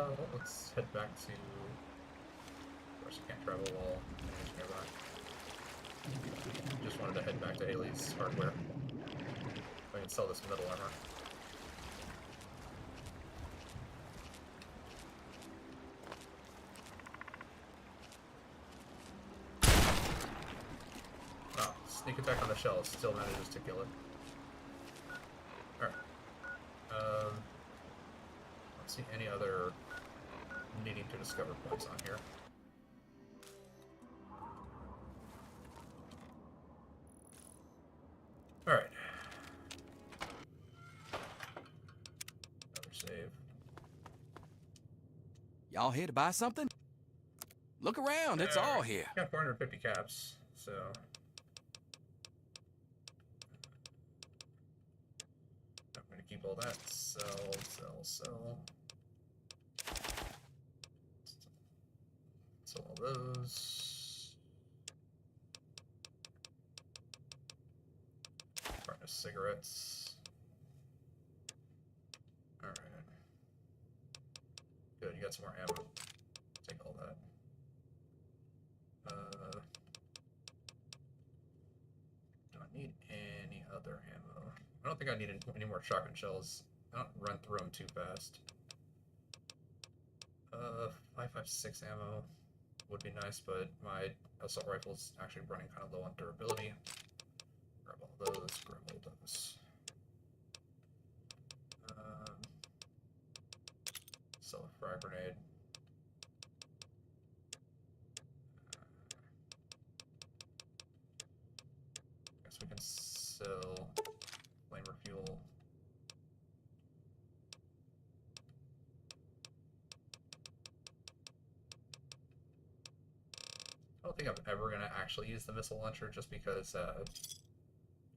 Well, let's head back to... Of course, you can't travel while enemies nearby. Just wanted to head back to Haley's hardware. I can sell this metal armor. Oh, sneak attack on the shell still manages to kill it. Alright. Let's see any other needing to discover points on here. Alright. Another save. Y'all here to buy something? Look around, it's all here. Got 450 caps, so... I'm gonna keep all that. Sell. Sell all those. Furnace cigarettes. Alright. Good, you got some more ammo. Take all that. Do I need any other ammo? I don't think I need any more shotgun shells. I don't run through them too fast. 5.56 ammo would be nice, but my assault rifle's actually running kind of low on durability. Grab all those, grab all those. Sell a frag grenade. Guess we can sell flame refuel. I don't think I'm ever gonna actually use the missile launcher just because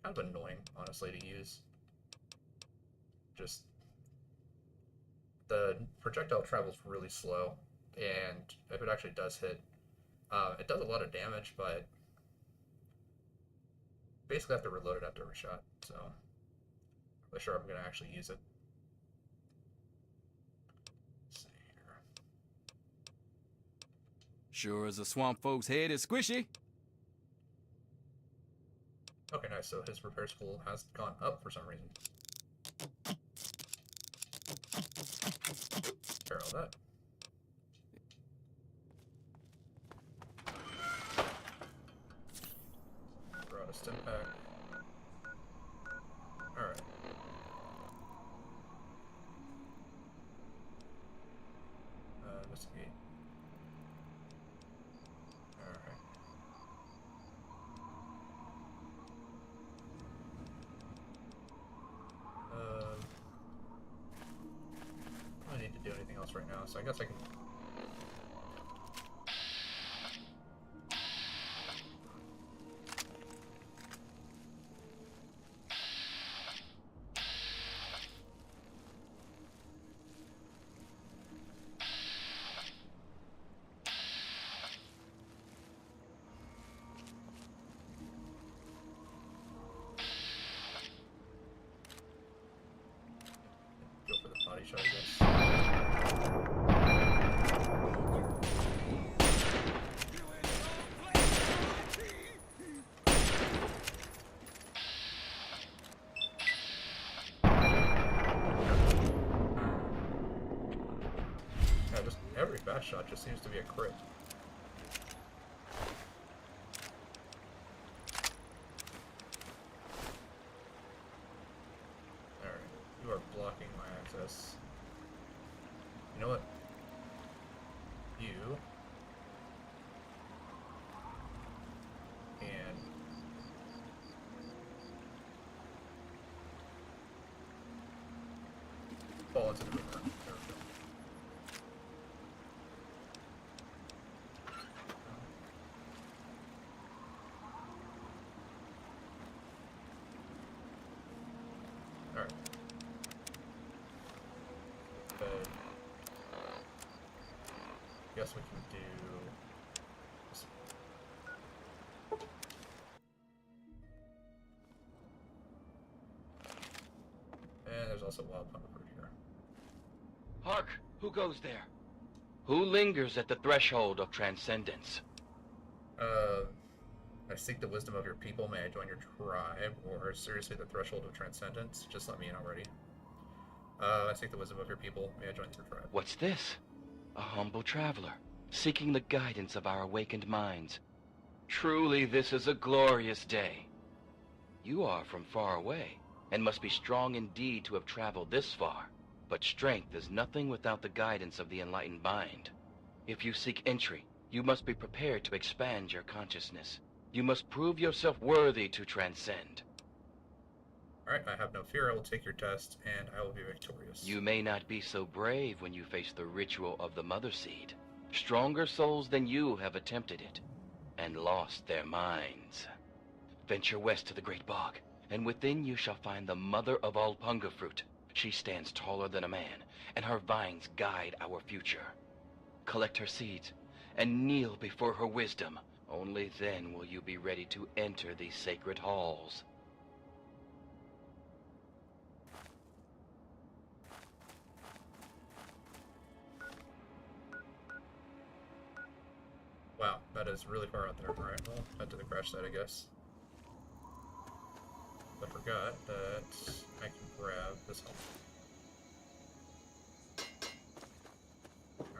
kind of annoying, honestly, to use. Just the projectile travels really slow, and if it actually does hit, it does a lot of damage, but basically I have to reload it after every shot, so I'm not sure I'm gonna actually use it. Let's see here. Sure as a swamp folk's head is squishy. Okay, nice. So his repair school has gone up for some reason. Repair all that. Throw out a stim pack. Alright. Investigate. Alright. I don't need to do anything else right now, so I guess I can... go for the body shot, I guess. Yeah, just every fast shot just seems to be a crit. Alright, you are blocking my access. You know what? You and fall into the river. There we go. Alright. Guess we can do this. And there's also wild pepper fruit here. Hark! Who goes there? Who lingers at the threshold of transcendence? I seek the wisdom of your people. May I join your tribe? Or seriously, the threshold of transcendence? Just let me in already. I seek the wisdom of your people. May I join your tribe? What's this? A humble traveler, seeking the guidance of our awakened minds. Truly, this is a glorious day. You are from far away, and must be strong indeed to have traveled this far. But strength is nothing without the guidance of the enlightened mind. If you seek entry, you must be prepared to expand your consciousness. You must prove yourself worthy to transcend. Alright, I have no fear. I will take your test, and I will be victorious. You may not be so brave when you face the ritual of the Mother Seed. Stronger souls than you have attempted it, and lost their minds. Venture west to the Great Bog, and within you shall find the Mother of all Punga Fruit. She stands taller than a man, and her vines guide our future. Collect her seeds, and kneel before her wisdom. Only then will you be ready to enter these sacred halls. Wow, that is really far out there. Alright, well, head to the crash site, I guess. I forgot that I can grab this helmet. Alright.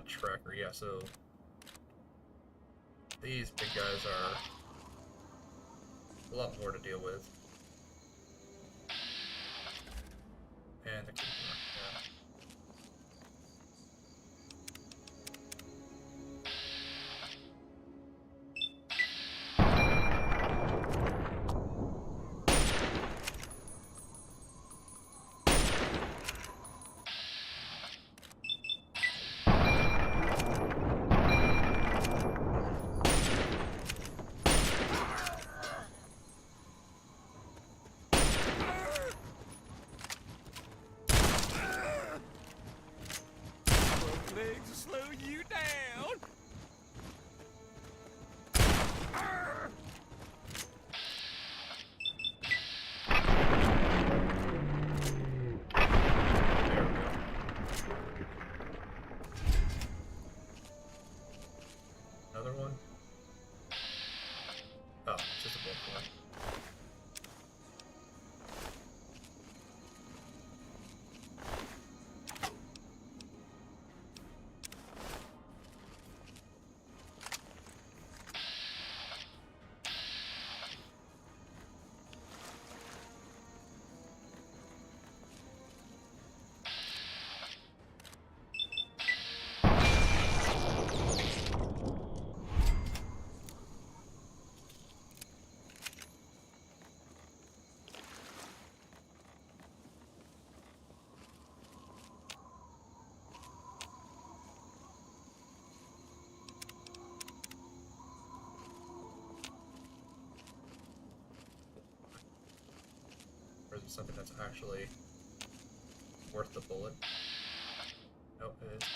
Tracker, yeah, so these big guys are a lot more to deal with. And the creeper, yeah. Legs will slow you down. There we go. Another one? Oh, it's just a bullet one. Or is it something that's actually worth the bullet? Nope, it is.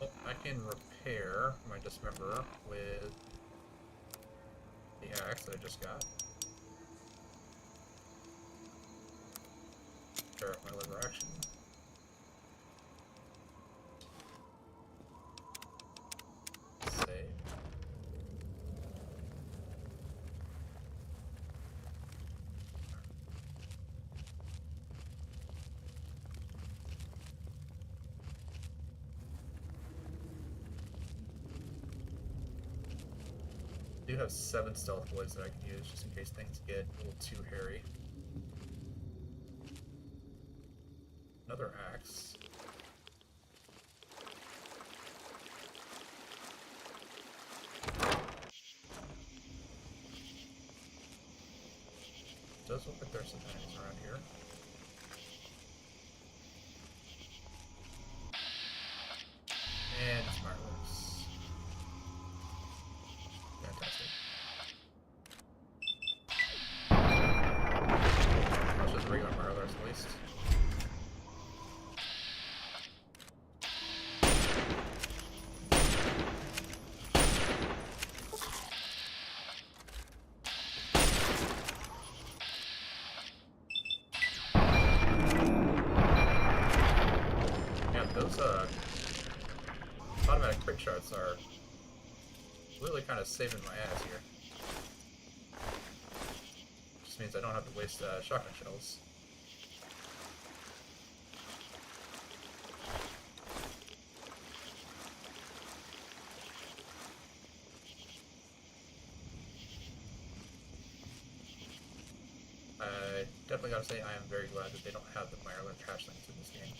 Well, I can repair my dismemberer with the axe that I just got. Tear up my liver action. Save. I do have 7 stealth boys that I can use just in case things get a little too hairy. another axe. Does look like there's some enemies around here. And Smartworks. Fantastic. That's just regular Marlers at least. Yeah, those automatic quick shots are really kind of saving my ass here. Just means I don't have to waste shotgun shells. I definitely gotta say I am very glad that they don't have the Mirelurk trash things in this game.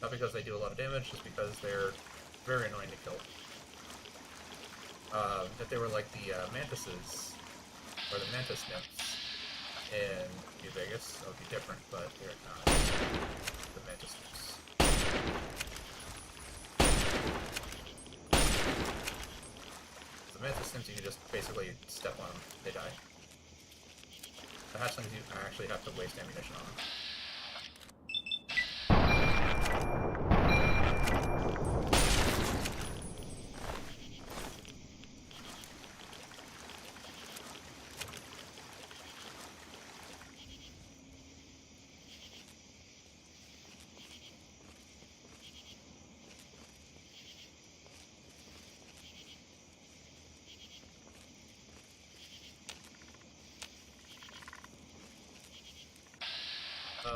Not because they do a lot of damage, just because they're very annoying to kill. If they were like the mantises, or the mantis nymphs in New Vegas, that would be different, but they're not the mantis nymphs. The mantis nymphs, you can just basically step on them, they die. The hatchlings, you actually have to waste ammunition on them.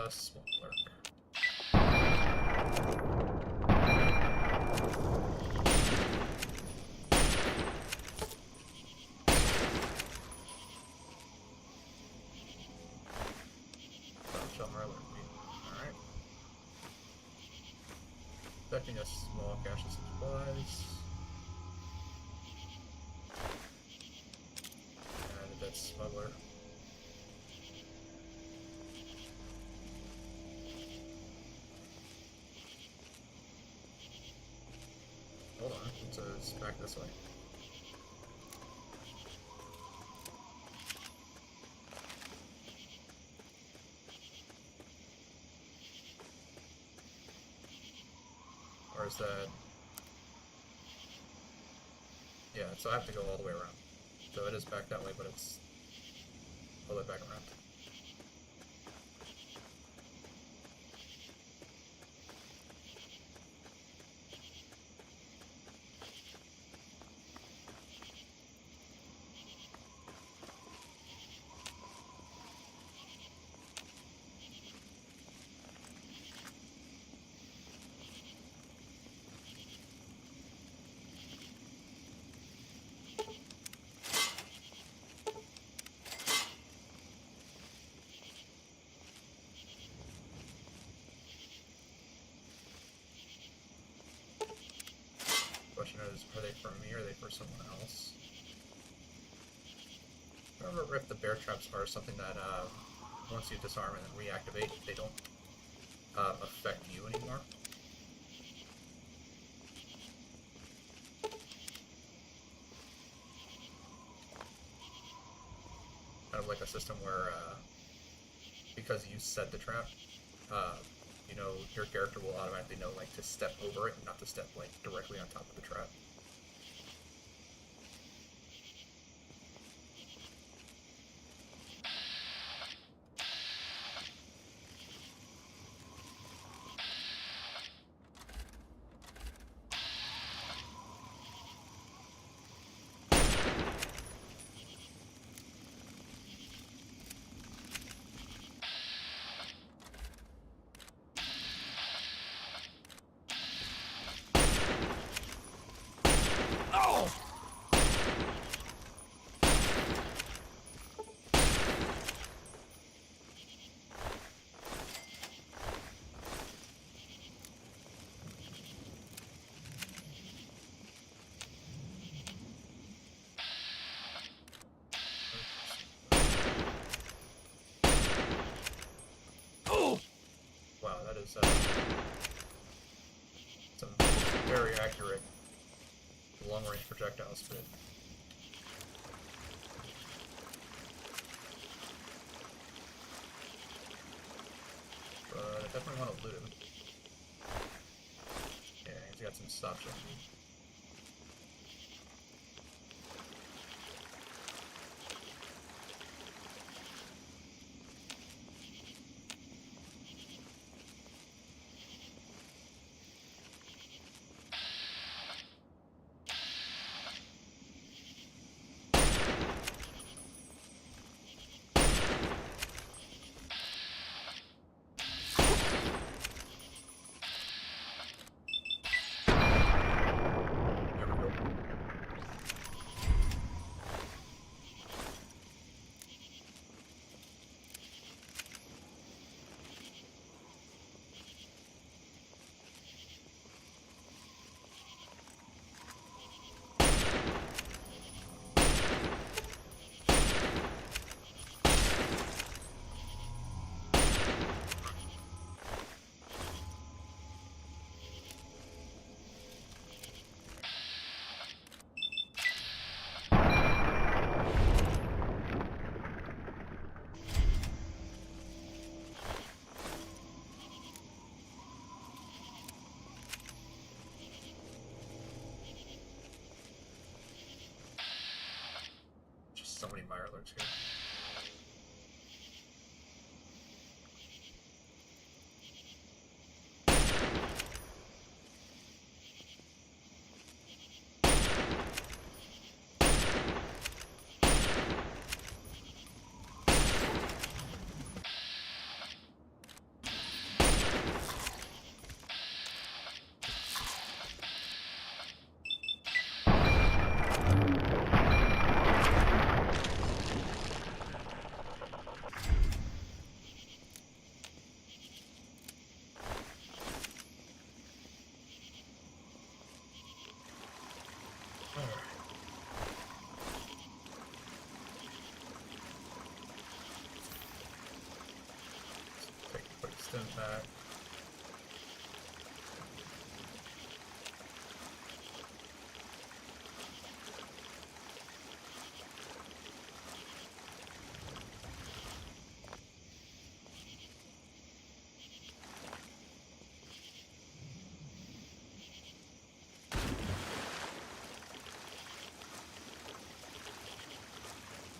Small lurk. Alright. Expecting a small cache of supplies. And a dead smuggler. Hold on, it's back this way. Or is that... Yeah, so I have to go all the way around. So it is back that way, but it's all the way back around. Question is, are they for me or are they for someone else? I don't remember if the bear traps are something that once you disarm and then reactivate, they don't affect you anymore. Kind of like a system where because you set the trap, you know, your character will automatically know, like, to step over it and not to step, like, directly on top of the trap. some very accurate long-range projectile spit. But I definitely want to loot him. Yeah, he's got some stuff. So many Mirelurks here. Back.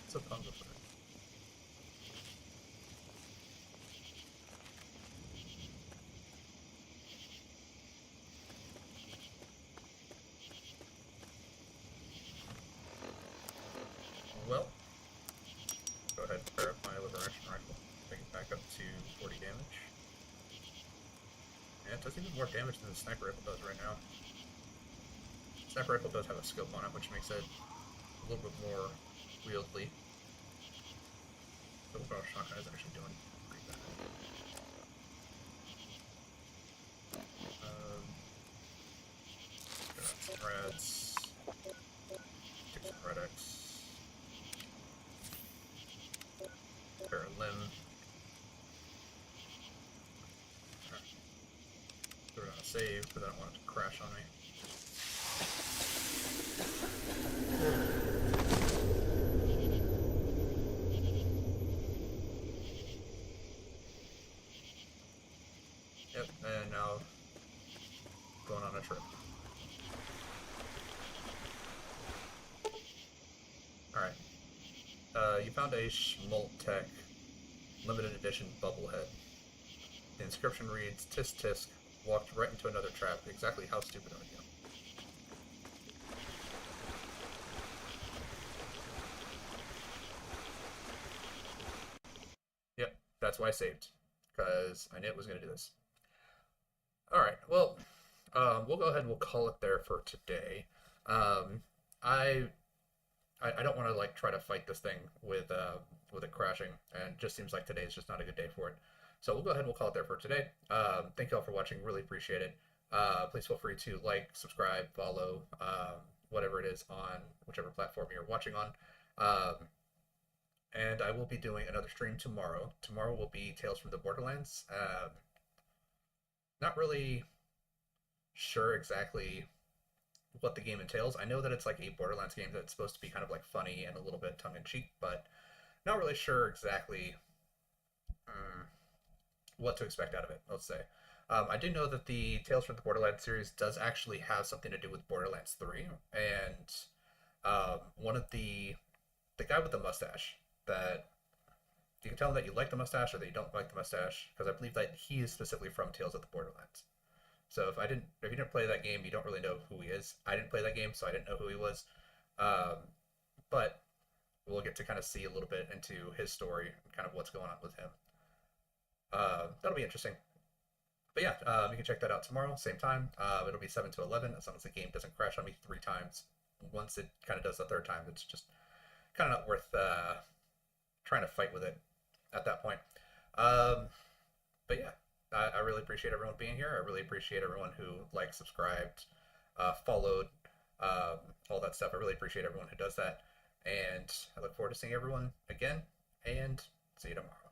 It's a puzzle for it. Well, go ahead and fire up my liver action rifle. Bring it back up to 40 damage. Yeah, it does even more damage than the sniper rifle does right now. Sniper rifle does have a scope on it, which makes it a little bit more wieldy. The overall shotgun is actually doing pretty bad. Got some reds. Take some red X. Pair of limb. Throw it on a save, because I don't want it to crash on me. Yep, and now going on a trip. Alright. You found a Schmoltech limited edition bubblehead. The inscription reads, "Tisk tisk, walked right into another trap. Exactly how stupid are you?" Yep, that's why I saved. Because I knew it was going to do this. Alright, well, we'll go ahead and we'll call it there for today. I don't want to like try to fight this thing with it crashing, and it just seems like today is just not a good day for it. So we'll go ahead and we'll call it there for today. Thank you all for watching. Really appreciate it. Please feel free to like, subscribe, follow, whatever it is on whichever platform you're watching on. And I will be doing another stream tomorrow. Tomorrow will be Tales from the Borderlands. not really sure exactly what the game entails. I know that it's like a Borderlands game that's supposed to be kind of like funny and a little bit tongue-in-cheek, but not really sure exactly what to expect out of it, let's say. I do know that the Tales from the Borderlands series does actually have something to do with Borderlands 3, and one of the guy with the mustache, that you can tell him that you like the mustache or that you don't like the mustache, because I believe that he is specifically from Tales of the Borderlands. So if you didn't play that game, you don't really know who he is. I didn't play that game, so I didn't know who he was. But we'll get to kind of see a little bit into his story and kind of what's going on with him. That'll be interesting. But yeah, you can check that out tomorrow, same time. It'll be 7 to 11, as long as the game doesn't crash on me 3 times. Once it kind of does the 3rd time, it's just kind of not worth trying to fight with it at that point. But yeah, I really appreciate everyone being here. I really appreciate everyone who liked, subscribed, followed, all that stuff. I really appreciate everyone who does that. And I look forward to seeing everyone again, and see you tomorrow.